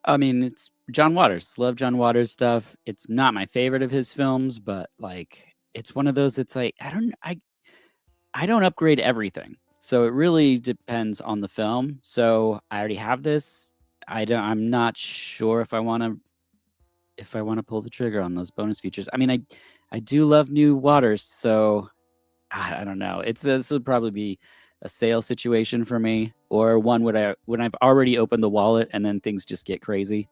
I mean, it's John Waters. Love John Waters stuff. It's not my favorite of his films, but like it's one of those. It's like I don't upgrade everything, so it really depends on the film. So I already have this. I'm not sure if I want to pull the trigger on those bonus features. I mean, I do love new Waters, so I don't know. This would probably be a sale situation for me, or one when I've already opened the wallet and then things just get crazy.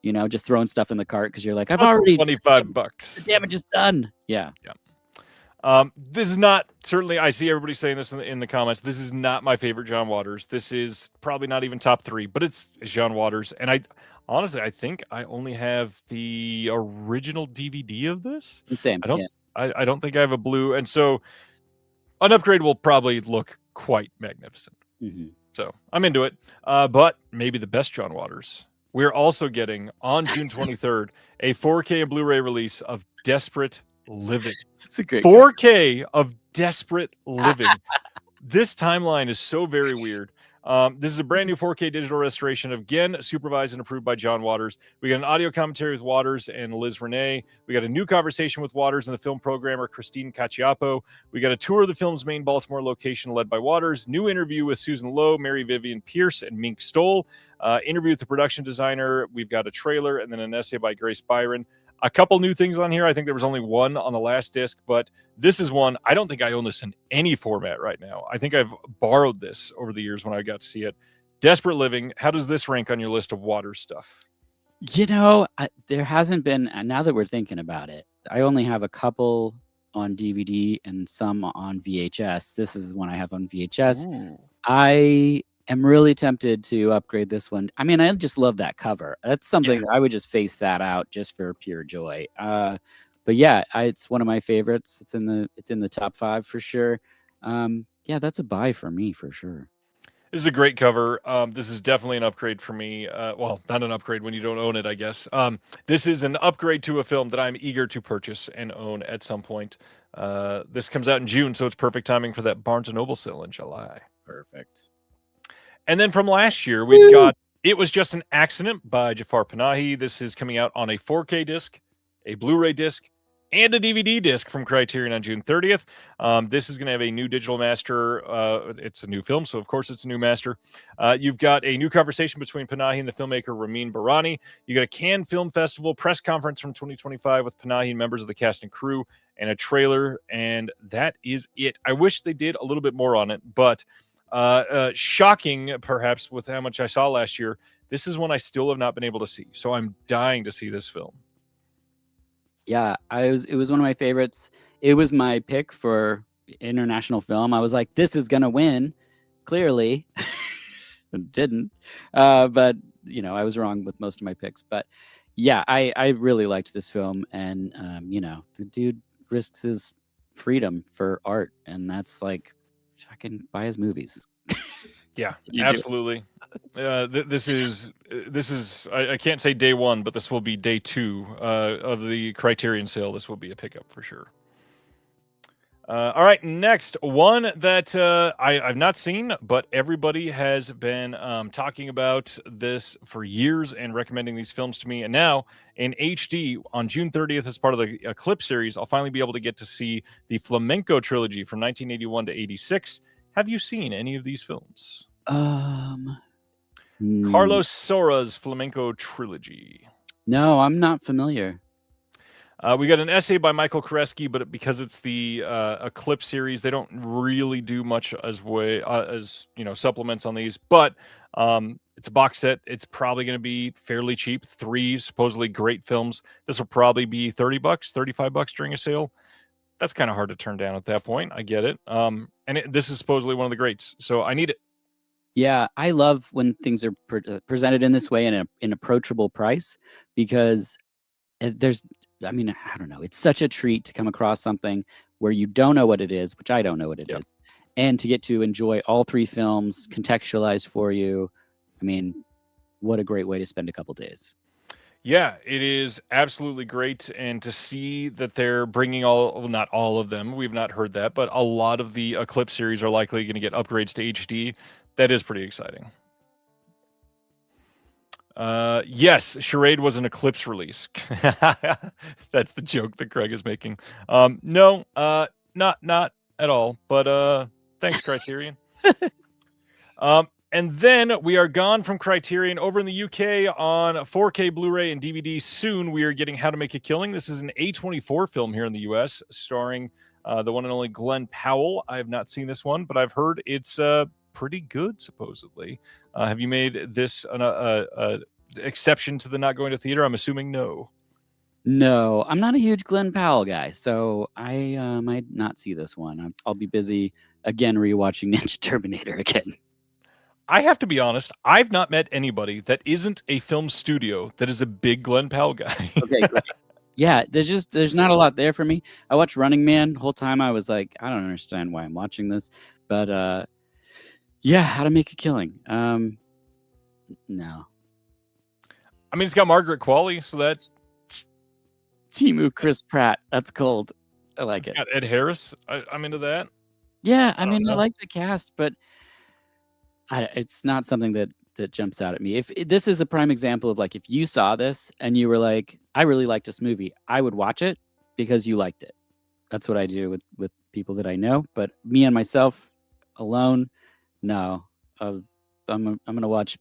You know, just throwing stuff in the cart because you're like, I've That's already $25. the damage is done. Yeah. This is not certainly. I see everybody saying this in the comments. This is not my favorite John Waters. This is probably not even top 3, but it's John Waters. And I honestly, I think I only have the original DVD of this. Same. I don't. Yeah. I don't think I have a blue, and so an upgrade will probably look quite magnificent. Mhm. So I'm into it. But maybe the best John Waters. We're also getting on June 23rd a 4K and Blu-ray release of Desperate Living. It's a great 4K of Desperate Living. This timeline is so very weird. This is a brand new 4K digital restoration, again, supervised and approved by John Waters. We got an audio commentary with Waters and Liz Renee. We got a new conversation with Waters and the film programmer, Christine Caciapo. We got a tour of the film's main Baltimore location led by Waters. New interview with Susan Lowe, Mary Vivian Pierce, and Mink Stoll. Interview with the production designer. We've got a trailer and then an essay by Grace Byron. A couple new things on here. I think there was only one on the last disc, but this is one. I don't think I own this in any format right now. I think I've borrowed this over the years when I got to see it. Desperate Living. How does this rank on your list of water stuff? You know, there hasn't been, now that we're thinking about it, I only have a couple on DVD and some on VHS. This is one I have on VHS. Ooh. I am really tempted to upgrade this one. I mean, I just love that cover. That's something I would just face that out just for pure joy. But yeah, it's one of my favorites. It's in the top 5 for sure. Yeah, that's a buy for me for sure. This is a great cover. This is definitely an upgrade for me. Well, not an upgrade when you don't own it, I guess. This is an upgrade to a film that I'm eager to purchase and own at some point. This comes out in June, so it's perfect timing for that Barnes & Noble sale in July. Perfect. And then from last year, we've got It Was Just an Accident by Jafar Panahi. This is coming out on a 4K disc, a Blu-ray disc, and a DVD disc from Criterion on June 30th. This is going to have a new digital master. It's a new film, so of course it's a new master. You've got a new conversation between Panahi and the filmmaker Ramin Barani. You got a Cannes Film Festival press conference from 2025 with Panahi and members of the cast and crew, and a trailer, and that is it. I wish they did a little bit more on it, but shocking perhaps with how much I saw last year, this is one I still have not been able to see, so I'm dying to see this film. Yeah, it was one of my favorites. It was my pick for international film. I was like, this is gonna win. Clearly, it didn't. But you know, I was wrong with most of my picks. But yeah, I really liked this film, and you know, the dude risks his freedom for art, and that's like, fucking buy his movies. Yeah, absolutely. This is I can't say day 1, but this will be day 2 of the Criterion sale. This will be a pickup for sure. All right, next one that I've not seen, but everybody has been talking about this for years and recommending these films to me. And now in HD on June 30th, as part of the Eclipse series, I'll finally be able to get to see the Flamenco trilogy from 1981 to 86. Have you seen any of these films? Carlos Saura's Flamenco trilogy. No, I'm not familiar. We got an essay by Michael Koreski, but because it's the Eclipse series, they don't really do much as supplements on these. But it's a box set. It's probably going to be fairly cheap. 3 supposedly great films. This will probably be $30, $35 during a sale. That's kind of hard to turn down at that point. I get it. This is supposedly one of the greats, so I need it. Yeah, I love when things are presented in this way in an approachable price, because I don't know. It's such a treat to come across something where you don't know what it is, which I don't know what it is, and to get to enjoy all 3 films contextualized for you. I mean, what a great way to spend a couple days. Yeah, it is absolutely great. And to see that they're bringing not all of them, we've not heard that, but a lot of the Eclipse series are likely going to get upgrades to HD. That is pretty exciting. Yes, Charade was an Eclipse release. That's the joke that Greg is making. No, not at all. But thanks, Criterion. And then we are gone from Criterion over in the UK on 4K Blu-ray and DVD. Soon we are getting How to Make a Killing. This is an A24 film here in the US, starring the one and only Glenn Powell. I have not seen this one, but I've heard it's pretty good, supposedly. Have you made this an exception to the not going to theater? I'm assuming no. No, I'm not a huge Glenn Powell guy, so I might not see this one. I'll be busy again rewatching Ninja Terminator again. I have to be honest, I've not met anybody that isn't a film studio that is a big Glenn Powell guy. Okay, great. Yeah, there's not a lot there for me. I watched Running Man. The whole time I was like, I don't understand why I'm watching this. But yeah, How to Make a Killing. No. I mean, it's got Margaret Qualley, so that's Timu Chris Pratt. That's cold. I like it's it. got Ed Harris. I'm into that. Yeah, I mean, know. I like the cast, but it's not something that jumps out at me. If this is a prime example of like, if you saw this and you were like, I really liked this movie, I would watch it because you liked it. That's what I do with people that I know. But me and myself alone, no. I'm gonna watch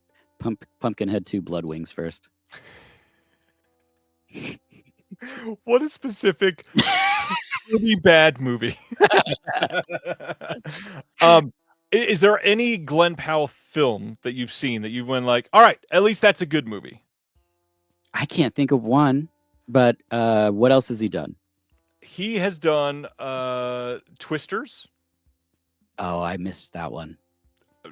Pumpkinhead 2 Blood Wings first. What a specific, really bad movie. Is there any Glenn Powell film that you've seen that you've been like, all right, at least that's a good movie? I can't think of one, but what else has he done? He has done Twisters. Oh, I missed that one.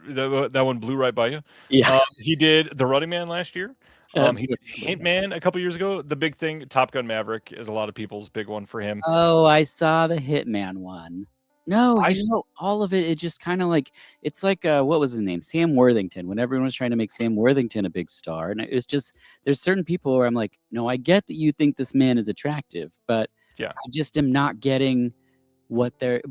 That one blew right by you. Yeah. He did The Running Man last year. He did Hitman a couple years ago. The big thing, Top Gun Maverick, is a lot of people's big one for him. Oh, I saw the Hitman one. No, all of it just kind of like, it's like, what was his name? Sam Worthington, when everyone was trying to make Sam Worthington a big star. And it was just, there's certain people where I'm like, no, I get that you think this man is attractive, but yeah, I just am not getting what they're,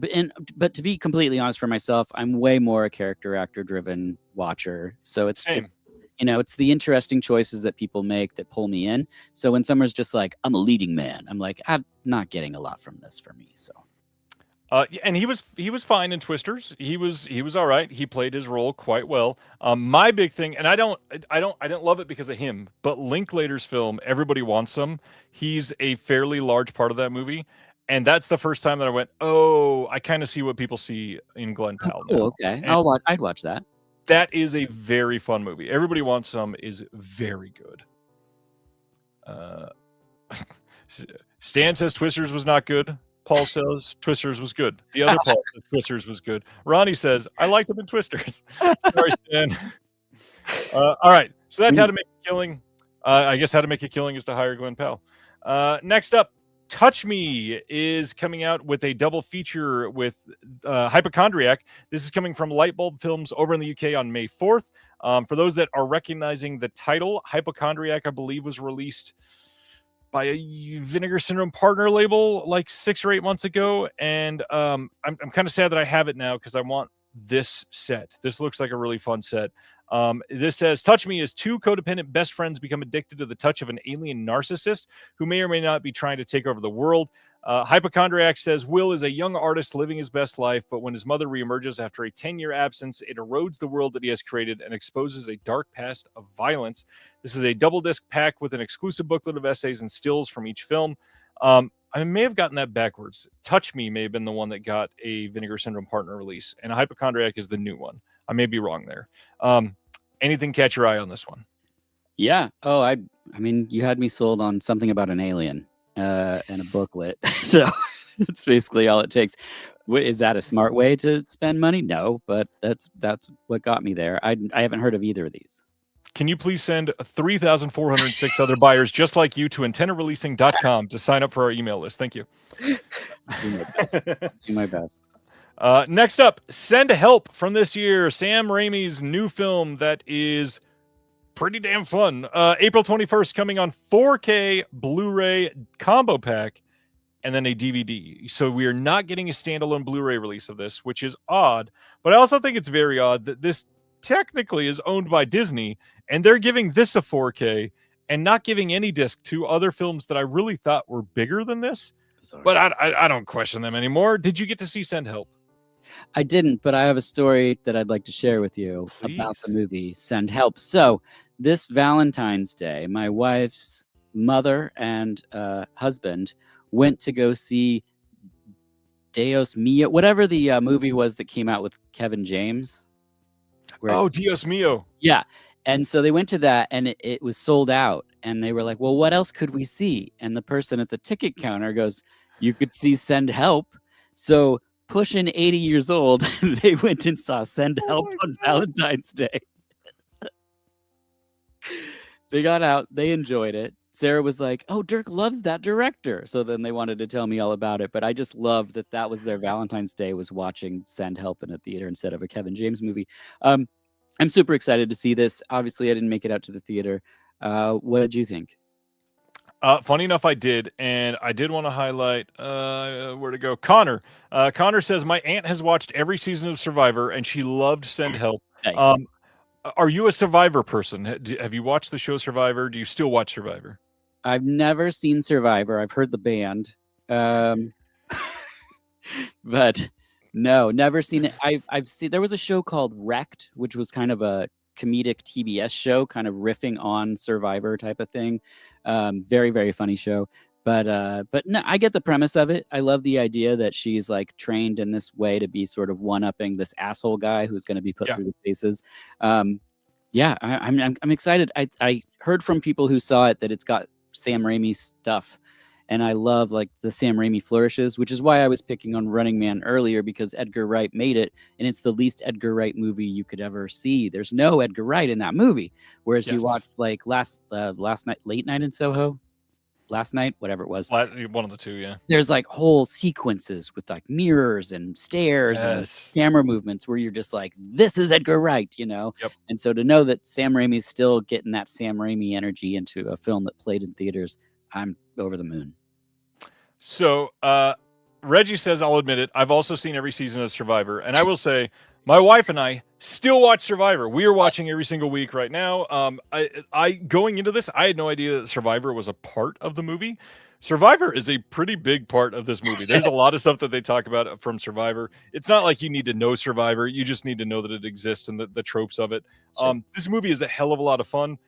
but to be completely honest for myself, I'm way more a character actor driven watcher. So it's it's the interesting choices that people make that pull me in. So when someone's just like, I'm a leading man, I'm like, I'm not getting a lot from this for me. So. And he was fine in Twisters. He was all right. He played his role quite well. My big thing, and I didn't love it because of him, but Linklater's film Everybody Wants Some, he's a fairly large part of that movie, and that's the first time that I went, oh, I kind of see what people see in Glenn Powell. Oh, cool, okay, I'd watch that. That is a very fun movie. Everybody Wants Some is very good. Stan says Twisters was not good. Paul says Twisters was good. The other Paul says Twisters was good. Ronnie says, I liked him in Twisters. Sorry, Stan. All right. So that's How to Make a Killing. I guess How to Make a Killing is to hire Glenn Powell. Next up, Touch Me is coming out with a double feature with Hypochondriac. This is coming from Lightbulb Films over in the UK on May 4th. For those that are recognizing the title, Hypochondriac, I believe, was released by a Vinegar Syndrome partner label like 6 or 8 months ago, and I'm kind of sad that I have it now because I want this set. This looks like a really fun set. This says, Touch Me is 2 codependent best friends become addicted to the touch of an alien narcissist who may or may not be trying to take over the world. Hypochondriac says, Will is a young artist living his best life, but when his mother reemerges after a 10-year absence, it erodes the world that he has created and exposes a dark past of violence. This is a double disc pack with an exclusive booklet of essays and stills from each film. I may have gotten that backwards. Touch Me may have been the one that got a Vinegar Syndrome partner release, and a Hypochondriac is the new one. I may be wrong there. Anything catch your eye on this one? Yeah. Oh, I mean, you had me sold on something about an alien and a booklet. So that's basically all it takes. Is that a smart way to spend money? No, but that's what got me there. I haven't heard of either of these. Can you please send 3,406 other buyers just like you to antennareleasing.com to sign up for our email list? Thank you. Do my best. Next up, Send Help from this year. Sam Raimi's new film that is pretty damn fun. April 21st, coming on 4K Blu-ray combo pack and then a DVD. So we are not getting a standalone Blu-ray release of this, which is odd. But I also think it's very odd that this technically is owned by Disney, and they're giving this a 4K and not giving any disc to other films that I really thought were bigger than this. Bizarre. But I don't question them anymore. Did you get to see Send Help? I didn't, but I have a story that I'd like to share with you about the Please. movie Send Help. So this Valentine's Day, my wife's mother and husband went to go see Deus Mio, whatever the movie was that came out with Kevin James. Oh, Dios Mio. Yeah. And so they went to that, and it was sold out. And they were like, well, what else could we see? And the person at the ticket counter goes, you could see Send Help. So pushing 80 years old, they went and saw Send Help on Valentine's Day. They got out. They enjoyed it. Sarah was like, oh, Dirk loves that director. So then they wanted to tell me all about it. But I just love that that was their Valentine's Day, was watching Send Help in a theater instead of a Kevin James movie. I'm super excited to see this. Obviously, I didn't make it out to the theater. What did you think? Funny enough, I did. And I did want to highlight where to go. Connor. Connor says, my aunt has watched every season of Survivor, and she loved Send Help. Nice. Are you a Survivor person? Have you watched the show Survivor? Do you still watch Survivor? I've never seen Survivor. I've heard the band. But no, never seen it. I've seen, there was a show called Wrecked, which was kind of a comedic TBS show, kind of riffing on Survivor type of thing. Very, very funny show. But no, I get the premise of it. I love the idea that she's like trained in this way to be sort of one-upping this asshole guy who's going to be put through the paces. I'm excited. I heard from people who saw it that it's got Sam Raimi stuff, and I love like the Sam Raimi flourishes, which is why I was picking on Running Man earlier, because Edgar Wright made it, and it's the least Edgar Wright movie you could ever see. There's no Edgar Wright in that movie, whereas you watched like last night, Late Night in Soho. Last night, whatever it was. One of the two, yeah. There's like whole sequences with like mirrors and stairs and camera movements where you're just like, this is Edgar Wright, you know? Yep. And so to know that Sam Raimi's still getting that Sam Raimi energy into a film that played in theaters, I'm over the moon. So Reggie says, I'll admit it, I've also seen every season of Survivor. And I will say, my wife and I still watch Survivor. We are watching every single week right now. I going into this, I had no idea that Survivor was a part of the movie. Survivor is a pretty big part of this movie. There's a lot of stuff that they talk about from Survivor. It's not like you need to know Survivor. You just need to know that it exists and the tropes of it. Sure. This movie is a hell of a lot of fun.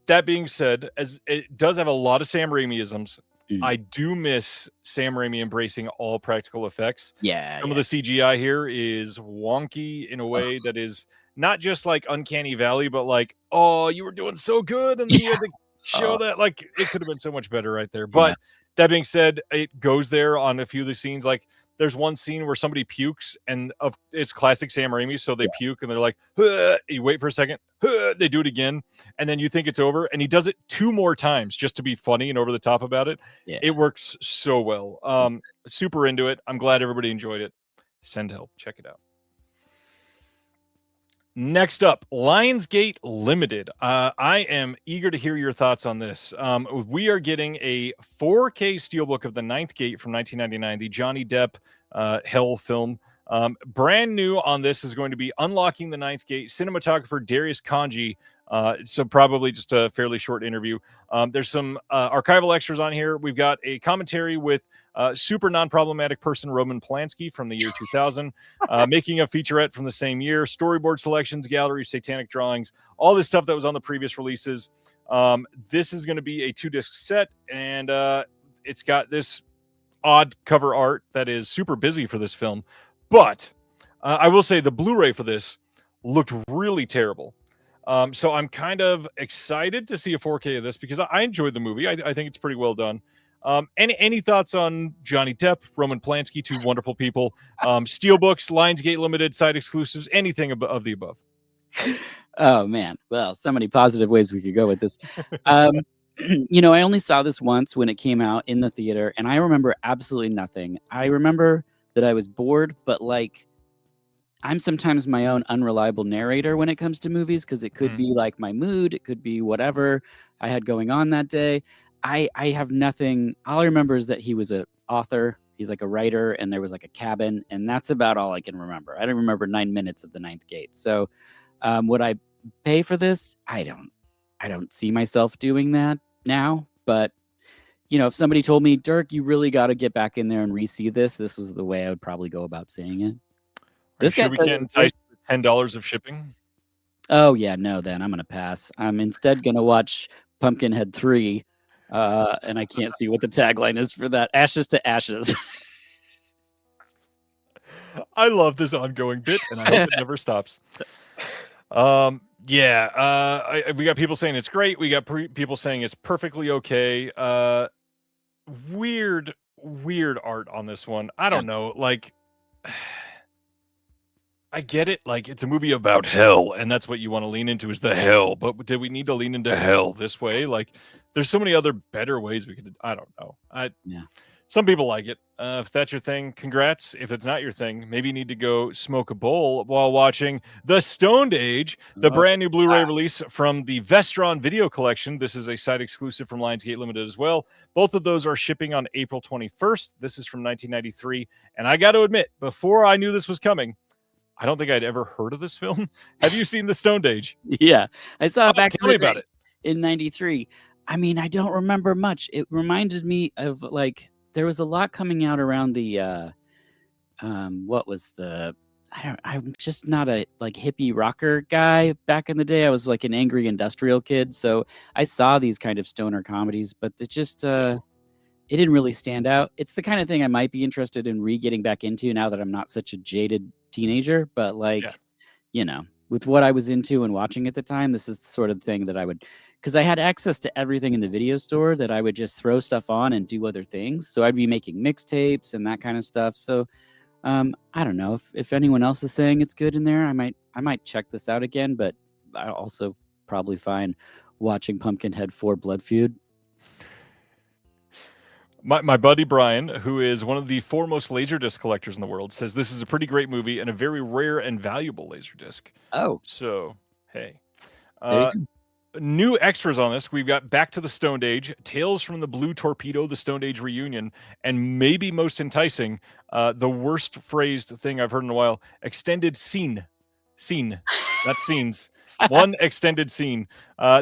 That being said, as it does have a lot of Sam Raimi-isms, I do miss Sam Raimi embracing all practical effects. Yeah. Some of the CGI here is wonky in a way that is not just like Uncanny Valley, but like, oh, you were doing so good, and then you had to show that. Like, it could have been so much better right there. But that being said, it goes there on a few of the scenes. Like, there's one scene where somebody pukes, and it's classic Sam Raimi. So they puke, and they're like, huh. You wait for a second, huh. They do it again, and then you think it's over, and he does it 2 more times just to be funny and over the top about it. Yeah. It works so well. Super into it. I'm glad everybody enjoyed it. Send Help. Check it out. Next up, Lionsgate Limited. I am eager to hear your thoughts on this. We are getting a 4K steelbook of The Ninth Gate from 1999, the Johnny Depp Hell film. Brand new on this is going to be Unlocking the Ninth Gate, cinematographer Darius Kanji. So probably just a fairly short interview. There's some archival extras on here. We've got a commentary with super non-problematic person Roman Polanski from the year 2000, making a featurette from the same year, storyboard selections, gallery, satanic drawings, all this stuff that was on the previous releases. This is going to be a 2-disc set, and it's got this odd cover art that is super busy for this film. But I will say the Blu-ray for this looked really terrible. So I'm kind of excited to see a 4K of this because I enjoyed the movie. I think it's pretty well done. Any thoughts on Johnny Depp, Roman Polanski, 2 wonderful people, Steelbooks, Lionsgate Limited, side exclusives, anything of the above? Oh, man. Well, so many positive ways we could go with this. You know, I only saw this once when it came out in the theater, and I remember absolutely nothing. I remember that I was bored, but like, I'm sometimes my own unreliable narrator when it comes to movies, because it could be like my mood, it could be whatever I had going on that day. I have nothing. All I remember is that he was an author. He's like a writer, and there was like a cabin, and that's about all I can remember. I don't remember 9 minutes of The Ninth Gate. So Would I pay for this? I don't see myself doing that now. But if somebody told me, Dirk, you really got to get back in there and re-see this, this was the way I would probably go about seeing it. Are you This guy sure we says can't it's good. entice you with $10 of shipping? Oh yeah, no, then I'm gonna pass. I'm instead gonna watch Pumpkinhead 3, and I can't see what the tagline is for that. Ashes to ashes. I love this ongoing bit, and I hope it never stops. Yeah, we got people saying it's great. We got people saying it's perfectly okay. Weird art on this one. I don't know. Like, I get it. Like, it's a movie about hell, and that's what you want to lean into is the hell. But did we need to lean into hell this way? Like, there's so many other better ways we could. I don't know. Yeah. Some people like it. If that's your thing, congrats. If it's not your thing, maybe you need to go smoke a bowl while watching The Stoned Age, the brand new Blu-ray release from the Vestron Video Collection. This is a site exclusive from Lionsgate Limited as well. Both of those are shipping on April 21st. This is from 1993. And I got to admit, before I knew this was coming, I don't think I'd ever heard of this film. Have you seen The Stoned Age? Yeah, I saw it back Tell me about it. In 93. I mean, I don't remember much. It reminded me of like there was a lot coming out around the what was the I'm just not a like hippie rocker guy back in the day. I was like an angry industrial kid, so I saw these kind of stoner comedies, but it just it didn't really stand out. It's the kind of thing I might be interested in getting back into now that I'm not such a jaded teenager, but like with what I was into and watching at the time, this is the sort of thing that I would, because I had access to everything in the video store, that I would just throw stuff on and do other things. So I'd be making mixtapes and that kind of stuff. So I don't know if anyone else is saying it's good in there. I might check this out again, but I also probably find watching Pumpkinhead 4 Blood Feud. My buddy Brian, who is one of the foremost Laserdisc collectors in the world, says this is a pretty great movie and a very rare and valuable Laserdisc. Oh. So, hey. There you go. New extras on this. We've got Back to the Stoned Age, Tales from the Blue Torpedo, the Stoned Age reunion, and maybe most enticing, the worst phrased thing I've heard in a while, extended scene. Scene. Not scenes. One extended scene.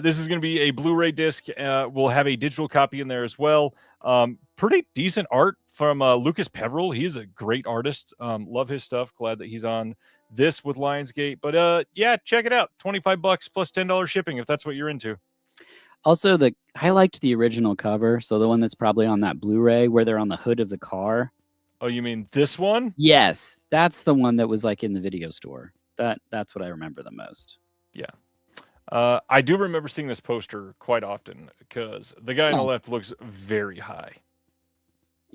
This is going to be a Blu-ray disc. We'll have a digital copy in there as well. Pretty decent art from Lucas Peveril. He's a great artist. Love his stuff. Glad that he's on this with Lionsgate. But yeah, check it out. $25 plus $10 shipping if that's what you're into. Also, I liked the original cover. So the one that's probably on that Blu-ray where they're on the hood of the car. Oh, you mean this one? Yes, that's the one that was like in the video store. That's what I remember the most. Yeah. I do remember seeing this poster quite often because the guy on the left looks very high.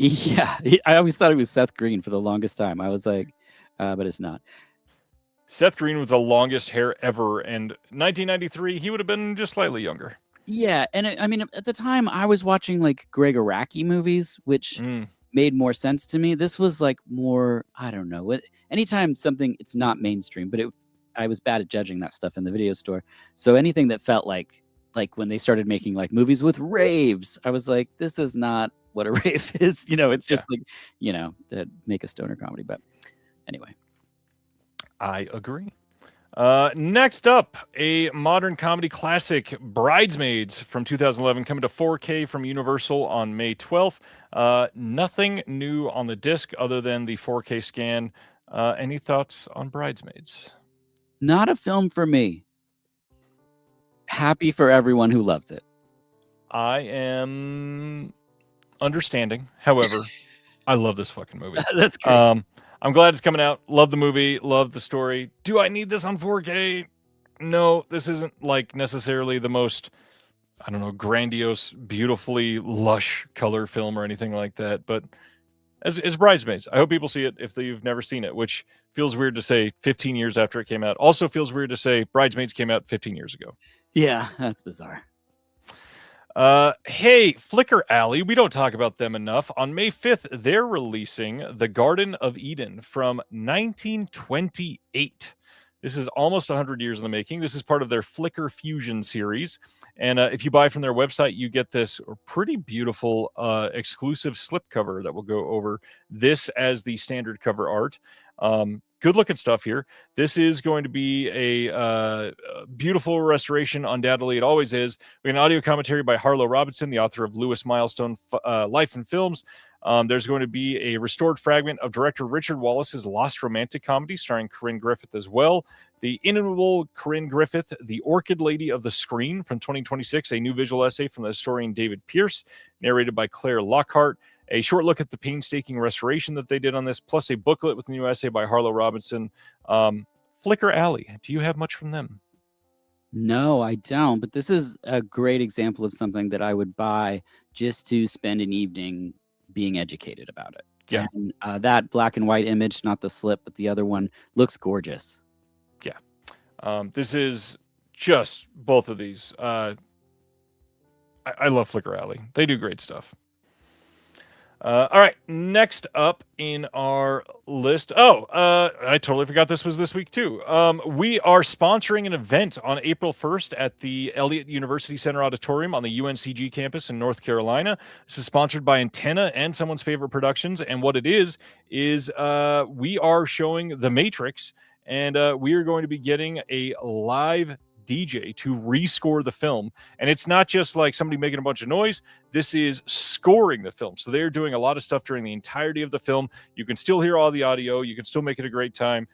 Yeah, I always thought it was Seth Green for the longest time. I was like, but it's not. Seth Green with the longest hair ever, and 1993, he would have been just slightly younger. Yeah, and I mean, at the time, I was watching like Greg Araki movies, which made more sense to me. This was like more, I don't know. Anytime something, it's not mainstream, but I was bad at judging that stuff in the video store. So anything that felt like when they started making like movies with raves, I was like, this is not what a rave is. It's just like, to make a stoner comedy. But anyway. I agree. Next up, a modern comedy classic, Bridesmaids from 2011, coming to 4K from Universal on May 12th. Nothing new on the disc other than the 4K scan. Any thoughts on Bridesmaids? Not a film for me. Happy for everyone who loves it. I am understanding. However, I love this fucking movie. That's great. I'm glad it's coming out. Love the movie. Love the story. Do I need this on 4K? No, this isn't like necessarily the most, I don't know, grandiose, beautifully lush color film or anything like that. But as Bridesmaids, I hope people see it if they've never seen it, which feels weird to say 15 years after it came out. Also feels weird to say Bridesmaids came out 15 years ago. Yeah, that's bizarre. Hey, Flickr Alley, we don't talk about them enough. On May 5th, they're releasing The Garden of Eden from 1928. This is almost 100 years in the making. This is part of their Flickr Fusion series. And if you buy from their website, you get this pretty beautiful exclusive slipcover that will go over this as the standard cover art. Good looking stuff here. This is going to be a beautiful restoration. Undoubtedly, it always is. We have an audio commentary by Harlow Robinson, the author of Lewis Milestone Life and Films. There's going to be a restored fragment of director Richard Wallace's Lost Romantic Comedy, starring Corinne Griffith as well. The inimitable Corinne Griffith, The Orchid Lady of the Screen from 2026, a new visual essay from the historian David Pierce, narrated by Claire Lockhart. A short look at the painstaking restoration that they did on this, plus a booklet with a new essay by Harlow Robinson. Flickr Alley, do you have much from them? No, I don't. But this is a great example of something that I would buy just to spend an evening being educated about it. Yeah. And that black and white image, not the slip, but the other one, looks gorgeous. Yeah. This is just both of these. I love Flickr Alley. They do great stuff. All right, next up in our list. I totally forgot this was this week too. We are sponsoring an event on April 1st at the Elliott University Center Auditorium on the UNCG campus in North Carolina. This is sponsored by Antenna and Someone's Favorite Productions. And what it is we are showing The Matrix, and we are going to be getting a live DJ to rescore the film. And it's not just like somebody making a bunch of noise. This is scoring the film. So they're doing a lot of stuff during the entirety of the film. You can still hear all the audio. You can still make it a great time.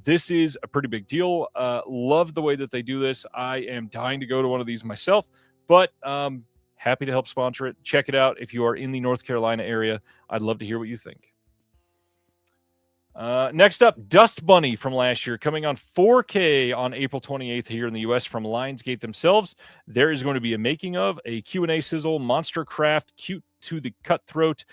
This is a pretty big deal. Love the way that they do this. I am dying to go to one of these myself, but happy to help sponsor it. Check it out if you are in the North Carolina area. I'd love to hear what you think. Next up, Dust Bunny from last year, coming on 4K on April 28th here in the U.S. from Lionsgate themselves. There is going to be a making of, a Q&A sizzle, monster craft, cute to the cutthroat,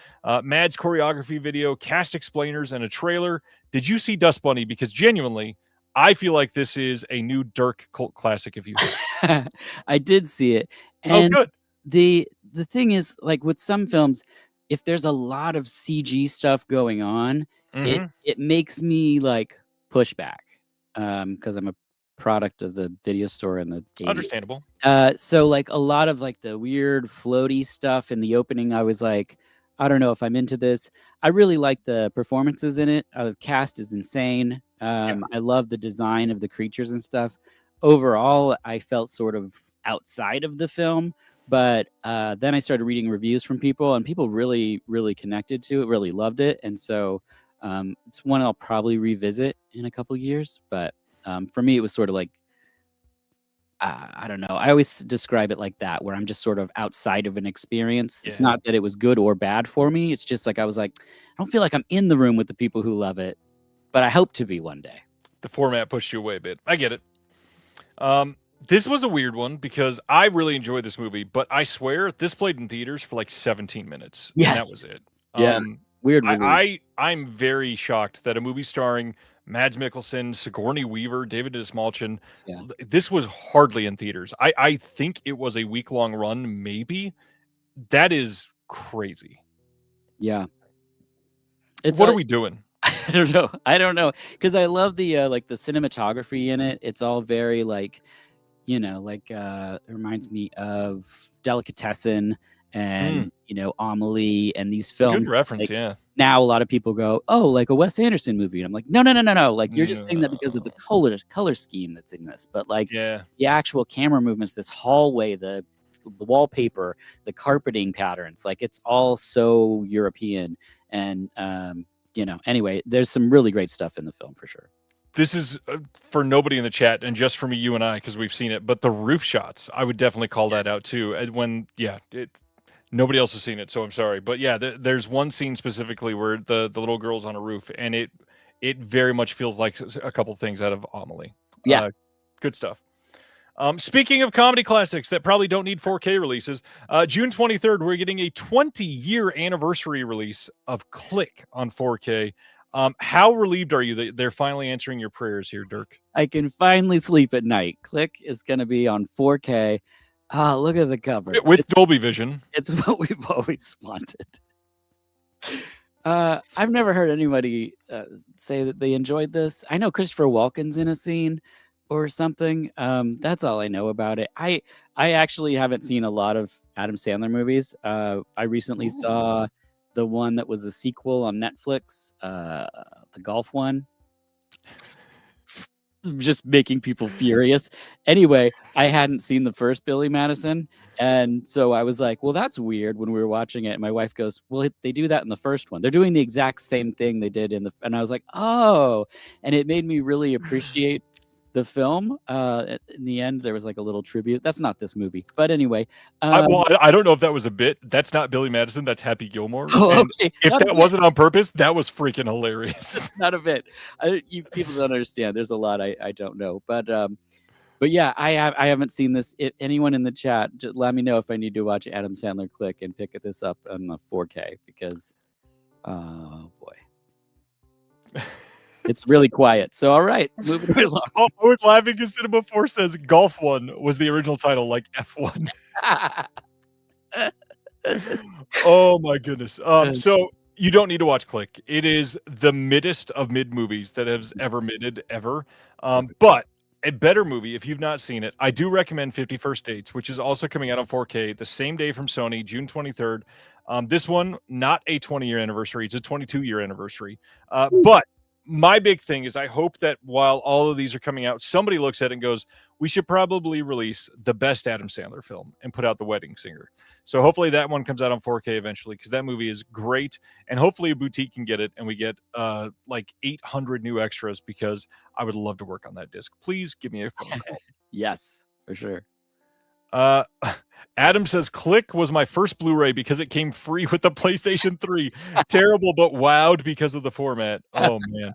Mads choreography video, cast explainers, and a trailer. Did you see Dust Bunny? Because genuinely, I feel like this is a new Dirk cult classic, if you will. I did see it. And good. The thing is, like with some films, if there's a lot of CG stuff going on, it makes me like push back because I'm a product of the video store in the 80s. Understandable. So like a lot of like the weird floaty stuff in the opening, I was like, I don't know if I'm into this. I really like the performances in it. The cast is insane. I love the design of the creatures and stuff. Overall, I felt sort of outside of the film. But then I started reading reviews from people, and people really, really connected to it, really loved it. And so it's one I'll probably revisit in a couple years. But for me, it was sort of like, I don't know. I always describe it like that, where I'm just sort of outside of an experience. It's not that it was good or bad for me. It's just like I was like, I don't feel like I'm in the room with the people who love it, but I hope to be one day. The format pushed you away a bit. I get it. This was a weird one because I really enjoyed this movie, but I swear this played in theaters for like 17 minutes. Yes. And that was it. Yeah. Weird release. I'm very shocked that a movie starring Mads Mikkelsen, Sigourney Weaver, David Dismalchin, this was hardly in theaters. I think it was a week-long run, maybe. That is crazy. Yeah. What are we doing? I don't know. Because I love the like the cinematography in it. It's all very like, it reminds me of Delicatessen and Amelie and these films. Good reference, like, now a lot of people go, oh, like a Wes Anderson movie. And I'm like, no. Like you're just saying that because of the color scheme that's in this. But like the actual camera movements, this hallway, the wallpaper, the carpeting patterns, like it's all so European. And anyway, there's some really great stuff in the film for sure. This is for nobody in the chat and just for me, you and I, because we've seen it. But the roof shots, I would definitely call that out too. And nobody else has seen it, so I'm sorry. But yeah, there's one scene specifically where the little girl's on a roof, and it very much feels like a couple things out of Amelie. Yeah, good stuff. Speaking of comedy classics that probably don't need 4K releases, June 23rd, we're getting a 20-year anniversary release of Click on 4K. How relieved are you that they're finally answering your prayers here, Dirk? I can finally sleep at night. Click is going to be on 4K. Look at the cover. With Dolby Vision. It's what we've always wanted. I've never heard anybody say that they enjoyed this. I know Christopher Walken's in a scene or something. That's all I know about it. I actually haven't seen a lot of Adam Sandler movies. I recently saw the one that was a sequel on Netflix, the golf one. Just making people furious. Anyway, I hadn't seen the first Billy Madison, and so I was like, "Well, that's weird." When we were watching it, and my wife goes, "Well, they do that in the first one. They're doing the exact same thing they did in the." And I was like, "Oh!" And it made me really appreciate the film. In the end, there was like a little tribute. That's not this movie, but anyway. I don't know if that was a bit. That's not Billy Madison. That's Happy Gilmore. Oh, And okay. if Not a that bit. wasn't on purpose, that was freaking hilarious. Not a bit. You people don't understand. There's a lot I don't know, but yeah, I haven't seen this. If anyone in the chat, just let me know if I need to watch Adam Sandler Click and pick this up on the 4K because, oh boy, it's really quiet. So all right, moving right along. I was laughing because Cinema 4 says Golf 1 was the original title, like F1. Oh my goodness. So you don't need to watch Click. It is the middest of mid movies that has ever midded ever. But a better movie, if you've not seen it, I do recommend 50 First Dates, which is also coming out on 4K the same day from Sony, June 23rd. This one, not a 20-year anniversary. It's a 22-year anniversary. But my big thing is I hope that while all of these are coming out, somebody looks at it and goes, we should probably release the best Adam Sandler film and put out The Wedding Singer. So hopefully that one comes out on 4K eventually because that movie is great. And hopefully a boutique can get it and we get like 800 new extras because I would love to work on that disc. Please give me a phone call. Yes, for sure. Adam says Click was my first Blu-ray because it came free with the PlayStation 3. Terrible, but wowed because of the format. Oh man.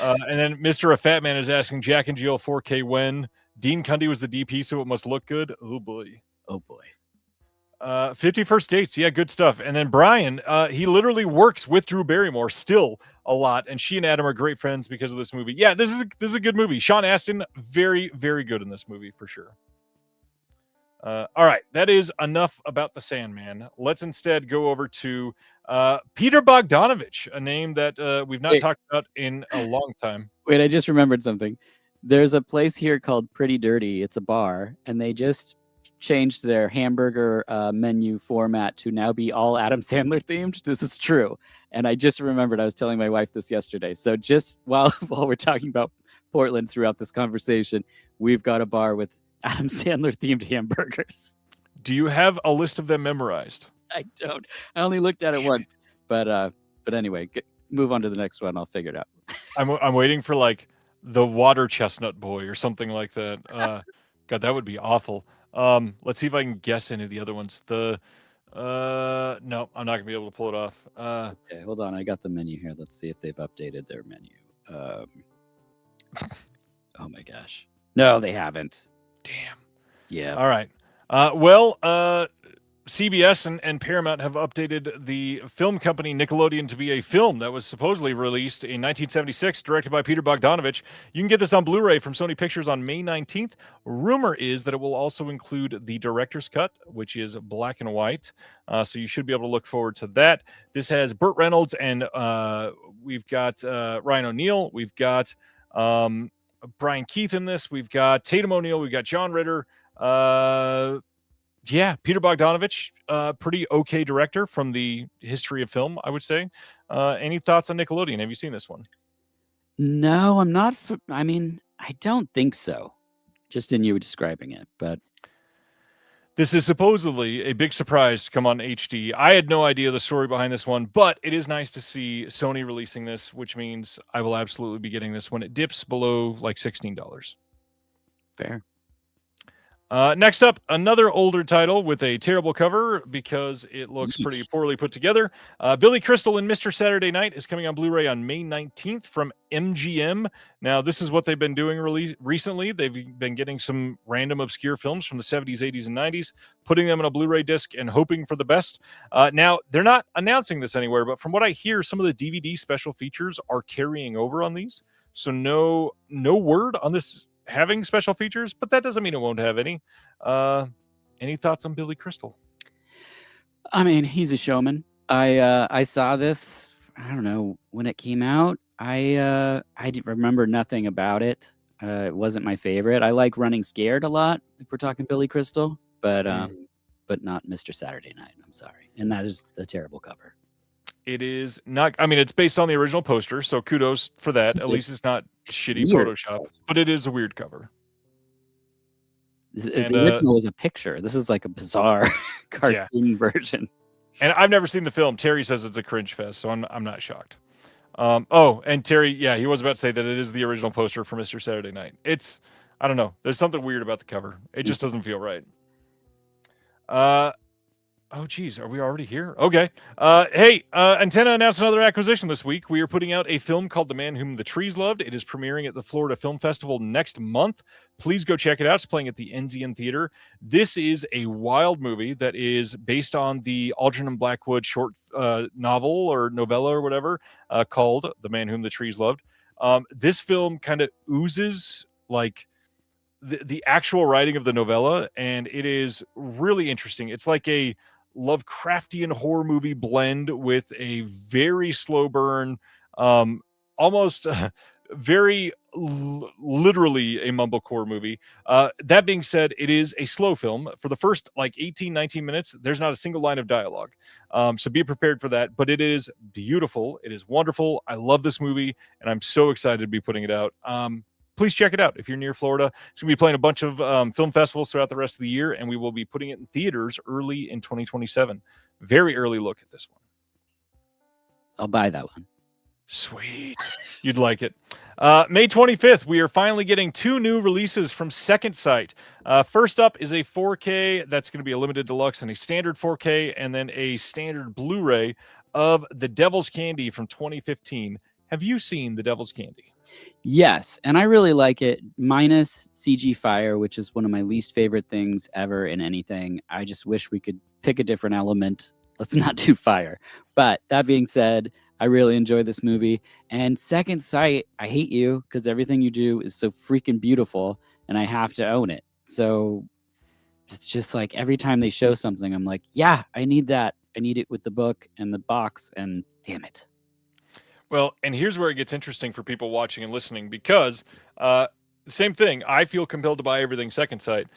And then Mr. A Fat Man is asking Jack and Jill 4K when. Dean Cundy was the DP, so it must look good. Oh boy. Oh boy. 50 First Dates. Yeah, good stuff. And then Brian, he literally works with Drew Barrymore still a lot, and she and Adam are great friends because of this movie. Yeah, this is a good movie. Sean Astin, very, very good in this movie for sure. All right, that is enough about the Sandman. Let's instead go over to Peter Bogdanovich, a name that we've not talked about in a long time. Wait, I just remembered something. There's a place here called Pretty Dirty. It's a bar, and they just changed their hamburger menu format to now be all Adam Sandler themed. This is true, and I just remembered. I was telling my wife this yesterday. So just while we're talking about Portland throughout this conversation, we've got a bar with Adam Sandler themed hamburgers. Do you have a list of them memorized? I don't. I only looked at it once, but anyway, move on to the next one. I'll figure it out. I'm waiting for like the Water Chestnut Boy or something like that. God, that would be awful. Let's see if I can guess any of the other ones. No, I'm not gonna be able to pull it off. Okay, hold on. I got the menu here. Let's see if they've updated their menu. Oh my gosh. No, they haven't. Damn. Yeah. All right. CBS and Paramount have updated the film company Nickelodeon to be a film that was supposedly released in 1976, directed by Peter Bogdanovich. You can get this on Blu-ray from Sony Pictures on May 19th. Rumor is that it will also include the director's cut, which is black and white. So you should be able to look forward to that. This has Burt Reynolds and we've got Ryan O'Neal. We've got Brian Keith in this. We've got Tatum O'Neal. We've got John Ritter. Yeah, Peter Bogdanovich, pretty okay director from the history of film, I would say. Any thoughts on Nickelodeon? Have you seen this one? No, I'm not. I mean, I don't think so. Just in you describing it, but this is supposedly a big surprise to come on HD. I had no idea the story behind this one, but it is nice to see Sony releasing this, which means I will absolutely be getting this when it dips below like $16. fair. Next up, another older title with a terrible cover because it looks pretty poorly put together. Billy Crystal and Mr. Saturday Night is coming on Blu-ray on May 19th from MGM. Now, this is what they've been doing recently. They've been getting some random obscure films from the 70s, 80s, and 90s, putting them on a Blu-ray disc and hoping for the best. Now, they're not announcing this anywhere, but from what I hear, some of the DVD special features are carrying over on these. So no word on this having special features, but that doesn't mean it won't have any. Any thoughts on Billy Crystal? I mean, he's a showman. I saw this, I don't know, when it came out. I remember nothing about it. It wasn't my favorite. I like Running Scared a lot, if we're talking Billy Crystal, but not Mr. Saturday Night. I'm sorry. And that is the terrible cover. It is not. I mean, it's based on the original poster, so kudos for that. At least it's not shitty Weird. Photoshop, but it is a weird cover. The original was a picture. This is like a bizarre cartoon version. And I've never seen the film. Terry says it's a cringe fest, so I'm not shocked. Oh, and Terry, yeah, he was about to say that it is the original poster for Mr. Saturday Night. I don't know. There's something weird about the cover. It just doesn't feel right. Oh, geez, are we already here? Okay. Hey, Antenna announced another acquisition this week. We are putting out a film called The Man Whom the Trees Loved. It is premiering at the Florida Film Festival next month. Please go check it out. It's playing at the Enzian Theater. This is a wild movie that is based on the Algernon Blackwood short novel or novella or whatever called The Man Whom the Trees Loved. This film kind of oozes like the actual writing of the novella, and it is really interesting. It's like a Lovecraftian horror movie blend with a very slow burn, almost very literally a mumblecore movie. That being said, it is a slow film. For the first like 18, 19 minutes, there's not a single line of dialogue. So be prepared for that. But it is beautiful. It is wonderful. I love this movie, and I'm so excited to be putting it out. Please check it out if you're near Florida. It's going to be playing a bunch of film festivals throughout the rest of the year, and we will be putting it in theaters early in 2027. Very early look at this one. I'll buy that one. Sweet. You'd like it. May 25th, we are finally getting 2 new releases from Second Sight. First up is a 4K. That's going to be a limited deluxe and a standard 4K, and then a standard Blu-ray of The Devil's Candy from 2015. Have you seen The Devil's Candy? Yes, and I really like it, minus CG fire, which is one of my least favorite things ever in anything. I just wish we could pick a different element. Let's not do fire. But that being said, I really enjoy this movie. And Second Sight, I hate you because everything you do is so freaking beautiful, and I have to own it. So it's just like every time they show something, I'm like, yeah, I need that. I need it with the book and the box, and damn it. Well, and here's where it gets interesting for people watching and listening, because same thing. I feel compelled to buy everything Second Sight.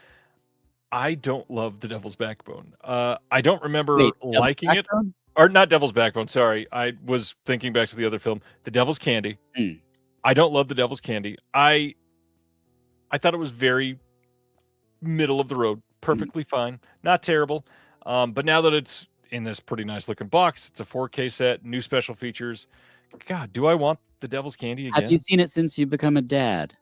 I don't love The Devil's Backbone. I don't remember liking it. Or not Devil's Backbone, sorry. I was thinking back to the other film, The Devil's Candy. I don't love The Devil's Candy. I thought it was very middle of the road. Perfectly fine. Not terrible. But now that it's in this pretty nice looking box, it's a 4K set, new special features. God, do I want The Devil's Candy again? Have you seen it since you've become a dad?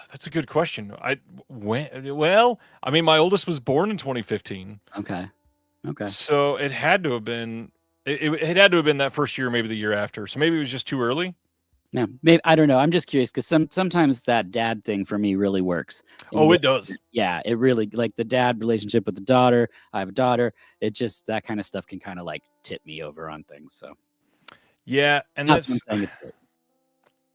That's a good question. Well, I mean, my oldest was born in 2015. Okay. So it had to have been it had to have been that first year, maybe the year after. So maybe it was just too early. Yeah, maybe, I don't know. I'm just curious because sometimes that dad thing for me really works. Oh, it does. Yeah, it really, like the dad relationship with the daughter. I have a daughter. It just, that kind of stuff can kind of like tip me over on things. So yeah, and not that's something it's great.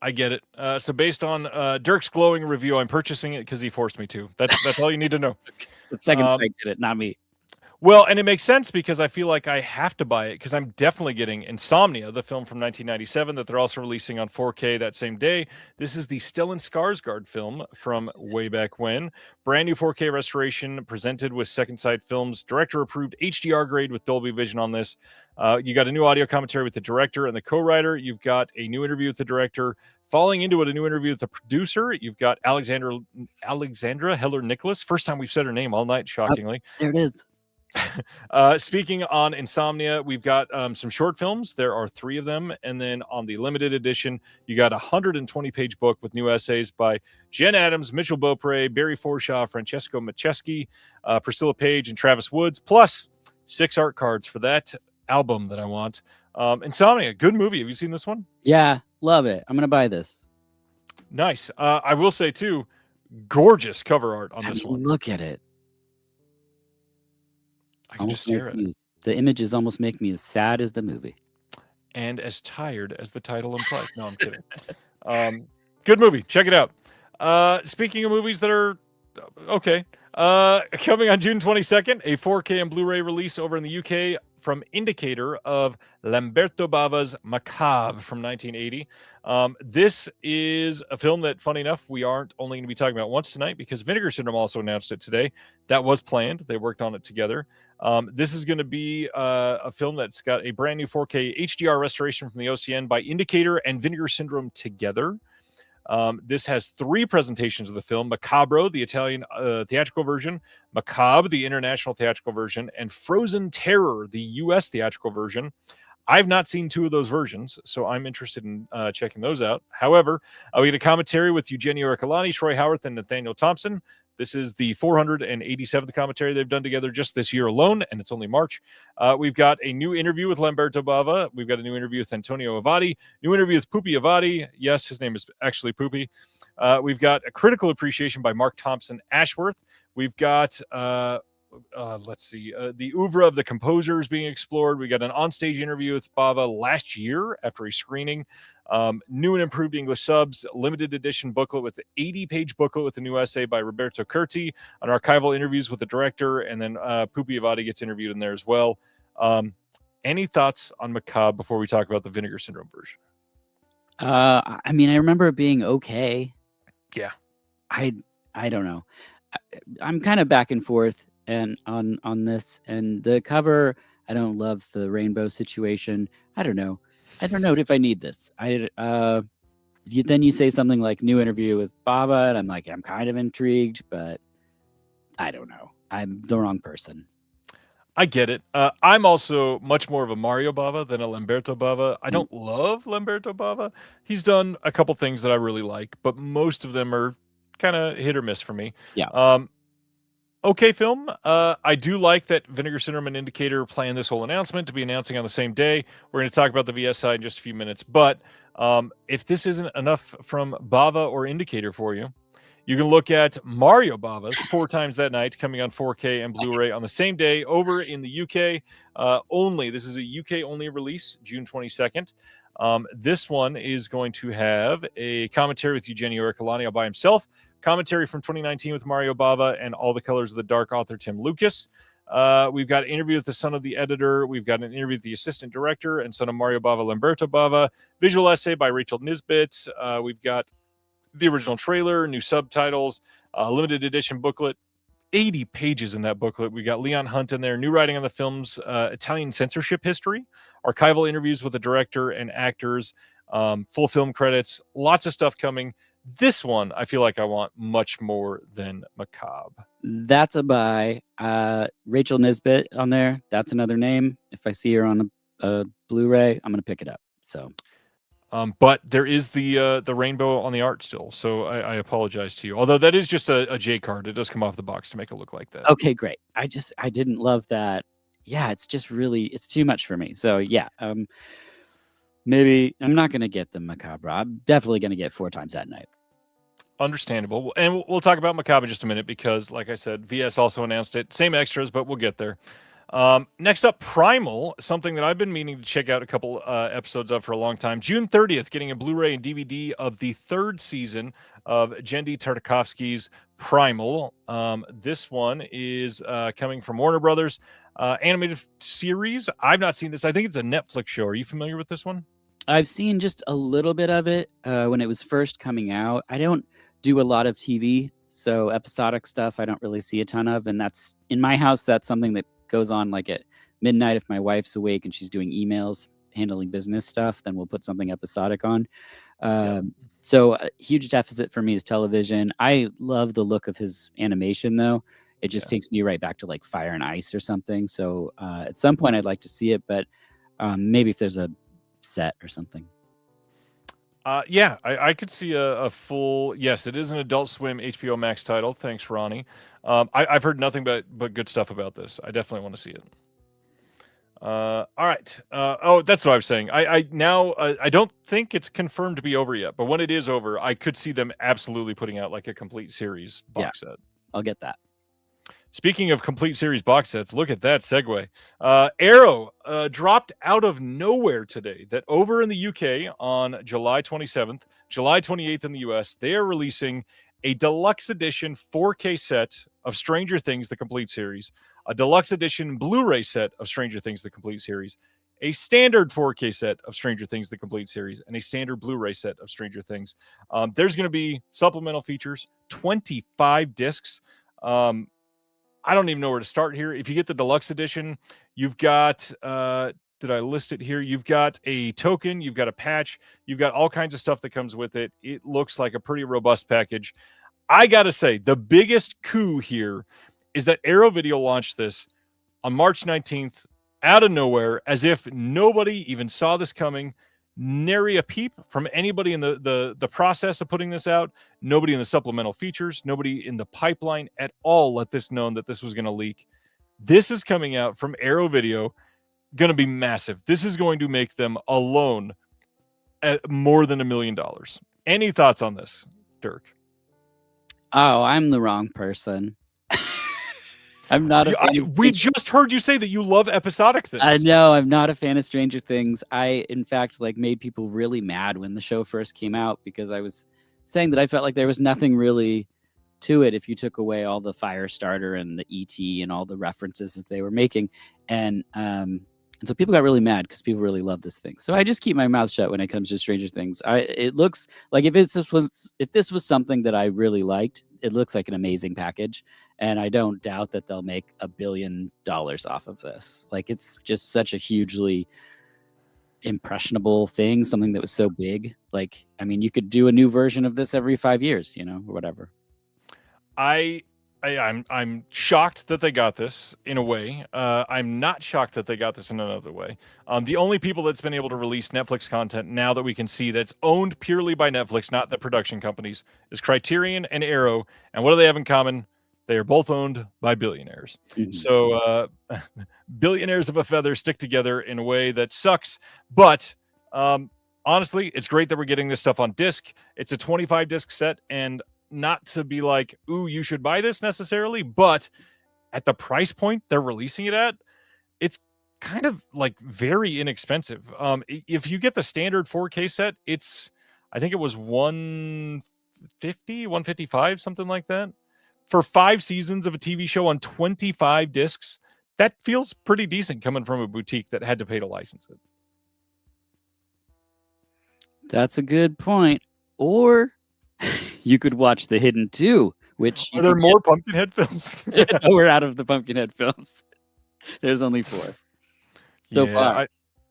I get it. So based on Dirk's glowing review, I'm purchasing it because he forced me to. That's all you need to know. The Second Sight did it, not me. Well, and it makes sense because I feel like I have to buy it because I'm definitely getting Insomnia, the film from 1997 that they're also releasing on 4K that same day. This is the Stellan Skarsgård film from way back when. Brand new 4K restoration presented with Second Sight Films. Director-approved HDR grade with Dolby Vision on this. You got a new audio commentary with the director and the co-writer. You've got a new interview with the director. Falling into it, a new interview with the producer. You've got Alexandra Heller-Nicholas. First time we've said her name all night, shockingly. Oh, there it is. Speaking on Insomnia, we've got some short films. There are 3 of them. And then on the limited edition, you got a 120-page book with new essays by Jen Adams, Mitchell Beaupre, Barry Forshaw, Francesco Macheski, Priscilla Page, and Travis Woods, plus 6 art cards for that album that I want. Insomnia, good movie. Have you seen this one? Yeah, love it. I'm going to buy this. Nice. I will say, too, gorgeous cover art on this one. Look at it. I can just stare at it. The images almost make me as sad as the movie. And as tired as the title implies. No, I'm kidding. Good movie. Check it out. Speaking of movies that are okay, coming on June 22nd, a 4K and Blu-ray release over in the UK from Indicator of Lamberto Bava's Macabre from 1980. This is a film that, funny enough, we aren't only going to be talking about once tonight because Vinegar Syndrome also announced it today. That was planned. They worked on it together. This is going to be a film that's got a brand new 4K HDR restoration from the OCN by Indicator and Vinegar Syndrome together. This has 3 presentations of the film: Macabro, the Italian theatrical version; Macabre, the international theatrical version; and Frozen Terror, the U.S. theatrical version. I've not seen 2 of those versions, so I'm interested in checking those out. However, we get a commentary with Eugenio Ercolani, Troy Howarth, and Nathaniel Thompson. This is the 487th commentary they've done together just this year alone, and it's only March. We've got a new interview with Lamberto Bava. We've got a new interview with Antonio Avati, new interview with Pupi Avati. Yes, his name is actually Pupi. We've got a critical appreciation by Mark Thompson Ashworth. We've got, the oeuvre of the composers being explored. We got an onstage interview with Bava last year after a screening. New and improved English subs, limited edition booklet with the 80-page booklet with a new essay by Roberto Curti, an archival interviews with the director, and then Pupi Avati gets interviewed in there as well. Any thoughts on Macabre before we talk about the Vinegar Syndrome version? I mean, I remember it being okay. Yeah. I don't know. I'm kind of back and forth and on this, and the cover, I don't love the rainbow situation. I don't know if I need this. Then you say something like new interview with Bava, and I'm like, I'm kind of intrigued, but I don't know. I'm the wrong person. I get it. I'm also much more of a Mario Bava than a Lamberto Bava. I don't love Lamberto Bava. He's done a couple things that I really like, but most of them are kind of hit or miss for me. Yeah. Okay film. I do like that Vinegar Syndrome and Indicator plan this whole announcement to be announcing on the same day. We're going to talk about the VS side in just a few minutes. But if this isn't enough from Bava or Indicator for you, you can look at Mario Bava's 4 Times That Night coming on 4K and Blu-ray on the same day over in the UK only. This is a UK only release, June 22nd. This one is going to have a commentary with Eugenio Ercolani all by himself, commentary from 2019 with Mario Bava, and All the Colors of the Dark author Tim Lucas. We've got an interview with the son of the editor. We've got an interview with the assistant director and son of Mario Bava, Lamberto Bava. Visual essay by Rachel Nisbet. We've got the original trailer, new subtitles, limited edition booklet. 80 pages in that booklet. We got Leon Hunt in there, new writing on the film's Italian censorship history, archival interviews with the director and actors, full film credits, lots of stuff coming. This one, I feel like I want much more than Macabre. That's a buy. Rachel Nisbet on there. That's another name. If I see her on a Blu-ray, I'm going to pick it up. So, but there is the rainbow on the art still. So I apologize to you. Although that is just a J card. It does come off the box to make it look like that. Okay, great. I didn't love that. Yeah, it's just really, it's too much for me. So yeah, maybe I'm not going to get the Macabre. I'm definitely going to get 4 Times That Night. Understandable. And we'll talk about Macabre in just a minute because, like I said, VS also announced it. Same extras, but we'll get there. Next up, Primal, something that I've been meaning to check out a couple episodes of for a long time. June 30th, getting a Blu-ray and DVD of the 3rd season of Genndy Tartakovsky's Primal. This one is coming from Warner Brothers. Animated series. I've not seen this. I think it's a Netflix show. Are you familiar with this one? I've seen just a little bit of it when it was first coming out. I don't do a lot of TV, so episodic stuff I don't really see a ton of. And that's in my house. That's something that goes on like at midnight if my wife's awake and she's doing emails, handling business stuff. Then we'll put something episodic on. So a huge deficit for me is television. I love the look of his animation, though. It just takes me right back to like Fire and Ice or something. So at some point I'd like to see it, but maybe if there's a set or something. I could see a full, yes, it is an Adult Swim HBO Max title. Thanks, Ronnie. I've heard nothing but good stuff about this. I definitely want to see it. All right. That's what I was saying. I don't think it's confirmed to be over yet, but when it is over, I could see them absolutely putting out like a complete series box set. I'll get that. Speaking of complete series box sets, look at that segue. Arrow dropped out of nowhere today that over in the UK on July 27th, July 28th in the US, they are releasing a deluxe edition 4K set of Stranger Things, the complete series, a deluxe edition Blu-ray set of Stranger Things, the complete series, a standard 4K set of Stranger Things, the complete series, and a standard Blu-ray set of Stranger Things. There's going to be supplemental features, 25 discs. I don't even know where to start here. If you get the deluxe edition, you've got, did I list it here? You've got a token, you've got a patch, you've got all kinds of stuff that comes with it. It looks like a pretty robust package. I got to say, the biggest coup here is that Arrow Video launched this on March 19th out of nowhere, as if nobody even saw this coming. Nary a peep from anybody in the process of putting this out. Nobody in the supplemental features, nobody in the pipeline at all let this known that this was going to leak. This is coming out from Arrow Video, going to be massive. This is going to make them alone at more than $1 million. Any thoughts on this, Dirk? Oh, I'm the wrong person. I'm not a fan of we just heard you say that you love episodic things. I know, I'm not a fan of Stranger Things. I, in fact, made people really mad when the show first came out because I was saying that I felt like there was nothing really to it if you took away all the Firestarter and the ET and all the references that they were making. And so people got really mad because people really love this thing. So I just keep my mouth shut when it comes to Stranger Things. It looks like if this was something that I really liked, it looks like an amazing package. And I don't doubt that they'll make $1 billion off of this. It's just such a hugely impressionable thing, something that was so big. You could do a new version of this every 5 years, or whatever. I'm shocked that they got this in a way. I'm not shocked that they got this in another way. The only people that's been able to release Netflix content now that we can see that's owned purely by Netflix, not the production companies, is Criterion and Arrow. And what do they have in common? They are both owned by billionaires. Mm-hmm. So billionaires of a feather stick together in a way that sucks. But honestly, it's great that we're getting this stuff on disc. It's a 25 disc set, and not to be like, ooh, you should buy this necessarily, but at the price point they're releasing it at, it's kind of very inexpensive. If you get the standard 4K set, I think it was $150, $155, something like that. For 5 seasons of a TV show on 25 discs, that feels pretty decent coming from a boutique that had to pay to license it. That's a good point. Or you could watch The Hidden 2, which... Are there more Pumpkinhead films? No, we're out of the Pumpkinhead films. There's only 4 so far.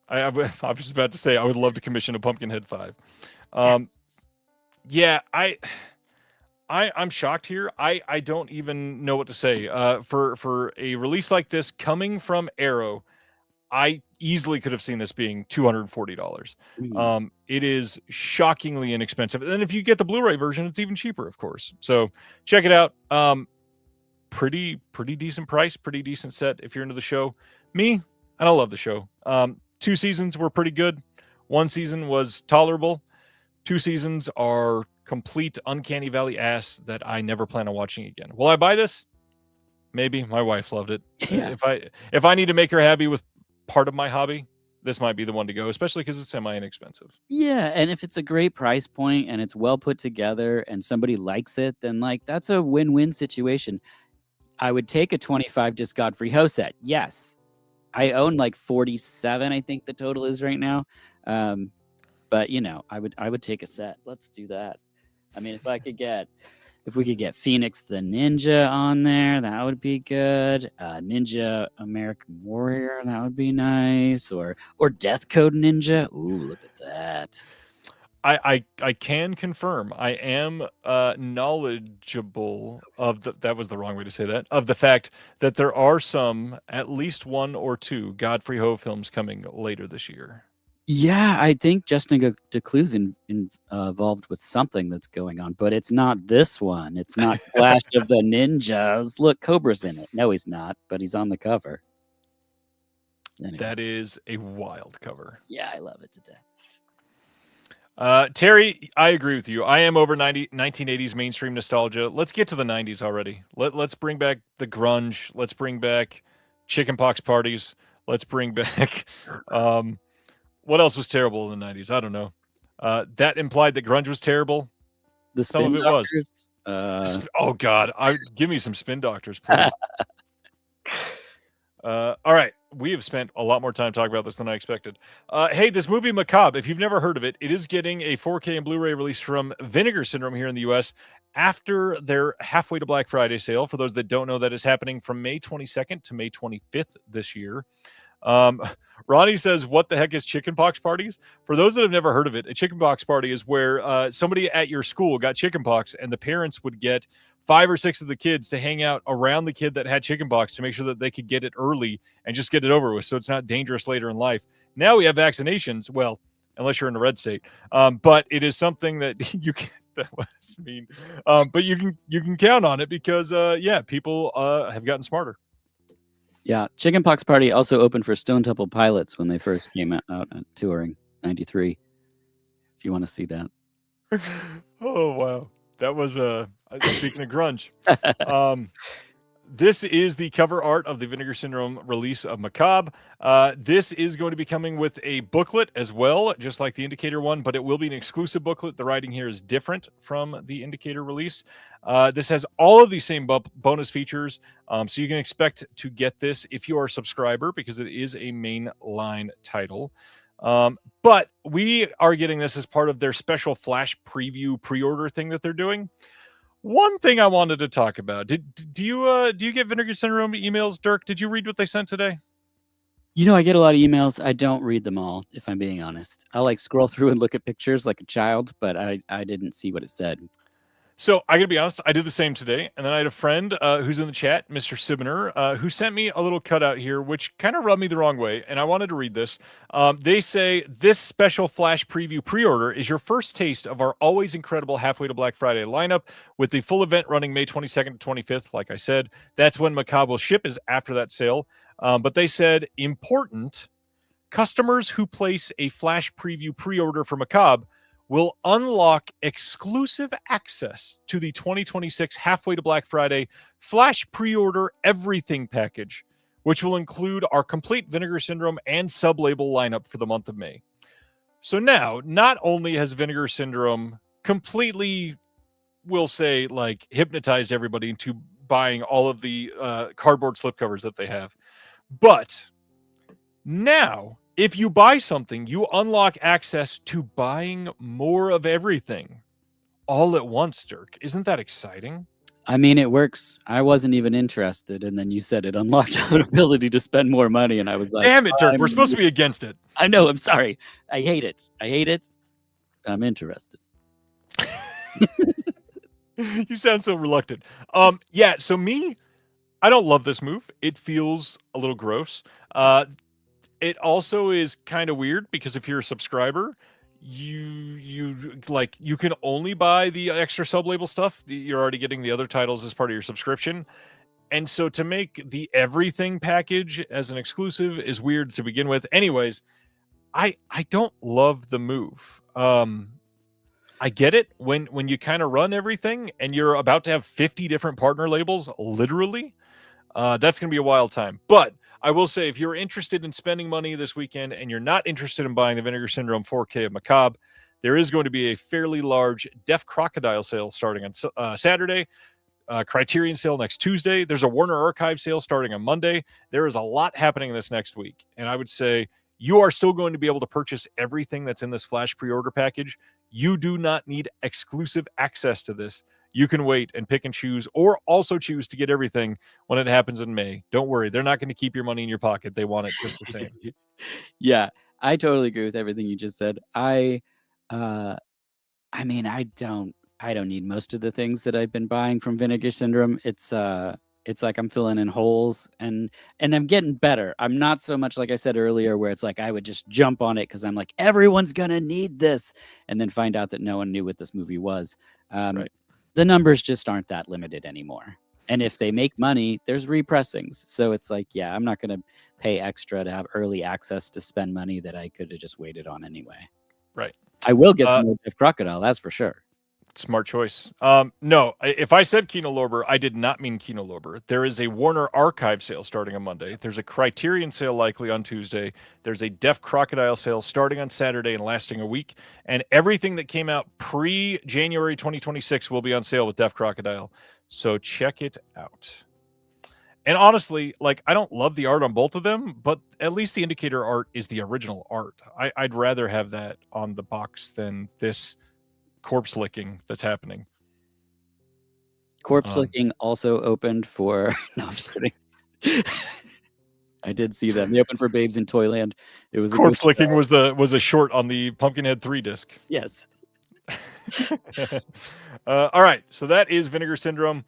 I was just about to say, I would love to commission a Pumpkinhead 5. Yes. Yeah, I'm shocked here. I don't even know what to say. For a release like this coming from Arrow, I easily could have seen this being $240. Mm-hmm. It is shockingly inexpensive. And then if you get the Blu-ray version, it's even cheaper, of course. So check it out. Pretty decent price, pretty decent set if you're into the show. Me, I don't love the show. 2 seasons were pretty good. 1 season was tolerable. 2 seasons are complete uncanny valley ass that I never plan on watching again. Will I buy this? Maybe. My wife loved it. Yeah. If I need to make her happy with part of my hobby, this might be the one to go, especially because it's semi-inexpensive. Yeah, and if it's a great price point and it's well put together and somebody likes it, then that's a win-win situation. I would take a 25 disc Godfrey Ho set. Yes. I own 47, I think the total is right now. But I would take a set. Let's do that. I mean, if we could get Phoenix the Ninja on there, that would be good. Ninja American Warrior, that would be nice. Or Death Code Ninja. Ooh, look at that. I can confirm I am knowledgeable of that was the wrong way to say that, of the fact that there are at least 1 or 2 Godfrey Ho films coming later this year. Yeah, I think Justin DeClue's involved with something that's going on, but it's not this one. It's not Flash of the Ninjas. Look, Cobra's in it. No, he's not, but he's on the cover. Anyway. That is a wild cover. Yeah, I love it to death. Terry, I agree with you. I am over 1980s mainstream nostalgia. Let's get to the 90s already. Let's bring back the grunge. Let's bring back chickenpox parties. Let's bring back... what else was terrible in the 90s? I don't know. That implied that grunge was terrible. The Some of it Doctors. Oh God, give me some spin doctors, please. All right, we have spent a lot more time talking about this than I expected. Hey, this movie Macabre, if you've never heard of it, it is getting a 4K and Blu-ray release from Vinegar Syndrome here in the US after their halfway to Black Friday sale. For those that don't know, that is happening from May 22nd to May 25th this year. Ronnie says, what the heck is chickenpox parties? For those that have never heard of it, a chickenpox party is where somebody at your school got chickenpox and the parents would get 5 or 6 of the kids to hang out around the kid that had chickenpox to make sure that they could get it early and just get it over with so it's not dangerous later in life. Now we have vaccinations. Well, unless you're in a red state. But it is something that you can, that was mean. But you can count on it because people have gotten smarter. Yeah, Chickenpox Party also opened for Stone Temple Pilots when they first came out touring, 93. If you want to see that. Oh, wow. That was, speaking of grunge. This is the cover art of the Vinegar Syndrome release of Macabre. This is going to be coming with a booklet as well, just like the Indicator one, but it will be an exclusive booklet. The writing here is different from the Indicator release. This has all of these same bonus features, so you can expect to get this if you are a subscriber, because it is a mainline title. But we are getting this as part of their special flash preview pre-order thing that they're doing. One thing I wanted to talk about. Do you get Vinegar Syndrome emails, Dirk? Did you read what they sent today? You know, I get a lot of emails. I don't read them all, if I'm being honest. I like scroll through and look at pictures like a child, but I didn't see what it said. So I gotta be honest, I did the same today, and then I had a friend who's in the chat, Mr. Sibner, who sent me a little cutout here, which kind of rubbed me the wrong way, and I wanted to read this. They say, this special flash preview pre-order is your first taste of our always incredible halfway to Black Friday lineup, with the full event running May 22nd to 25th, like I said. That's when Macabre will ship, is after that sale. But they said, important, customers who place a flash preview pre-order for Macabre will unlock exclusive access to the 2026 Halfway to Black Friday Flash Pre-Order Everything package, which will include our complete Vinegar Syndrome and sub-label lineup for the month of May. So now, not only has Vinegar Syndrome completely, we'll say, like, hypnotized everybody into buying all of the cardboard slipcovers that they have, but now, if you buy something, you unlock access to buying more of everything all at once, Dirk. Isn't that exciting? I mean, it works. I wasn't even interested, and then you said it unlocked the ability to spend more money, and I was like, damn it, Dirk, we're supposed to be against it. I know, I'm sorry. I hate it. I'm interested. You sound so reluctant. So me, I don't love this move. It feels a little gross. It also is kind of weird because if you're a subscriber, you can only buy the extra sub-label stuff. You're already getting the other titles as part of your subscription. And so to make the everything package as an exclusive is weird to begin with. Anyways, I don't love the move. I get it when you kind of run everything and you're about to have 50 different partner labels, literally. That's going to be a wild time. But I will say, if you're interested in spending money this weekend and you're not interested in buying the Vinegar Syndrome 4K of Macabre, there is going to be a fairly large Deaf Crocodile sale starting on Saturday, Criterion sale next Tuesday. There's a Warner Archive sale starting on Monday. There is a lot happening this next week. And I would say you are still going to be able to purchase everything that's in this flash pre-order package. You do not need exclusive access to this. You can wait and pick and choose, or also choose to get everything when it happens in May. Don't worry. They're not going to keep your money in your pocket. They want it just the same. Yeah, I totally agree with everything you just said. I mean, I don't need most of the things that I've been buying from Vinegar Syndrome. It's like I'm filling in holes, and I'm getting better. I'm not so much, like I said earlier, where it's like I would just jump on it because I'm like, everyone's gonna need this, and then find out that no one knew what this movie was. Right. The numbers just aren't that limited anymore. And if they make money, there's repressings. So it's like, yeah, I'm not going to pay extra to have early access to spend money that I could have just waited on anyway. Right. I will get some more Deaf Crocodile, that's for sure. Smart choice. No, if I said Kino Lorber, I did not mean Kino Lorber. There is a Warner Archive sale starting on Monday. There's a Criterion sale likely on Tuesday. There's a Deaf Crocodile sale starting on Saturday and lasting a week. And everything that came out pre-January 2026 will be on sale with Deaf Crocodile. So check it out. And honestly, like, I don't love the art on both of them, but at least the indicator art is the original art. I'd rather have that on the box than this corpse licking that's happening. Corpse licking also opened for. No, I'm just kidding. I did see them. They opened for Babes in Toyland. It was Corpse licking was a short on the Pumpkinhead 3 disc. Yes. All right, so that is Vinegar Syndrome.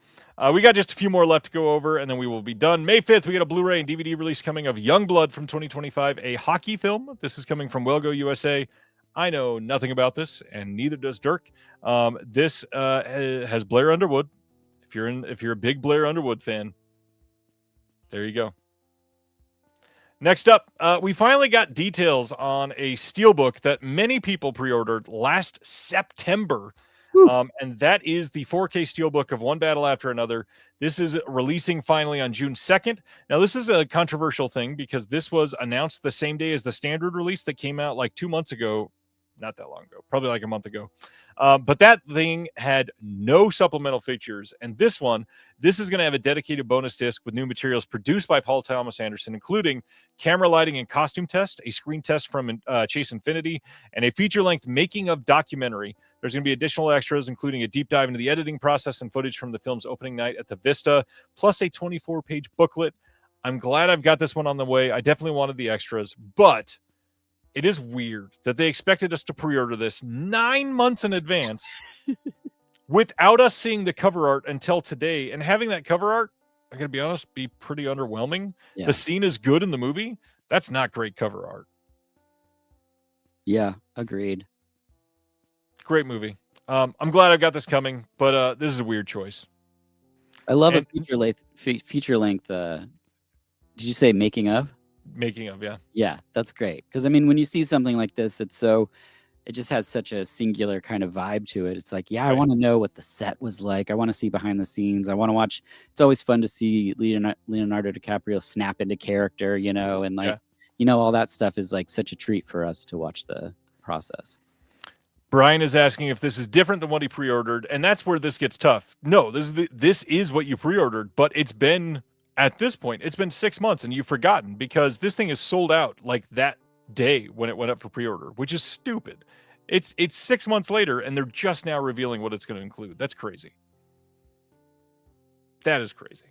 We got just a few more left to go over, and then we will be done. May 5th, we got a Blu-ray and DVD release coming of Youngblood from 2025, a hockey film. This is coming from Wellgo USA. I know nothing about this, and neither does Dirk. This has Blair Underwood. If you're a big Blair Underwood fan, there you go. Next up, we finally got details on a steelbook that many people pre-ordered last September. And that is the 4K steelbook of One Battle After Another. This is releasing finally on June 2nd. Now, this is a controversial thing because this was announced the same day as the standard release that came out like 2 months ago. Not that long ago, probably like a month ago. But that thing had no supplemental features. And this is going to have a dedicated bonus disc with new materials produced by Paul Thomas Anderson, including camera lighting and costume test, a screen test from Chase Infinity, and a feature-length making of documentary. There's going to be additional extras, including a deep dive into the editing process and footage from the film's opening night at the Vista, plus a 24-page booklet. I'm glad I've got this one on the way. I definitely wanted the extras, but it is weird that they expected us to pre-order this 9 months in advance without us seeing the cover art until today. And having that cover art, I gotta be honest, be pretty underwhelming. Yeah. The scene is good in the movie. That's not great cover art. Yeah, agreed. Great movie. I'm glad I've got this coming, but this is a weird choice. I love a feature length. Did you say making of? Making of, yeah. Yeah, that's great. Because I mean, when you see something like this, it just has such a singular kind of vibe to it. It's like, yeah, right. I want to know what the set was like. I want to see behind the scenes. I want to watch. It's always fun to see Leonardo DiCaprio snap into character, and like, all that stuff is like such a treat for us to watch the process. Brian is asking if this is different than what he pre-ordered, and that's where this gets tough. No, this is what you pre-ordered, but it's been, at this point, it's been 6 months and you've forgotten because this thing is sold out like that day when it went up for pre-order, which is stupid. It's 6 months later and they're just now revealing what it's going to include. That's crazy. That is crazy.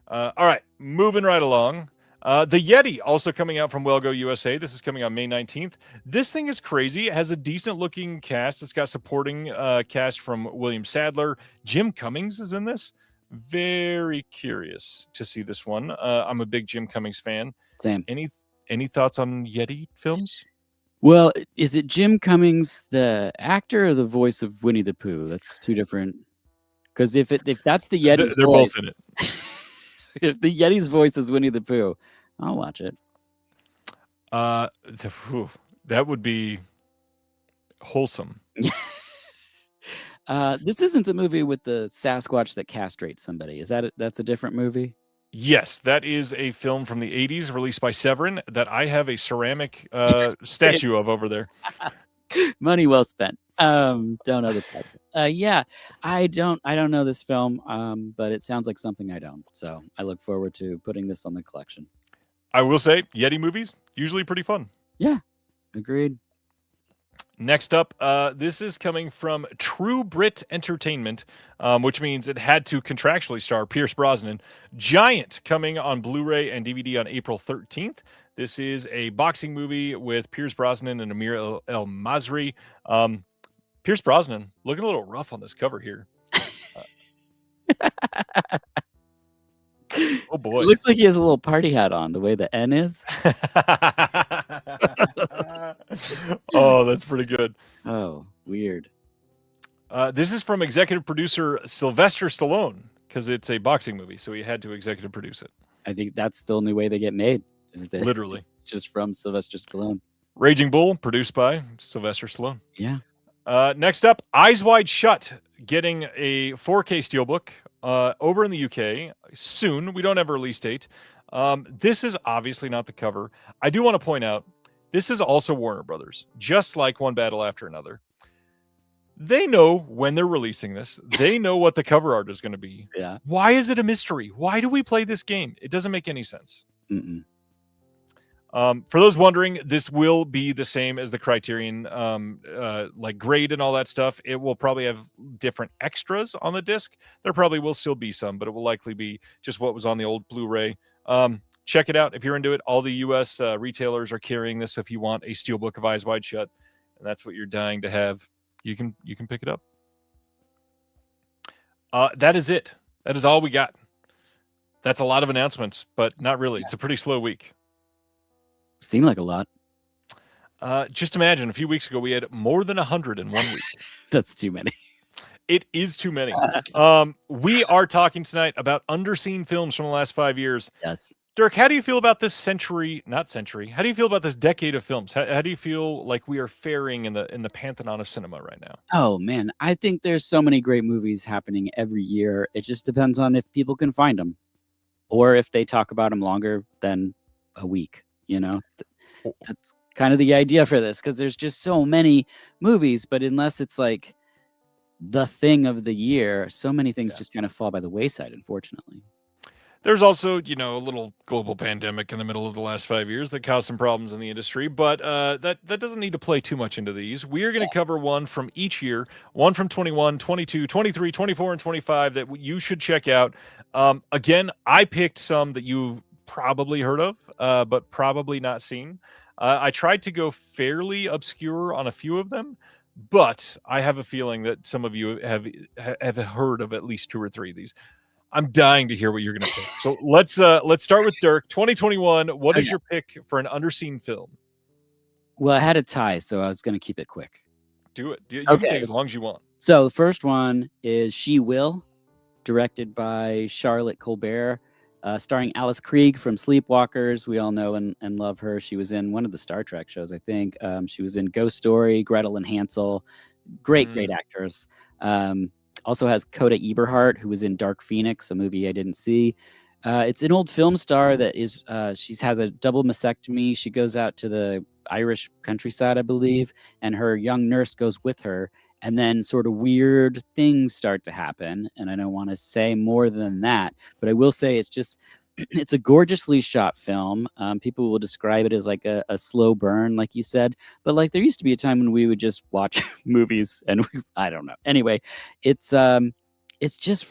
All right, moving right along. The Yeti also coming out from Wellgo USA. This is coming on May 19th. This thing is crazy. It has a decent looking cast. It's got supporting cast from William Sadler. Jim Cummings is in this. Very curious to see this one. I'm a big Jim Cummings fan. Same. Any thoughts on Yeti films? Well, is it Jim Cummings, the actor, or the voice of Winnie the Pooh? That's two different. Because if that's the Yeti's they're voice, both in it. If the Yeti's voice is Winnie the Pooh, I'll watch it. That would be wholesome. This isn't the movie with the Sasquatch that castrates somebody. That's a different movie? Yes, that is a film from the 80s released by Severin that I have a ceramic statue of over there. Money well spent. Don't know the type. Yeah, I don't know this film, but it sounds like something I don't. So I look forward to putting this on the collection. I will say, Yeti movies, usually pretty fun. Yeah, agreed. Next up, this is coming from True Brit Entertainment, which means it had to contractually star Pierce Brosnan. Giant coming on Blu-ray and DVD on April 13th. This is a boxing movie with Pierce Brosnan and Amir El Masri. Pierce Brosnan looking a little rough on this cover here. Oh boy! It looks like he has a little party hat on. The way the N is. Oh, that's pretty good. Oh, weird. This is from executive producer Sylvester Stallone because it's a boxing movie, so he had to executive produce it. I think that's the only way they get made. Literally, it's just from Sylvester Stallone. Raging Bull, produced by Sylvester Stallone. Yeah. Next up, Eyes Wide Shut, getting a 4K steelbook over in the UK soon. We don't have a release date. This is obviously not the cover. I do want to point out, this is also Warner Brothers, just like One Battle After Another. They know when they're releasing this. They know what the cover art is going to be. Yeah. Why is it a mystery? Why do we play this game? It doesn't make any sense. Mm-mm. For those wondering, this will be the same as the Criterion like grade and all that stuff. It will probably have different extras on the disc. There probably will still be some, but it will likely be just what was on the old Blu-ray. Check it out if you're into it. All the US retailers are carrying this. If you want a steelbook of Eyes Wide Shut, and that's what you're dying to have, you can pick it up. That is it. That is all we got. That's a lot of announcements, but not really. Yeah. It's a pretty slow week. Seemed like a lot. Just imagine, a few weeks ago we had more than 100 in 1 week. That's too many. It is too many. We are talking tonight about Underseen Films from the last 5 years. Yes. Dirk, how do you feel about this how do you feel about this decade of films? How do you feel like we are faring in the pantheon of cinema right now? Oh man, I think there's so many great movies happening every year. It just depends on if people can find them, or if they talk about them longer than a week. You know, that's kind of the idea for this, because there's just so many movies, but unless it's like the thing of the year, so many things just kind of fall by the wayside, unfortunately. There's also, a little global pandemic in the middle of the last 5 years that caused some problems in the industry, but that doesn't need to play too much into these. We are going to cover one from each year, one from 21, 22, 23, 24, and 25 that you should check out. Again, I picked some that you've probably heard of, but probably not seen. I tried to go fairly obscure on a few of them, but I have a feeling that some of you have heard of at least 2 or 3 of these. I'm dying to hear what you're going to pick. So let's start with Dirk. 2021. What is your pick for an Underseen film? Well, I had a tie, so I was going to keep it quick. Do it. You can take as long as you want. So the first one is She Will, directed by Charlotte Colbert, starring Alice Krieg from Sleepwalkers. We all know and love her. She was in one of the Star Trek shows, I think. She was in Ghost Story, Gretel and Hansel. Great actors. Also has Coda Eberhardt, who was in Dark Phoenix, a movie I didn't see. It's an old film star that is, she's had a double mastectomy. She goes out to the Irish countryside, I believe, and her young nurse goes with her. And then sort of weird things start to happen. And I don't want to say more than that, but I will say it's a gorgeously shot film. People will describe it as like a slow burn, like you said. But like there used to be a time when we would just watch movies and I don't know. Anyway, it's just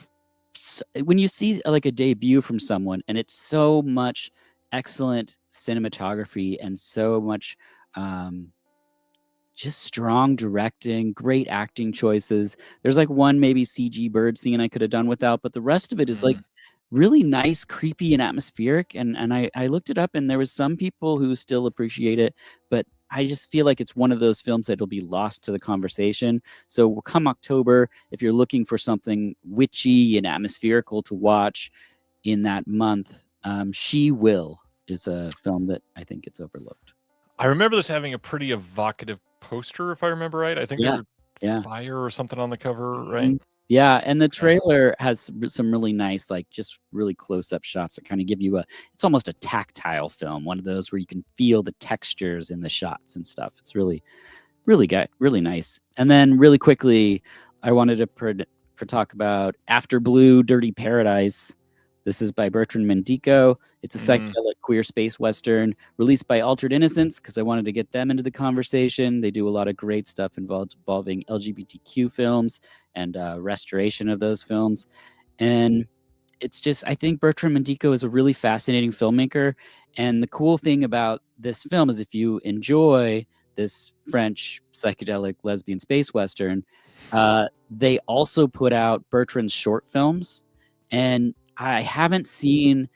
when you see like a debut from someone and it's so much excellent cinematography and so much just strong directing, great acting choices. There's like one maybe CG bird scene I could have done without, but the rest of it is like really nice, creepy, and atmospheric. And I looked it up, and there was some people who still appreciate it, but I just feel like it's one of those films that'll be lost to the conversation. So come October, if you're looking for something witchy and atmospherical to watch in that month, She Will is a film that I think gets overlooked. I remember this having a pretty evocative poster, if I remember right. I think there was fire or something on the cover, right? Yeah, and the trailer has some really nice, like just really close-up shots that kind of give you it's almost a tactile film, one of those where you can feel the textures in the shots and stuff. It's really, really really nice. And then really quickly, I wanted to talk about After Blue, Dirty Paradise. This is by Bertrand Mendico. It's a psychedelic queer space western released by Altered Innocence because I wanted to get them into the conversation. They do a lot of great stuff involving LGBTQ films and restoration of those films. And it's just, I think Bertrand Mendico is a really fascinating filmmaker. And the cool thing about this film is if you enjoy this French psychedelic lesbian space western, they also put out Bertrand's short films. And I haven't seen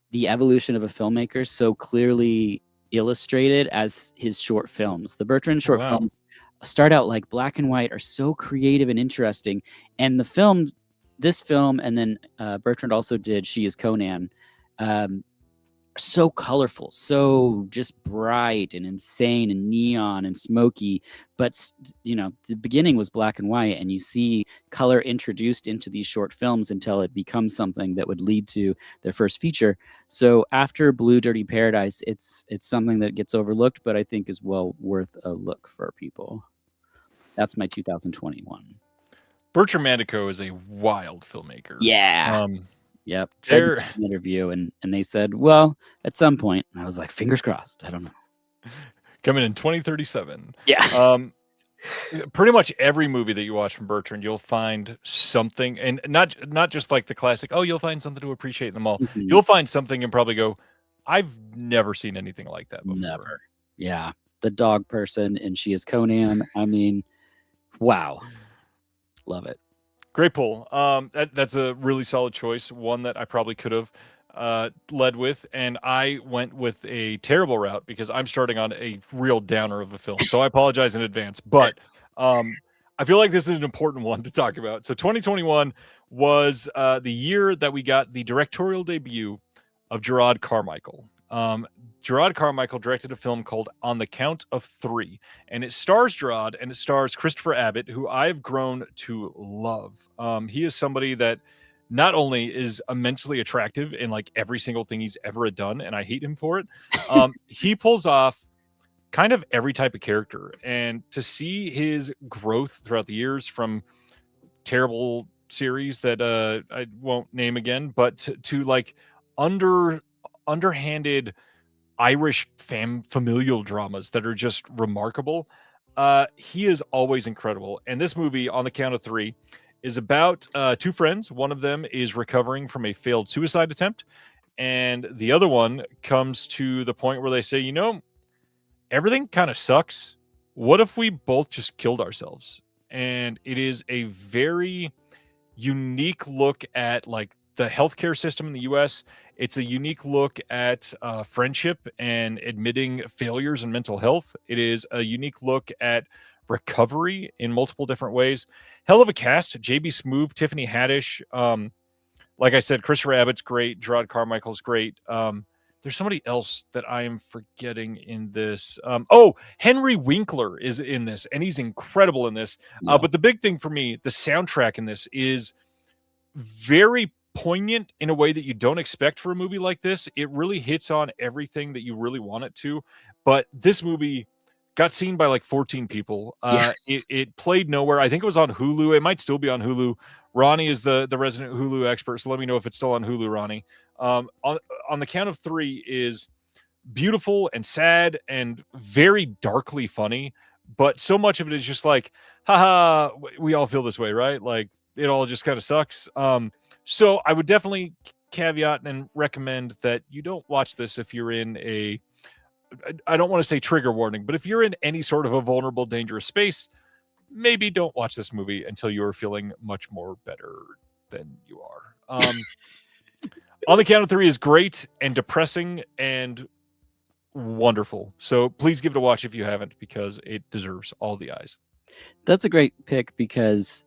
the evolution of a filmmaker so clearly illustrated as his short films. The Bertrand short films start out like black and white, are so creative and interesting. And this film, and then Bertrand also did She Is Conan, are so colorful, so just bright and insane and neon and smoky. But the beginning was black and white, and you see color introduced into these short films until it becomes something that would lead to their first feature. So after Blue Dirty Paradise, it's something that gets overlooked, but I think is well worth a look for people. That's my 2021. Bertram Mandico is a wild filmmaker. Yeah. Yep. There, an interview, and they said, well, at some point, and I was like, fingers crossed. I don't know. coming in 2037. Yeah. Pretty much every movie that you watch from Bertrand, you'll find something, and not just like the classic, oh, you'll find something to appreciate in the mall. Mhm. You'll find something and probably go, I've never seen anything like that before. Never. Yeah. The dog person, and She Is Conan. I mean, wow. Love it. Great pull. That's a really solid choice. One that I probably could have led with, and I went with a terrible route because I'm starting on a real downer of a film. So I apologize in advance, but I feel like this is an important one to talk about. So 2021 was the year that we got the directorial debut of Gerard Carmichael. Gerard Carmichael directed a film called On the Count of Three, and it stars Gerard and it stars Christopher Abbott, who I've grown to love. He is somebody that not only is immensely attractive in like every single thing he's ever done, and I hate him for it. He pulls off kind of every type of character, and to see his growth throughout the years from terrible series that I won't name again, but to like underhanded Irish familial dramas that are just remarkable. He is always incredible. And this movie, On the Count of Three, is about two friends. One of them is recovering from a failed suicide attempt, and the other one comes to the point where they say, you know, everything kind of sucks. What if we both just killed ourselves? And it is a very unique look at like the healthcare system in the US. It's a unique look at friendship and admitting failures in mental health. It is a unique look at recovery in multiple different ways. Hell of a cast. JB Smoove, Tiffany Haddish. Like I said, Christopher Abbott's great. Gerard Carmichael's great. There's somebody else that I am forgetting in this. Henry Winkler is in this, and he's incredible in this. Yeah. But the big thing for me, the soundtrack in this is very poignant in a way that you don't expect for a movie like this. It really hits on everything that you really want it to. But this movie got seen by like 14 people. It played nowhere. I think it was on Hulu. It might still be on Hulu. Ronnie is the resident Hulu expert, so let me know if it's still on Hulu, Ronnie. On the Count of Three is beautiful and sad and very darkly funny, but so much of it is just like, haha, we all feel this way, right? Like it all just kind of sucks. So I would definitely caveat and recommend that you don't watch this if you're in a, I don't want to say trigger warning, but if you're in any sort of a vulnerable, dangerous space, maybe don't watch this movie until you are feeling much more better than you are. On the Count of Three is great and depressing and wonderful. So please give it a watch if you haven't, because it deserves all the eyes. That's a great pick because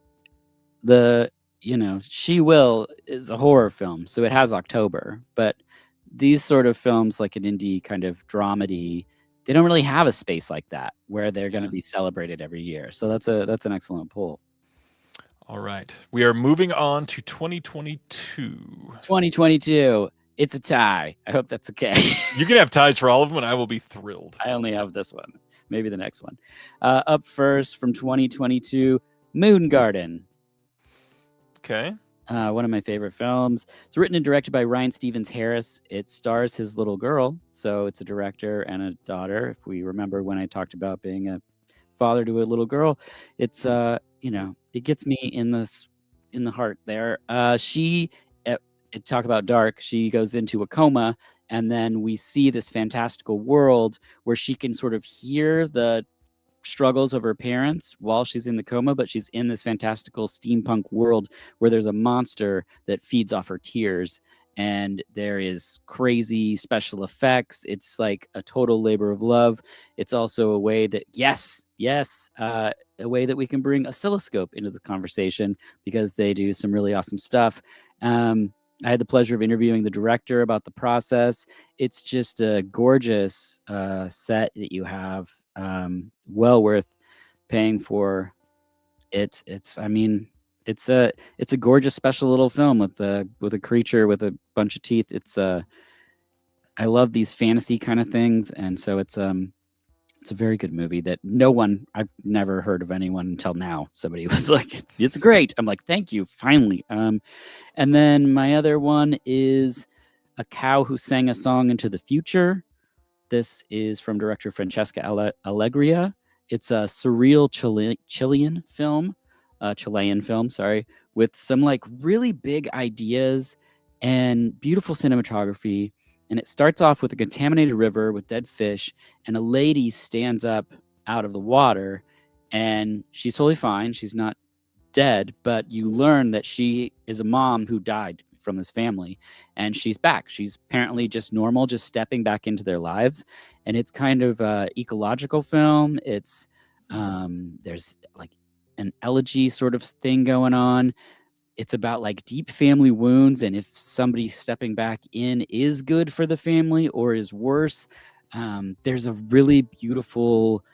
She Will is a horror film, so it has October, but these sort of films, like an indie kind of dramedy, they don't really have a space like that where they're going to be celebrated every year. So that's an excellent pull. All right. We are moving on to 2022. 2022. It's a tie. I hope that's okay. You can have ties for all of them, and I will be thrilled. I only have this one. Maybe the next one. Up first from 2022, Moon Garden. Okay. One of my favorite films. It's written and directed by Ryan Stevens Harris. It stars his little girl. So it's a director and a daughter. If we remember when I talked about being a father to a little girl, it's, it gets me in the heart there. Talk about Dark. She goes into a coma, and then we see this fantastical world where she can sort of hear the struggles of her parents while she's in the coma, but she's in this fantastical steampunk world where there's a monster that feeds off her tears, and there is crazy special effects. It's like a total labor of love. It's also a way that a way that we can bring oscilloscope into the conversation because they do some really awesome stuff. I had the pleasure of interviewing the director about the process. It's just a gorgeous set that you have. Well worth paying for. I mean, it's a gorgeous special little film with a creature with a bunch of teeth. I love these fantasy kind of things, and so it's a very good movie that I've never heard of anyone until now. Somebody was like, "It's great." I'm like, "Thank you, finally." And then my other one is A Cow Who Sang a Song into the Future. This is from director Francesca Allegria. It's a surreal Chilean film, sorry, with some like really big ideas and beautiful cinematography. And it starts off with a contaminated river with dead fish, and a lady stands up out of the water, and she's totally fine. She's not dead, but you learn that she is a mom who died from this family, and she's back. She's apparently just normal, just stepping back into their lives. And it's kind of a ecological film. It's there's like an elegy sort of thing going on. It's about like deep family wounds, and if somebody stepping back in is good for the family or is worse. There's a really beautiful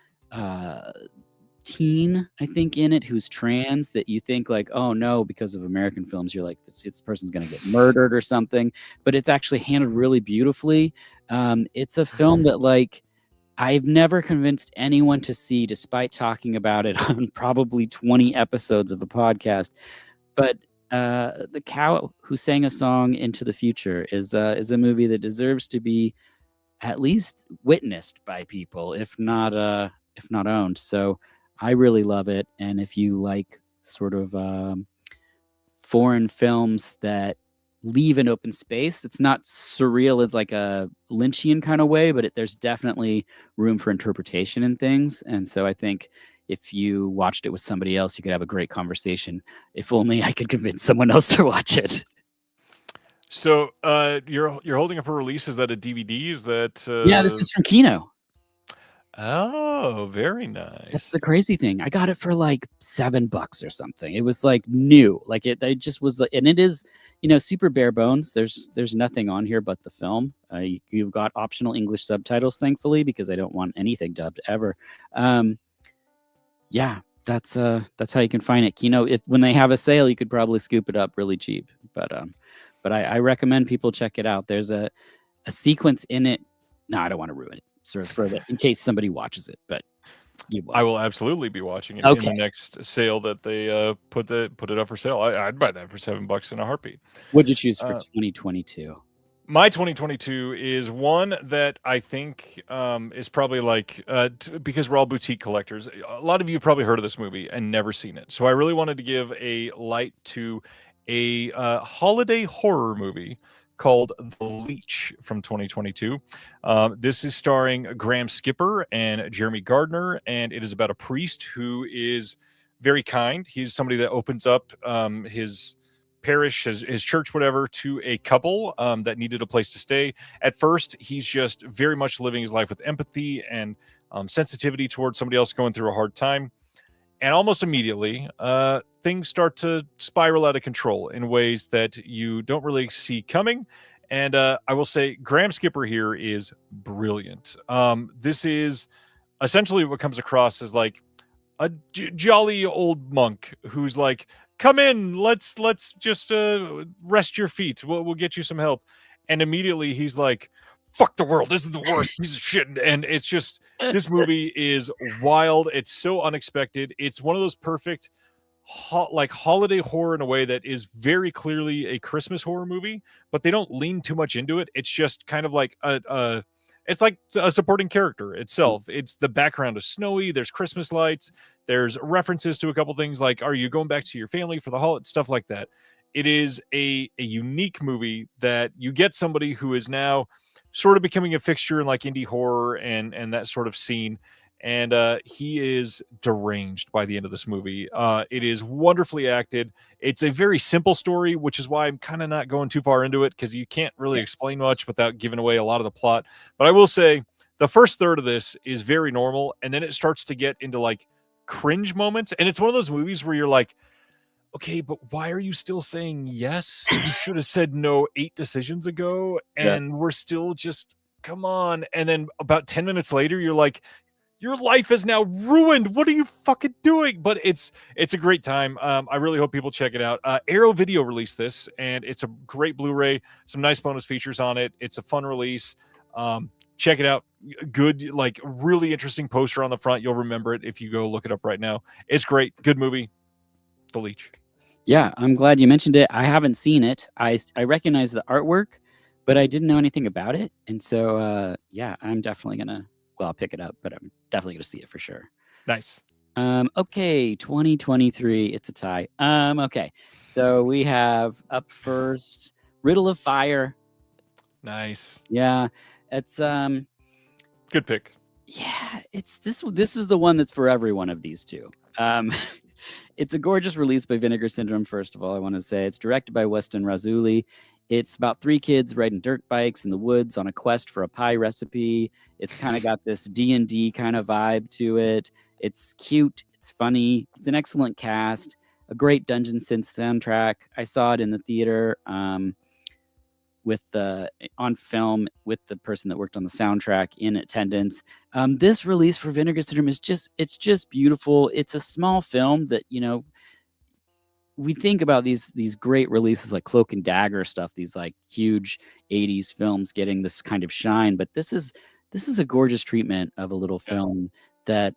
teen, I think, in it who's trans that you think like, oh no, because of American films, you're like, this person's going to get murdered or something, but it's actually handled really beautifully. It's a film that like I've never convinced anyone to see, despite talking about it on probably 20 episodes of the podcast. But The Cow Who Sang a Song into the Future is a movie that deserves to be at least witnessed by people, if not owned. So I really love it. And if you like sort of foreign films that leave an open space, it's not surreal in like a Lynchian kind of way, but there's definitely room for interpretation in things. And so I think if you watched it with somebody else, you could have a great conversation. If only I could convince someone else to watch it. So you're holding up a release. Is that a DVD? Is that Yeah, this is from Kino. Oh, very nice. That's the crazy thing. I got it for like $7 or something. It was like new. Like it just was, and it is, super bare bones. There's nothing on here but the film. You've got optional English subtitles, thankfully, because I don't want anything dubbed ever. Yeah, that's how you can find it. Kino, when they have a sale, you could probably scoop it up really cheap. But I recommend people check it out. There's a sequence in it. No, I don't want to ruin it sort of further in case somebody watches it, but you will. I will absolutely be watching it in the next sale that they put it up for sale. I'd buy that for $7 in a heartbeat. What'd you choose for 2022? My 2022 is one that I think is probably like because we're all boutique collectors. A lot of you have probably heard of this movie and never seen it. So I really wanted to give a light to a holiday horror movie called The Leech from 2022. This is starring Graham Skipper and Jeremy Gardner, and it is about a priest who is very kind. He's somebody that opens up his parish, his church, whatever, to a couple that needed a place to stay. At first, he's just very much living his life with empathy and sensitivity towards somebody else going through a hard time. And almost immediately, things start to spiral out of control in ways that you don't really see coming. And I will say Graham Skipper here is brilliant. This is essentially what comes across as like a jolly old monk who's like, come in, let's just rest your feet. We'll get you some help. And immediately he's like, fuck the world, this is the worst piece of shit. And it's just, this movie is wild. It's so unexpected. It's one of those perfect like holiday horror in a way that is very clearly a Christmas horror movie, but they don't lean too much into it. It's just kind of like it's like a supporting character itself. It's the background is snowy, there's Christmas lights, there's references to a couple things like, are you going back to your family for the holiday, stuff like that. It is a unique movie that you get somebody who is now sort of becoming a fixture in like indie horror and that sort of scene. And he is deranged by the end of this movie. It is wonderfully acted. It's a very simple story, which is why I'm kind of not going too far into it, because you can't really explain much without giving away a lot of the plot. But I will say the first third of this is very normal, and then it starts to get into like cringe moments. And it's one of those movies where you're like, okay, but why are you still saying yes? You should have said no 8 decisions ago, Yeah. and we're still just, come on. And then about 10 minutes later, you're like, your life is now ruined. What are you fucking doing? But it's a great time. I really hope people check it out. Arrow Video released this, and it's a great Blu-ray. Some nice bonus features on it. It's a fun release. Check it out. Good, like really interesting poster on the front. You'll remember it if you go look it up right now. It's great. Good movie. The Leech. Yeah, I'm glad you mentioned it. I haven't seen it. I recognize the artwork, but I didn't know anything about it. And so, yeah, I'm definitely going to, well, I'll pick it up, but I'm definitely going to see it for sure. Nice. Okay, 2023. It's a tie. Okay, so we have up first Riddle of Fire. Nice. Yeah, it's good pick. Yeah, it's this is the one that's for every one of these two. It's a gorgeous release by Vinegar Syndrome. First of all, I want to say it's directed by Weston Razuli. It's about 3 kids riding dirt bikes in the woods on a quest for a pie recipe. It's kind of got this D&D kind of vibe to it. It's cute. It's funny. It's an excellent cast. A great Dungeon Synth soundtrack. I saw it in the theater on film with the person that worked on the soundtrack in attendance. This release for Vinegar Syndrome is just beautiful. It's a small film that, you know, we think about these great releases like Cloak and Dagger stuff, these like huge 80s films getting this kind of shine, but this is a gorgeous treatment of a little film that,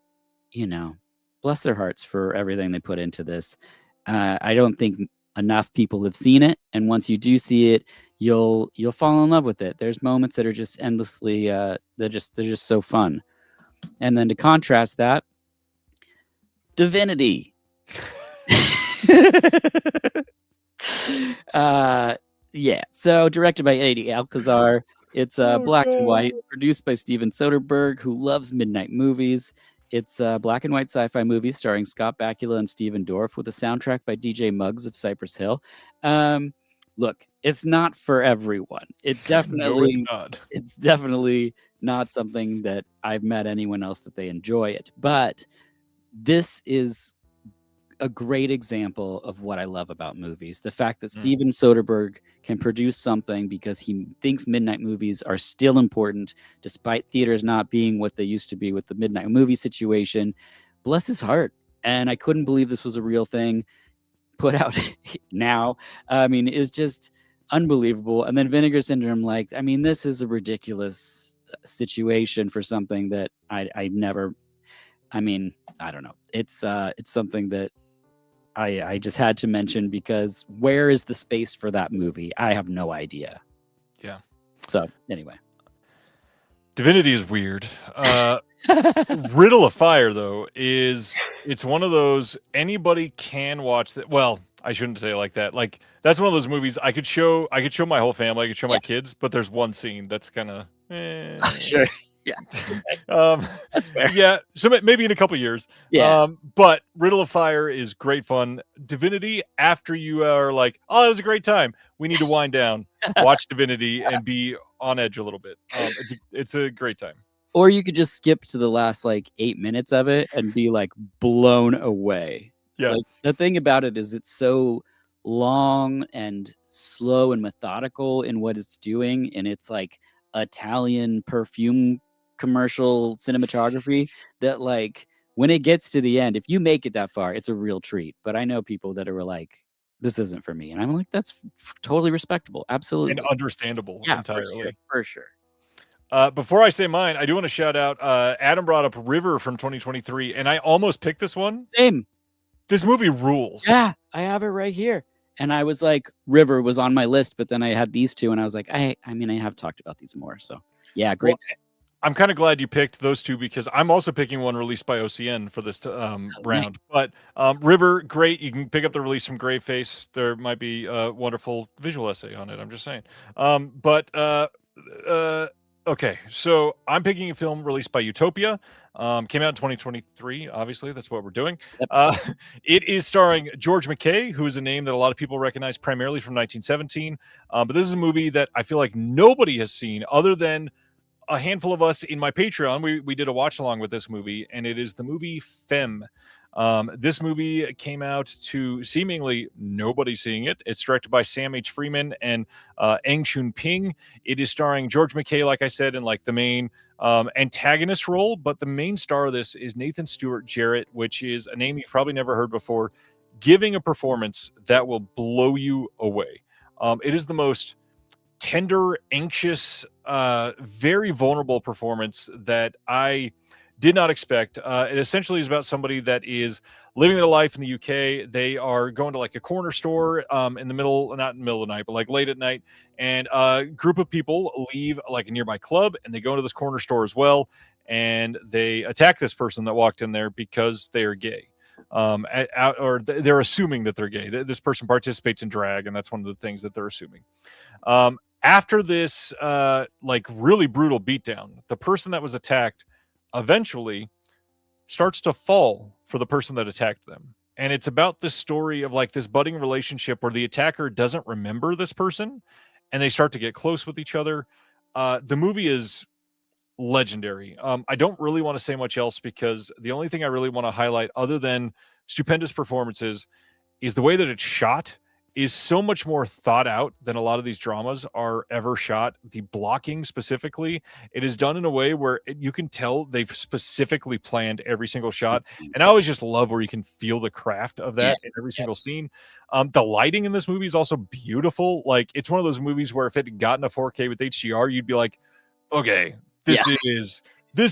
you know, bless their hearts for everything they put into this. I don't think enough people have seen it, and once you do see it, you'll fall in love with it. There's moments that are just endlessly they're just so fun. And then to contrast that, Divinity. Yeah, so directed by Eddie Alcazar. It's black and white, produced by Steven Soderbergh, who loves midnight movies. It's a black and white sci-fi movie starring Scott Bakula and Stephen Dorff, with a soundtrack by DJ Muggs of Cypress Hill. Look, it's not for everyone. It definitely No, it's not. It's definitely not something that I've met anyone else that they enjoy it. But this is a great example of what I love about movies. The fact that Steven Soderbergh can produce something because he thinks midnight movies are still important, despite theaters not being what they used to be with the midnight movie situation. Bless his heart. And I couldn't believe this was a real thing put out now. I mean, it's just unbelievable. And then Vinegar Syndrome, like, I mean, this is a ridiculous situation for something that I never, I mean, I don't know. It's something that I just had to mention, because where is the space for that movie? I have no idea. Yeah. So anyway, Divinity is weird. Riddle of Fire, though, it's one of those anybody can watch that. Well, I shouldn't say it like that. Like, that's one of those movies I could show my whole family, I could show my kids, but there's one scene that's kind of sure. Yeah. That's fair. Yeah, so maybe in a couple years. Yeah. But Riddle of Fire is great fun. Divinity, after you are like, oh, it was a great time, we need to wind down, watch Divinity and be on edge a little bit. It's a great time. Or you could just skip to the last like 8 minutes of it and be like blown away. Yeah. Like, the thing about it is it's so long and slow and methodical in what it's doing, and it's like Italian perfume commercial cinematography that, like, when it gets to the end, if you make it that far, it's a real treat. But I know people that are like, this isn't for me, and I'm like, that's totally respectable, absolutely, And understandable. yeah, entirely. for sure. Before I say mine, I do want to shout out Adam brought up River from 2023, and I almost picked this one. Same. This movie rules. Yeah, I have it right here. And I was like, River was on my list, but then I had these two, and I was like, I mean, I have talked about these more. So, yeah, great. Well, I'm kind of glad you picked those two, because I'm also picking one released by OCN for this round. But River, great. You can pick up the release from Graveface. There might be a wonderful visual essay on it. I'm just saying. Okay, so I'm picking a film released by Utopia. Came out in 2023. Obviously, that's what we're doing. Yep. It is starring George McKay, who is a name that a lot of people recognize primarily from 1917. But this is a movie that I feel like nobody has seen other than a handful of us in my Patreon. We did a watch along with this movie, and it is the movie Femme. This movie came out to seemingly nobody seeing it. It's directed by Sam H. Freeman and Eng Chun Ping. It is starring George McKay, like I said, in like the main antagonist role, but the main star of this is Nathan Stewart Jarrett, which is a name you've probably never heard before, giving a performance that will blow you away. It is the most tender, anxious, very vulnerable performance that I did not expect. It essentially is about somebody that is living their life in the UK. They are going to like a corner store in the middle, not in the middle of the night, but like late at night. And a group of people leave like a nearby club and they go into this corner store as well. And they attack this person that walked in there because they are gay. They're assuming that they're gay. This person participates in drag, and that's one of the things that they're assuming. After this like really brutal beatdown, the person that was attacked eventually starts to fall for the person that attacked them. And it's about this story of like this budding relationship where the attacker doesn't remember this person and they start to get close with each other. The movie is legendary. I don't really want to say much else because the only thing I really want to highlight, other than stupendous performances, is the way that it's shot is so much more thought out than a lot of these dramas are ever shot. The blocking specifically, it is done in a way where you can tell they've specifically planned every single shot. And I always just love where you can feel the craft of that in every single scene. The lighting in this movie is also beautiful. Like, it's one of those movies where if it had gotten a 4K with HDR, you'd be like, okay, this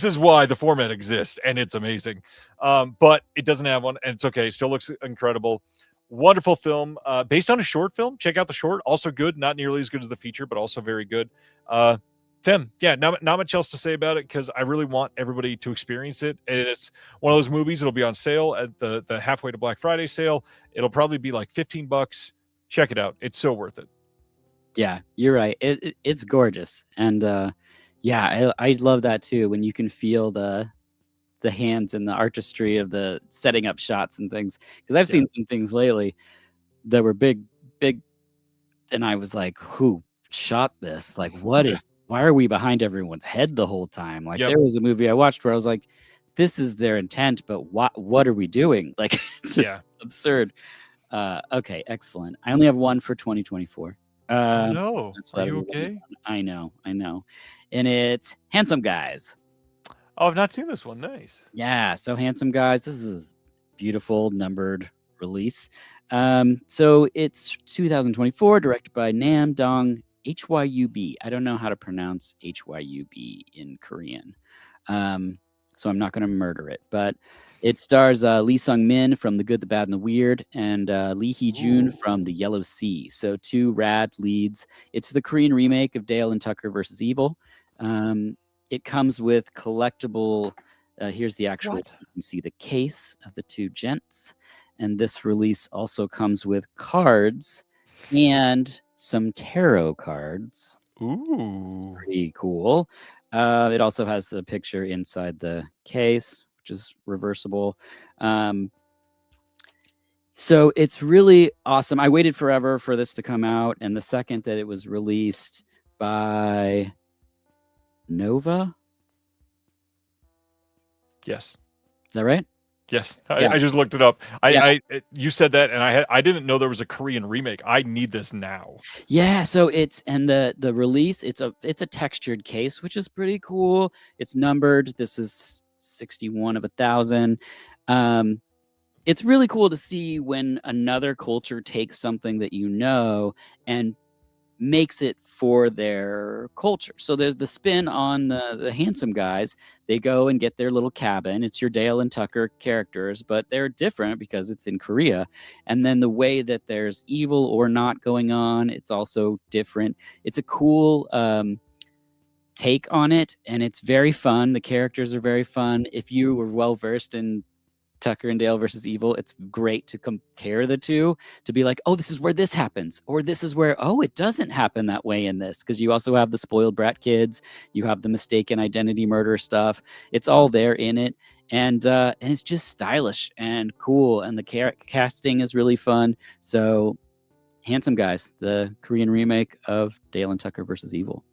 is why the format exists, and it's amazing. But it doesn't have one, and it's okay. It still looks incredible. Wonderful film, based on a short film. Check out the short. Also good, not nearly as good as the feature, but also very good. Tim, not much else to say about it because I really want everybody to experience it. And it's one of those movies. It'll be on sale at the halfway to Black Friday sale. It'll probably be like $15. Check it out. It's so worth it. Yeah, you're right. It's gorgeous, and I love that too. When you can feel the hands and the artistry of the setting up shots and things, because I've seen some things lately that were big, and I was like, who shot this? Like, why are we behind everyone's head the whole time? Like, there was a movie I watched where I was like, this is their intent, but what are we doing? Like, it's just absurd. Okay, excellent. I only have one for 2024. No, are you okay? I know, and it's Handsome Guys. Oh, I've not seen this one. Nice. Yeah, so Handsome Guys. This is a beautiful numbered release. So it's 2024, directed by Nam Dong Hyub. I don't know how to pronounce Hyub in Korean, so I'm not going to murder it. But it stars Lee Sung-min from The Good, the Bad, and the Weird, and Lee Hee-jun from The Yellow Sea. So two rad leads. It's the Korean remake of Dale and Tucker versus Evil. It comes with collectible, here's the actual, you can see the case of the two gents. And this release also comes with cards and some tarot cards. Ooh. It's pretty cool. It also has the picture inside the case, which is reversible. So it's really awesome. I waited forever for this to come out. And the second that it was released by Nova? Yes. Is that right? Yes. I just looked it up. You said that, and I didn't know there was a Korean remake. I need this now. Yeah, so it's, and the release, it's a textured case, which is pretty cool. It's numbered. This is 61 of 1,000. It's really cool to see when another culture takes something that you know and makes it for their culture. So there's the spin on the Handsome Guys. They go and get their little cabin. It's your Dale and Tucker characters, but they're different because it's in Korea. And then the way that there's evil or not going on, it's also different. It's a cool take on it, and it's very fun. The characters are very fun. If you were well versed in Tucker and Dale versus Evil, it's great to compare the two, to be like, oh, this is where this happens, or this is where, oh, it doesn't happen that way in this, because you also have the spoiled brat kids, you have the mistaken identity murder stuff. It's all there in it, and it's just stylish and cool, and the casting is really fun. So Handsome Guys, the Korean remake of Dale and Tucker versus Evil.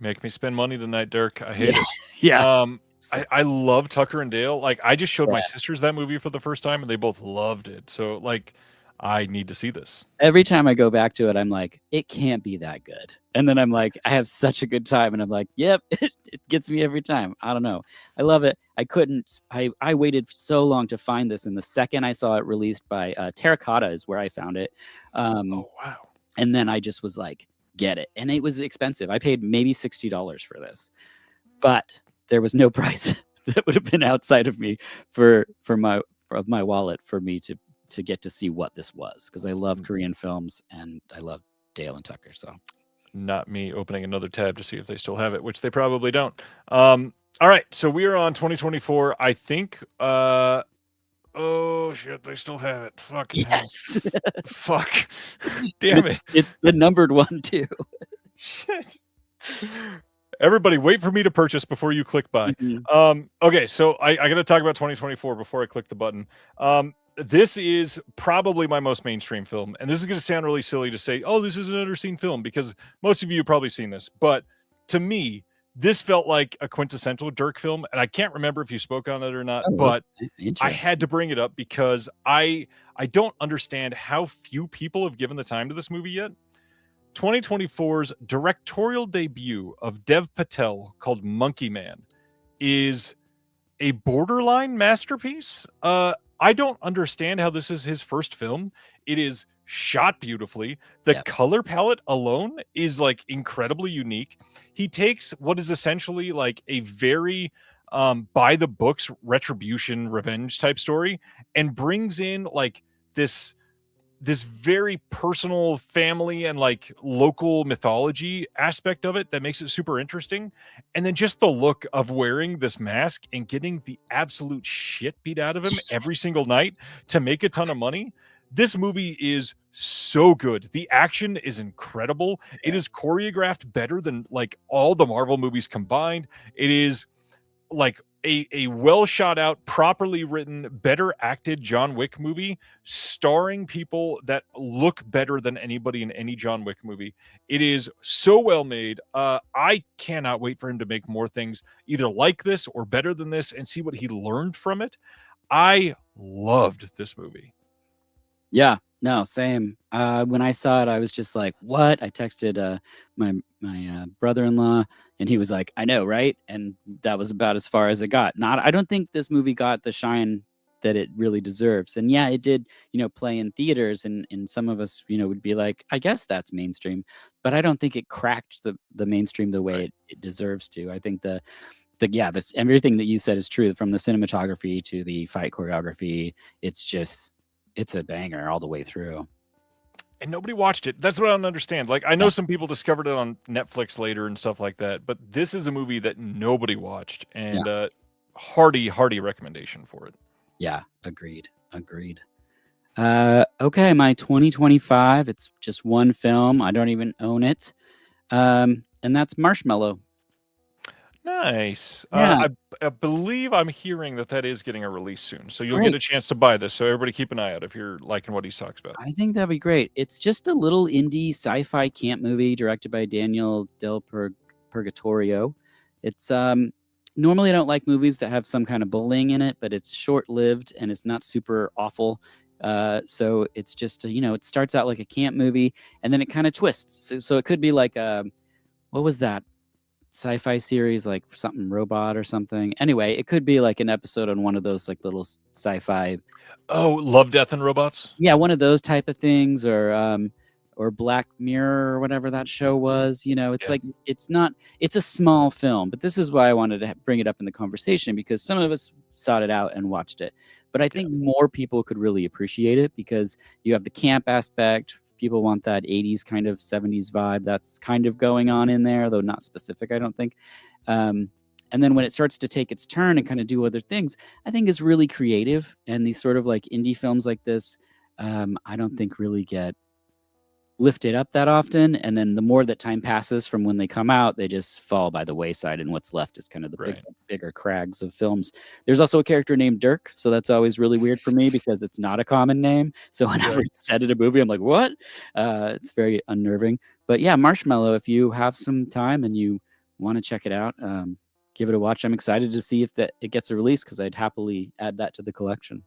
Make me spend money tonight, Dirk. I hate it. Yeah. So, I love Tucker and Dale. Like, I just showed my yeah. sisters that movie for the first time, and they both loved it. So, like, I need to see this. Every time I go back to it, I'm like, it can't be that good. And then I'm like, I have such a good time, and I'm like, yep, it gets me every time. I don't know. I love it. I waited so long to find this, and the second I saw it released by Terracotta is where I found it. Oh, wow. And then I just was like, get it. And it was expensive. I paid maybe $60 for this, but there was no price that would have been outside of me for my wallet for me to get to see what this was, because I love Korean films and I love Dale and Tucker. So Not me opening another tab to see if they still have it, which they probably don't. All right, so we are on 2024. I think. Oh shit, they still have it. Fucking hell. yes, Fuck. Damn it. it's the numbered one too. Shit. Everybody, wait for me to purchase before you click buy. Mhm. Okay, so I got to talk about 2024 before I click the button. This is probably my most mainstream film, and this is going to sound really silly to say, "Oh, this is an underseen film," because most of you have probably seen this. But to me, this felt like a quintessential Dirk film, and I can't remember if you spoke on it or not. Oh, But I interesting. had to bring it up because I don't understand how few people have given the time to this movie yet. 2024's directorial debut of Dev Patel called Monkey Man is a borderline masterpiece. I don't understand how this is his first film. It is shot beautifully. The Yep. color palette alone is like incredibly unique. He takes what is essentially like a very by the books retribution revenge type story and brings in like this very personal family and like local mythology aspect of it that makes it super interesting. And then just the look of wearing this mask and getting the absolute shit beat out of him every single night to make a ton of money. This movie is so good. The action is incredible. It is choreographed better than like all the Marvel movies combined. It is like a well shot out, properly written, better acted John Wick movie, starring people that look better than anybody in any John Wick movie. It is so well made. I cannot wait for him to make more things either like this or better than this and see what he learned from it. I loved this movie. Yeah, no, same. When I saw it, I was just like, "What?" I texted my brother-in-law, and he was like, "I know, right?" And that was about as far as it got. I don't think this movie got the shine that it really deserves. And yeah, it did, play in theaters, and some of us, would be like, "I guess that's mainstream," but I don't think it cracked the mainstream the way Right. it deserves to. I think this everything that you said is true, from the cinematography to the fight choreography. It's a banger all the way through. And nobody watched it. That's what I don't understand. Like, I know Yeah. some people discovered it on Netflix later and stuff like that, but this is a movie that nobody watched, and hearty recommendation for it. Yeah, agreed. Okay, my 2025, it's just one film. I don't even own it. And that's Marshmallow. Nice. Yeah. I believe I'm hearing that is getting a release soon, so you'll Great. get a chance to buy this. So everybody keep an eye out if you're liking what he talks about. I think that'd be great. It's just a little indie sci-fi camp movie directed by Daniel Purgatorio. It's normally I don't like movies that have some kind of bullying in it, but it's short-lived and it's not super awful. So it's just it starts out like a camp movie and then it kind of twists. So it could be like what was that sci-fi series, like something robot or something? Anyway, it could be like an episode on one of those like little sci-fi. Oh, Love, Death, and Robots? Yeah, one of those type of things, or Black Mirror or whatever that show was. It's like it's a small film, but this is why I wanted to bring it up in the conversation, because some of us sought it out and watched it. But I think more people could really appreciate it because you have the camp aspect. People want that 80s kind of 70s vibe that's kind of going on in there, though not specific, I don't think. And then when it starts to take its turn and kind of do other things, I think it's really creative. And these sort of like indie films like this, I don't think really get lifted up that often. And then the more that time passes from when they come out, they just fall by the wayside. And what's left is kind of the bigger crags of films. There's also a character named Dirk. So that's always really weird for me because it's not a common name. So whenever it's said in a movie, I'm like, what? It's very unnerving. But yeah, Marshmallow, if you have some time and you want to check it out, give it a watch. I'm excited to see if it gets a release because I'd happily add that to the collection.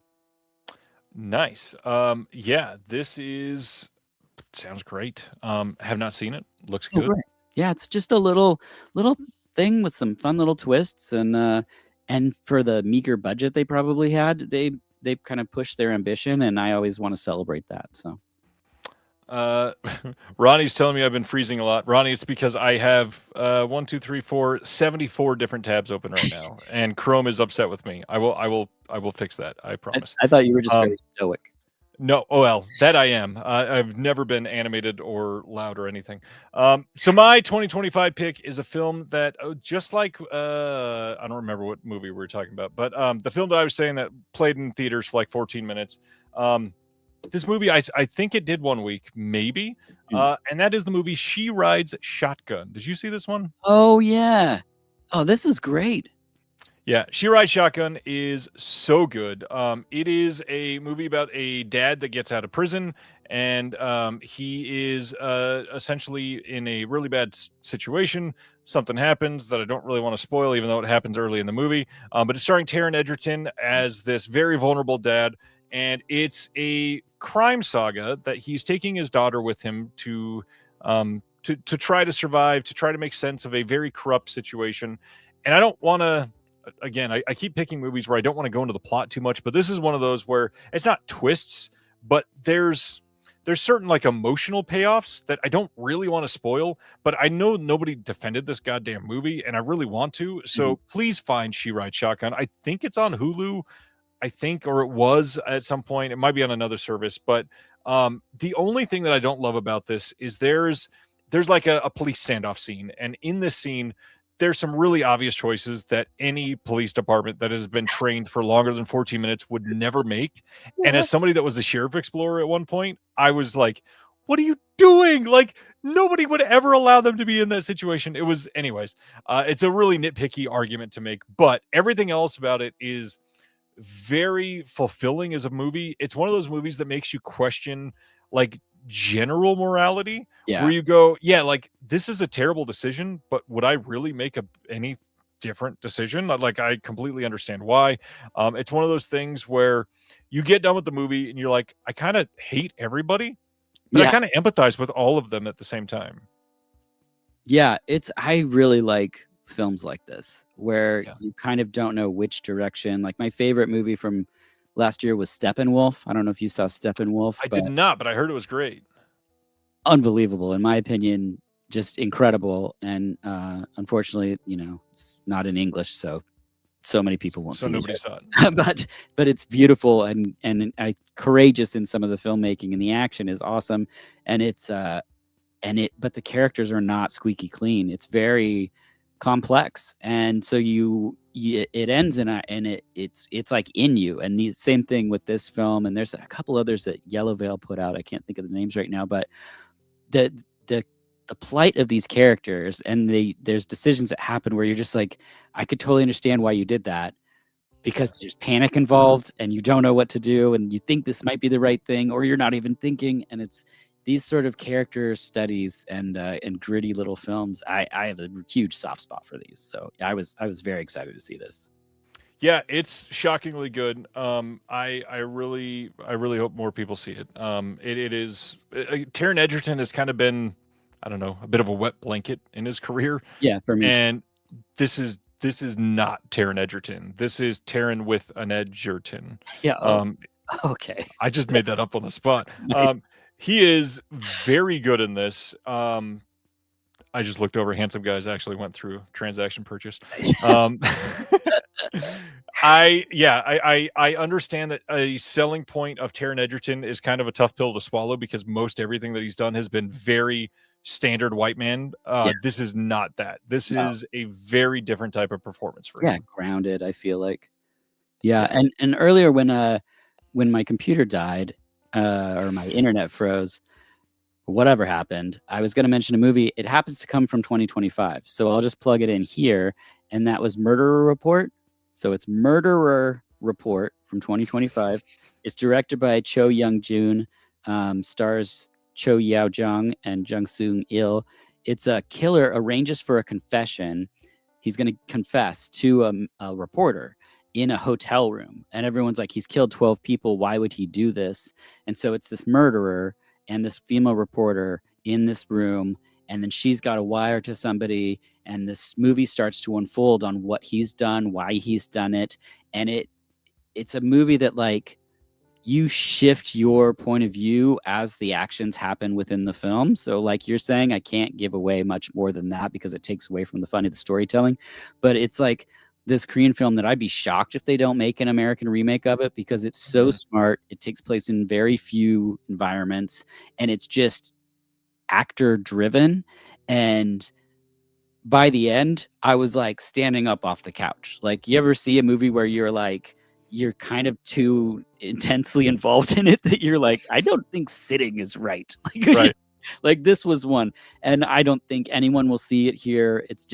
Nice. Yeah, this sounds great. Have not seen it. Looks Oh, good. great. Yeah, it's just a little thing with some fun little twists, and for the meager budget they probably had, they kind of pushed their ambition, and I always want to celebrate that. So Ronnie's telling me I've been freezing a lot. Ronnie, it's because I have 1, 2, 3, 4, 74 different tabs open right now, and Chrome is upset with me. I will fix that. I promise. I thought you were just very stoic. No, oh well, that I am. I've never been animated or loud or anything. So my 2025 pick is a film that, just like I don't remember what movie we were talking about, but the film that I was saying that played in theaters for like 14 minutes. This movie, I think it did 1 week, maybe, and that is the movie She Rides Shotgun. Did you see this one? Oh yeah. Oh, this is great. Yeah, She Rides Shotgun is so good. It is a movie about a dad that gets out of prison, and he is essentially in a really bad situation. Something happens that I don't really want to spoil, even though it happens early in the movie. But it's starring Taron Egerton as this very vulnerable dad, and it's a crime saga that he's taking his daughter with him to try to survive, to try to make sense of a very corrupt situation. And I don't want to. Again, I keep picking movies where I don't want to go into the plot too much, but this is one of those where it's not twists, but there's certain like emotional payoffs that I don't really want to spoil, but I know nobody defended this goddamn movie and I really want to. So please find She Rides Shotgun. I think it's on Hulu, or it was at some point. It might be on another service, but the only thing that I don't love about this is there's like a police standoff scene, and in this scene there's some really obvious choices that any police department that has been trained for longer than 14 minutes would never make. And as somebody that was a sheriff explorer at one point, I was like, what are you doing? Like, nobody would ever allow them to be in that situation. It was, anyways, it's a really nitpicky argument to make, but everything else about it is very fulfilling as a movie. It's one of those movies that makes you question, like, general morality, where you go, yeah, like, this is a terrible decision, but would I really make any different decision? Like, I completely understand why. It's one of those things where you get done with the movie and you're like, I kind of hate everybody, but I kind of empathize with all of them at the same time. Yeah, I really like films like this where you kind of don't know which direction. Like, my favorite movie from last year was Steppenwolf. I don't know if you saw Steppenwolf. I did not, but I heard it was great. Unbelievable, in my opinion, just incredible. And unfortunately, it's not in English, so many people won't see it. So nobody saw it. but it's beautiful and courageous in some of the filmmaking, and the action is awesome. And but the characters are not squeaky clean. It's very complex, and so it ends it's like in you. And the same thing with this film, and there's a couple others that Yellow Veil put out. I can't think of the names right now, but the plight of these characters, and there's decisions that happen where you're just like, I could totally understand why you did that, because there's panic involved and you don't know what to do, and you think this might be the right thing, or you're not even thinking. And it's these sort of character studies and gritty little films. I have a huge soft spot for these, so I was very excited to see this. Yeah, it's shockingly good. I really hope more people see it. It is Taron Egerton has kind of been, I don't know, a bit of a wet blanket in his career. Yeah, for me. And this is not Taron Egerton. This is Taron with an Edgerton. Yeah. Okay. I just made that up on the spot. Nice. He is very good in this. I just looked over. Handsome Guys actually went through transaction purchase. I understand that a selling point of Taron Egerton is kind of a tough pill to swallow, because most everything that he's done has been very standard white man. This is not that. This is a very different type of performance for him. Grounded, I feel like. And earlier when my computer died, or my internet froze, whatever happened, I was going to mention a movie. It happens to come from 2025, so I'll just plug it in here. And that was Murderer Report. So it's Murderer Report from 2025. It's directed by Cho Young-jun, stars Cho Yao-jung and Jung Soon-il. It's a killer arranges for a confession. he's going to confess to a reporter in a hotel room, and everyone's like, he's killed 12 people. Why would he do this? And so it's this murderer and this female reporter in this room, and then she's got a wire to somebody, and this movie starts to unfold on what he's done, why he's done it, and it's a movie that like you shift your point of view as the actions happen within the film. So like you're saying, I can't give away much more than that because it takes away from the fun of the storytelling, but it's like this Korean film that I'd be shocked if they don't make an American remake of it because it's so smart. It takes place in very few environments, and it's just actor driven. And by the end, I was like standing up off the couch. Like, you ever see a movie where you're like, you're kind of too intensely involved in it that you're like, I don't think sitting is right. Right. Like this was one, and I don't think anyone will see it here. It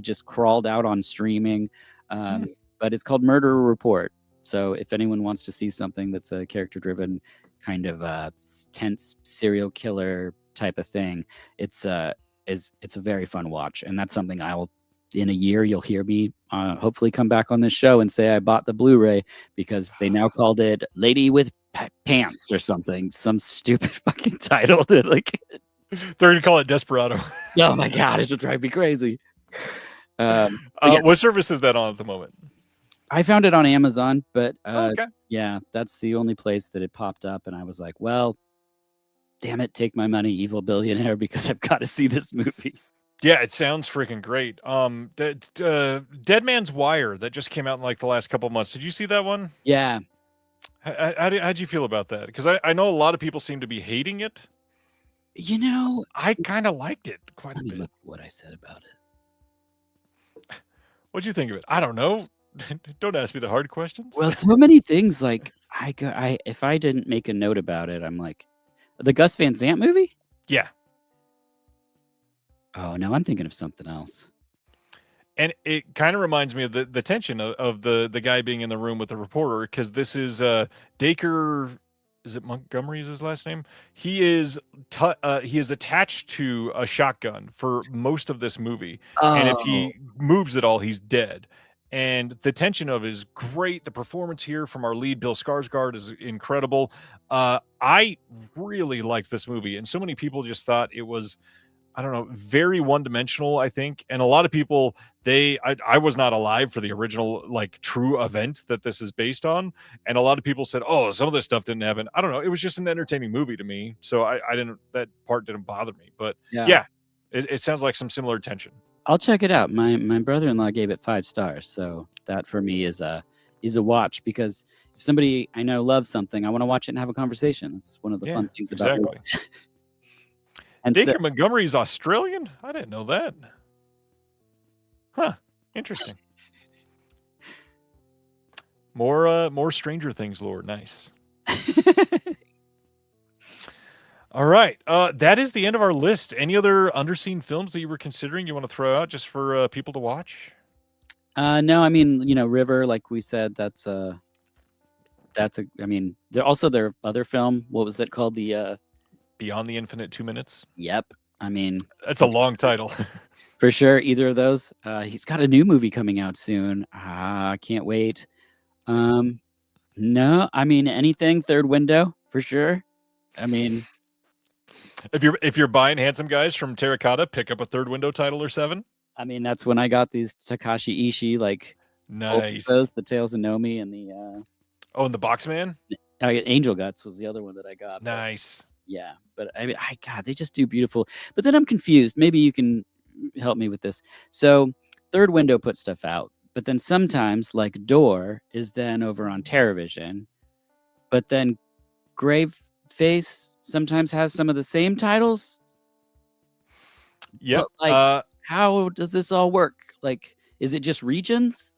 just crawled out on streaming. But it's called Murder Report. So if anyone wants to see something that's a character-driven kind of tense serial killer type of thing, it's a very fun watch, and that's something in a year you'll hear me hopefully come back on this show and say I bought the Blu-ray because they now called it Lady with Pants or something, some stupid fucking title that like they're gonna call it Desperado. Oh my god, it would drive me crazy. What service is that on at the moment? I found it on Amazon, but okay. Yeah, that's the only place that it popped up, and I was like, well, damn it, take my money, evil billionaire, because I've got to see this movie. Yeah, it sounds freaking great. Dead Man's Wire that just came out in like the last couple months. Did you see that one? Yeah. How'd you feel about that? Because I know a lot of people seem to be hating it. You know, I kind of liked it quite a bit. Look what I said about it. What'd you think of it? I don't know. Don't ask me the hard questions. Well, so many things like if I didn't make a note about it, I'm like, the Gus Van Sant movie? Yeah. Oh, no, I'm thinking of something else. And it kind of reminds me of the tension of the guy being in the room with the reporter, because this is Dacre. Is it Montgomery is his last name? He is attached to a shotgun for most of this movie. Oh. And if he moves at all, he's dead. And the tension of it is great. The performance here from our lead, Bill Skarsgård, is incredible. I really liked this movie. And so many people just thought it was, I don't know, very one-dimensional, I think. And a lot of people, I was not alive for the original, like, true event that this is based on. And a lot of people said, oh, some of this stuff didn't happen. I don't know. It was just an entertaining movie to me. So that part didn't bother me. But yeah it sounds like some similar tension. I'll check it out. My brother-in-law gave it 5 stars. So that for me is a watch, because if somebody I know loves something, I want to watch it and have a conversation. It's one of the fun things about it. And Dacre Montgomery is Australian? I didn't know that. Huh. Interesting. More Stranger Things lore. Nice. All right. That is the end of our list. Any other Underseen films that you were considering you want to throw out just for people to watch? No, I mean, River, like we said, that's I mean, their other film, what was that called? The Beyond the Infinite 2 Minutes? Yep. I mean, that's a long title. For sure, either of those. He's got a new movie coming out soon. I can't wait. No, I mean, anything Third Window for sure. I mean, if you're buying Handsome Guys from Terracotta, pick up a Third Window title or 7. I mean, that's when I got these Takashi Ishii, like, nice. Those, the Tales of Nomi and the and the Boxman? Angel Guts was the other one that I got. Nice. Yeah, but God, they just do beautiful. But then I'm confused. Maybe you can help me with this. So Third Window put stuff out, but then sometimes, like Door, is then over on TerraVision. But then Graveface sometimes has some of the same titles. Yep. But, like, how does this all work? Like, is it just regions?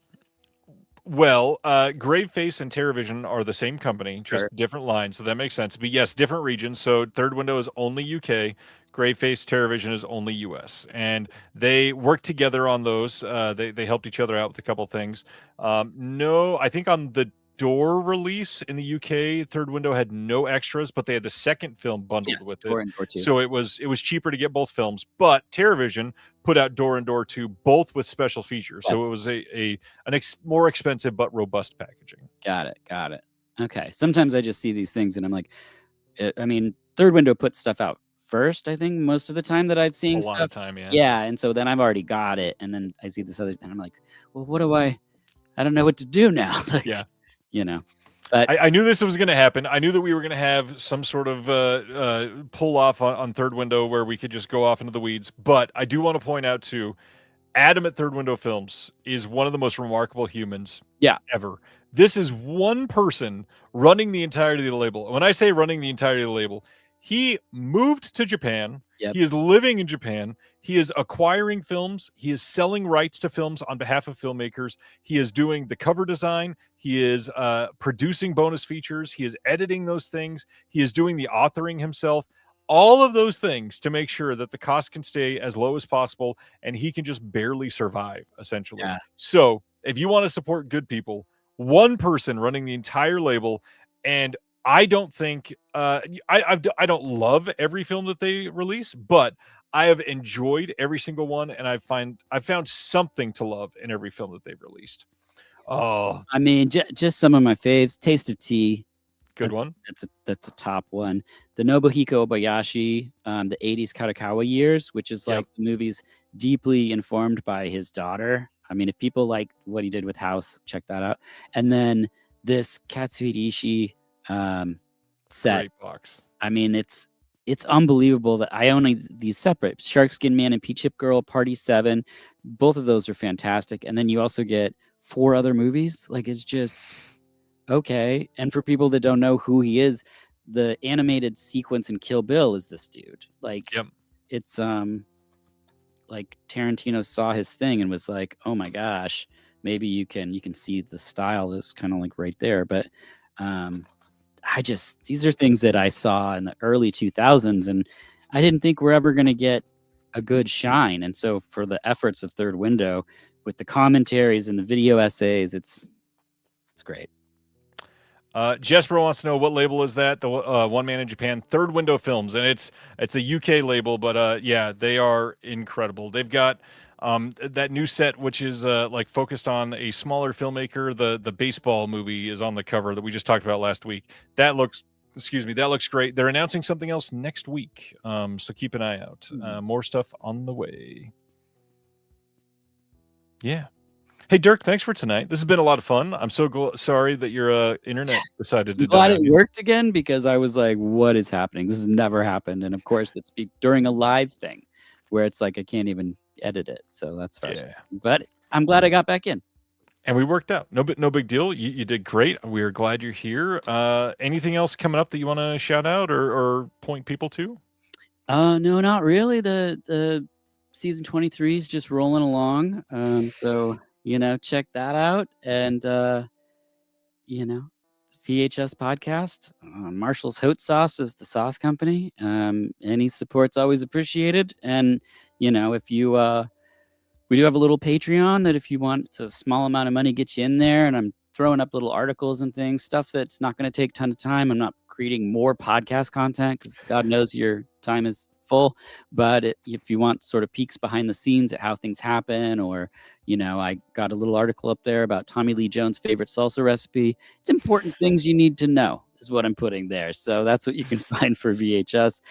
Well, Graveface and TerraVision are the same company, just different lines, so that makes sense. But yes, different regions. So Third Window is only UK, Graveface, TerraVision is only US, and they work together on those. They helped each other out with a couple things. No, I think on the door release in the UK, Third Window had no extras, but they had the second film bundled Yes, with Door it. and Door 2. So it was cheaper to get both films. But TerraVision put out Door and Door 2 both with special features. Yeah. So it was more expensive but robust packaging. Got it. Okay. Sometimes I just see these things and I'm like, I mean, Third Window puts stuff out first, I think, most of the time that I've seen A stuff. lot of time, yeah. Yeah, and so then I've already got it, and then I see this other, and I'm like, well, what do I don't know what to do now. Like, Yeah. you know. But I knew this was going to happen. I knew that we were going to have some sort of pull off on Third Window where we could just go off into the weeds. But I do want to point out too, Adam at Third Window Films is one of the most remarkable humans ever. This is one person running the entirety of the label. When I say running the entirety of the label, he moved to Japan. Yep. He is living in Japan. He is acquiring films. He is selling rights to films on behalf of filmmakers. He is doing the cover design. He is producing bonus features. He is editing those things. He is doing the authoring himself. All of those things to make sure that the cost can stay as low as possible and he can just barely survive, essentially. Yeah. So if you want to support good people, one person running the entire label, and I don't think I don't love every film that they release, but I have enjoyed every single one, and I've found something to love in every film that they've released. Oh, I mean, just some of my faves. Taste of Tea. good one. That's a top one. The Nobuhiko Obayashi, the 80s Kadokawa years, which is like the movie's deeply informed by his daughter. I mean, if people like what he did with House, check that out. And then this Katsuhide set. Great box. I mean, it's unbelievable that I own these separate. Sharkskin Man and Peach Chip Girl, Party 7. Both of those are fantastic. And then you also get 4 other movies. Like, it's just okay. And for people that don't know who he is, the animated sequence in Kill Bill is this dude. Like, it's like Tarantino saw his thing and was like, oh my gosh, maybe you can see the style is kind of like right there. But these are things that I saw in the early 2000s, and I didn't think we're ever going to get a good shine. And so for the efforts of Third Window with the commentaries and the video essays, it's great. Jesper wants to know, what label is that? The One Man in Japan, Third Window Films, and it's a UK label, but yeah, they are incredible. They've got that new set, which is like focused on a smaller filmmaker. The baseball movie is on the cover that we just talked about last week. That looks great. They're announcing something else next week, so keep an eye out. More stuff on the way. Yeah. Hey, Dirk, thanks for tonight. This has been a lot of fun. I'm so sorry that your internet decided to die. I'm glad it worked again, because I was like, what is happening? This has never happened. And of course, it's during a live thing where it's like I can't even edit it. So that's frustrating. Yeah. But I'm glad I got back in. And we worked out. No big deal. You did great. We're glad you're here. Anything else coming up that you want to shout out or point people to? No, not really. The season 23 is just rolling along. So check that out. And, VHS podcast. Marshall's Hot Sauce is the sauce company. Any support's always appreciated. And, if you, we do have a little Patreon that if you want, it's a small amount of money, gets you in there. And I'm throwing up little articles and things, stuff that's not going to take a ton of time. I'm not creating more podcast content because God knows your time is full. But if you want sort of peeks behind the scenes at how things happen, or, I got a little article up there about Tommy Lee Jones' favorite salsa recipe. It's important things you need to know is what I'm putting there. So that's what you can find for VHS.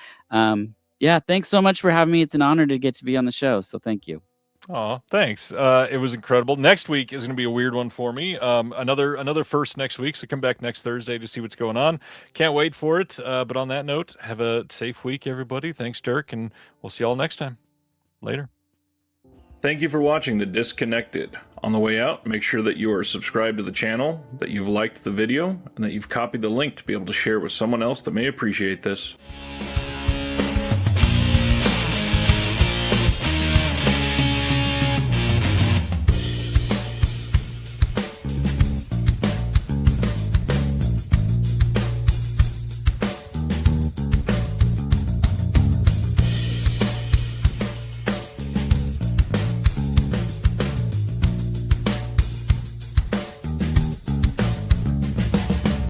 Yeah, thanks so much for having me. It's an honor to get to be on the show. So thank you. Oh, thanks. It was incredible. Next week is going to be a weird one for me. Another first next week. So come back next Thursday to see what's going on. Can't wait for it. But on that note, have a safe week, everybody. Thanks, Dirk, and we'll see you all next time. Later. Thank you for watching The Disconnected. On the way out, make sure that you are subscribed to the channel, that you've liked the video, and that you've copied the link to be able to share with someone else that may appreciate this.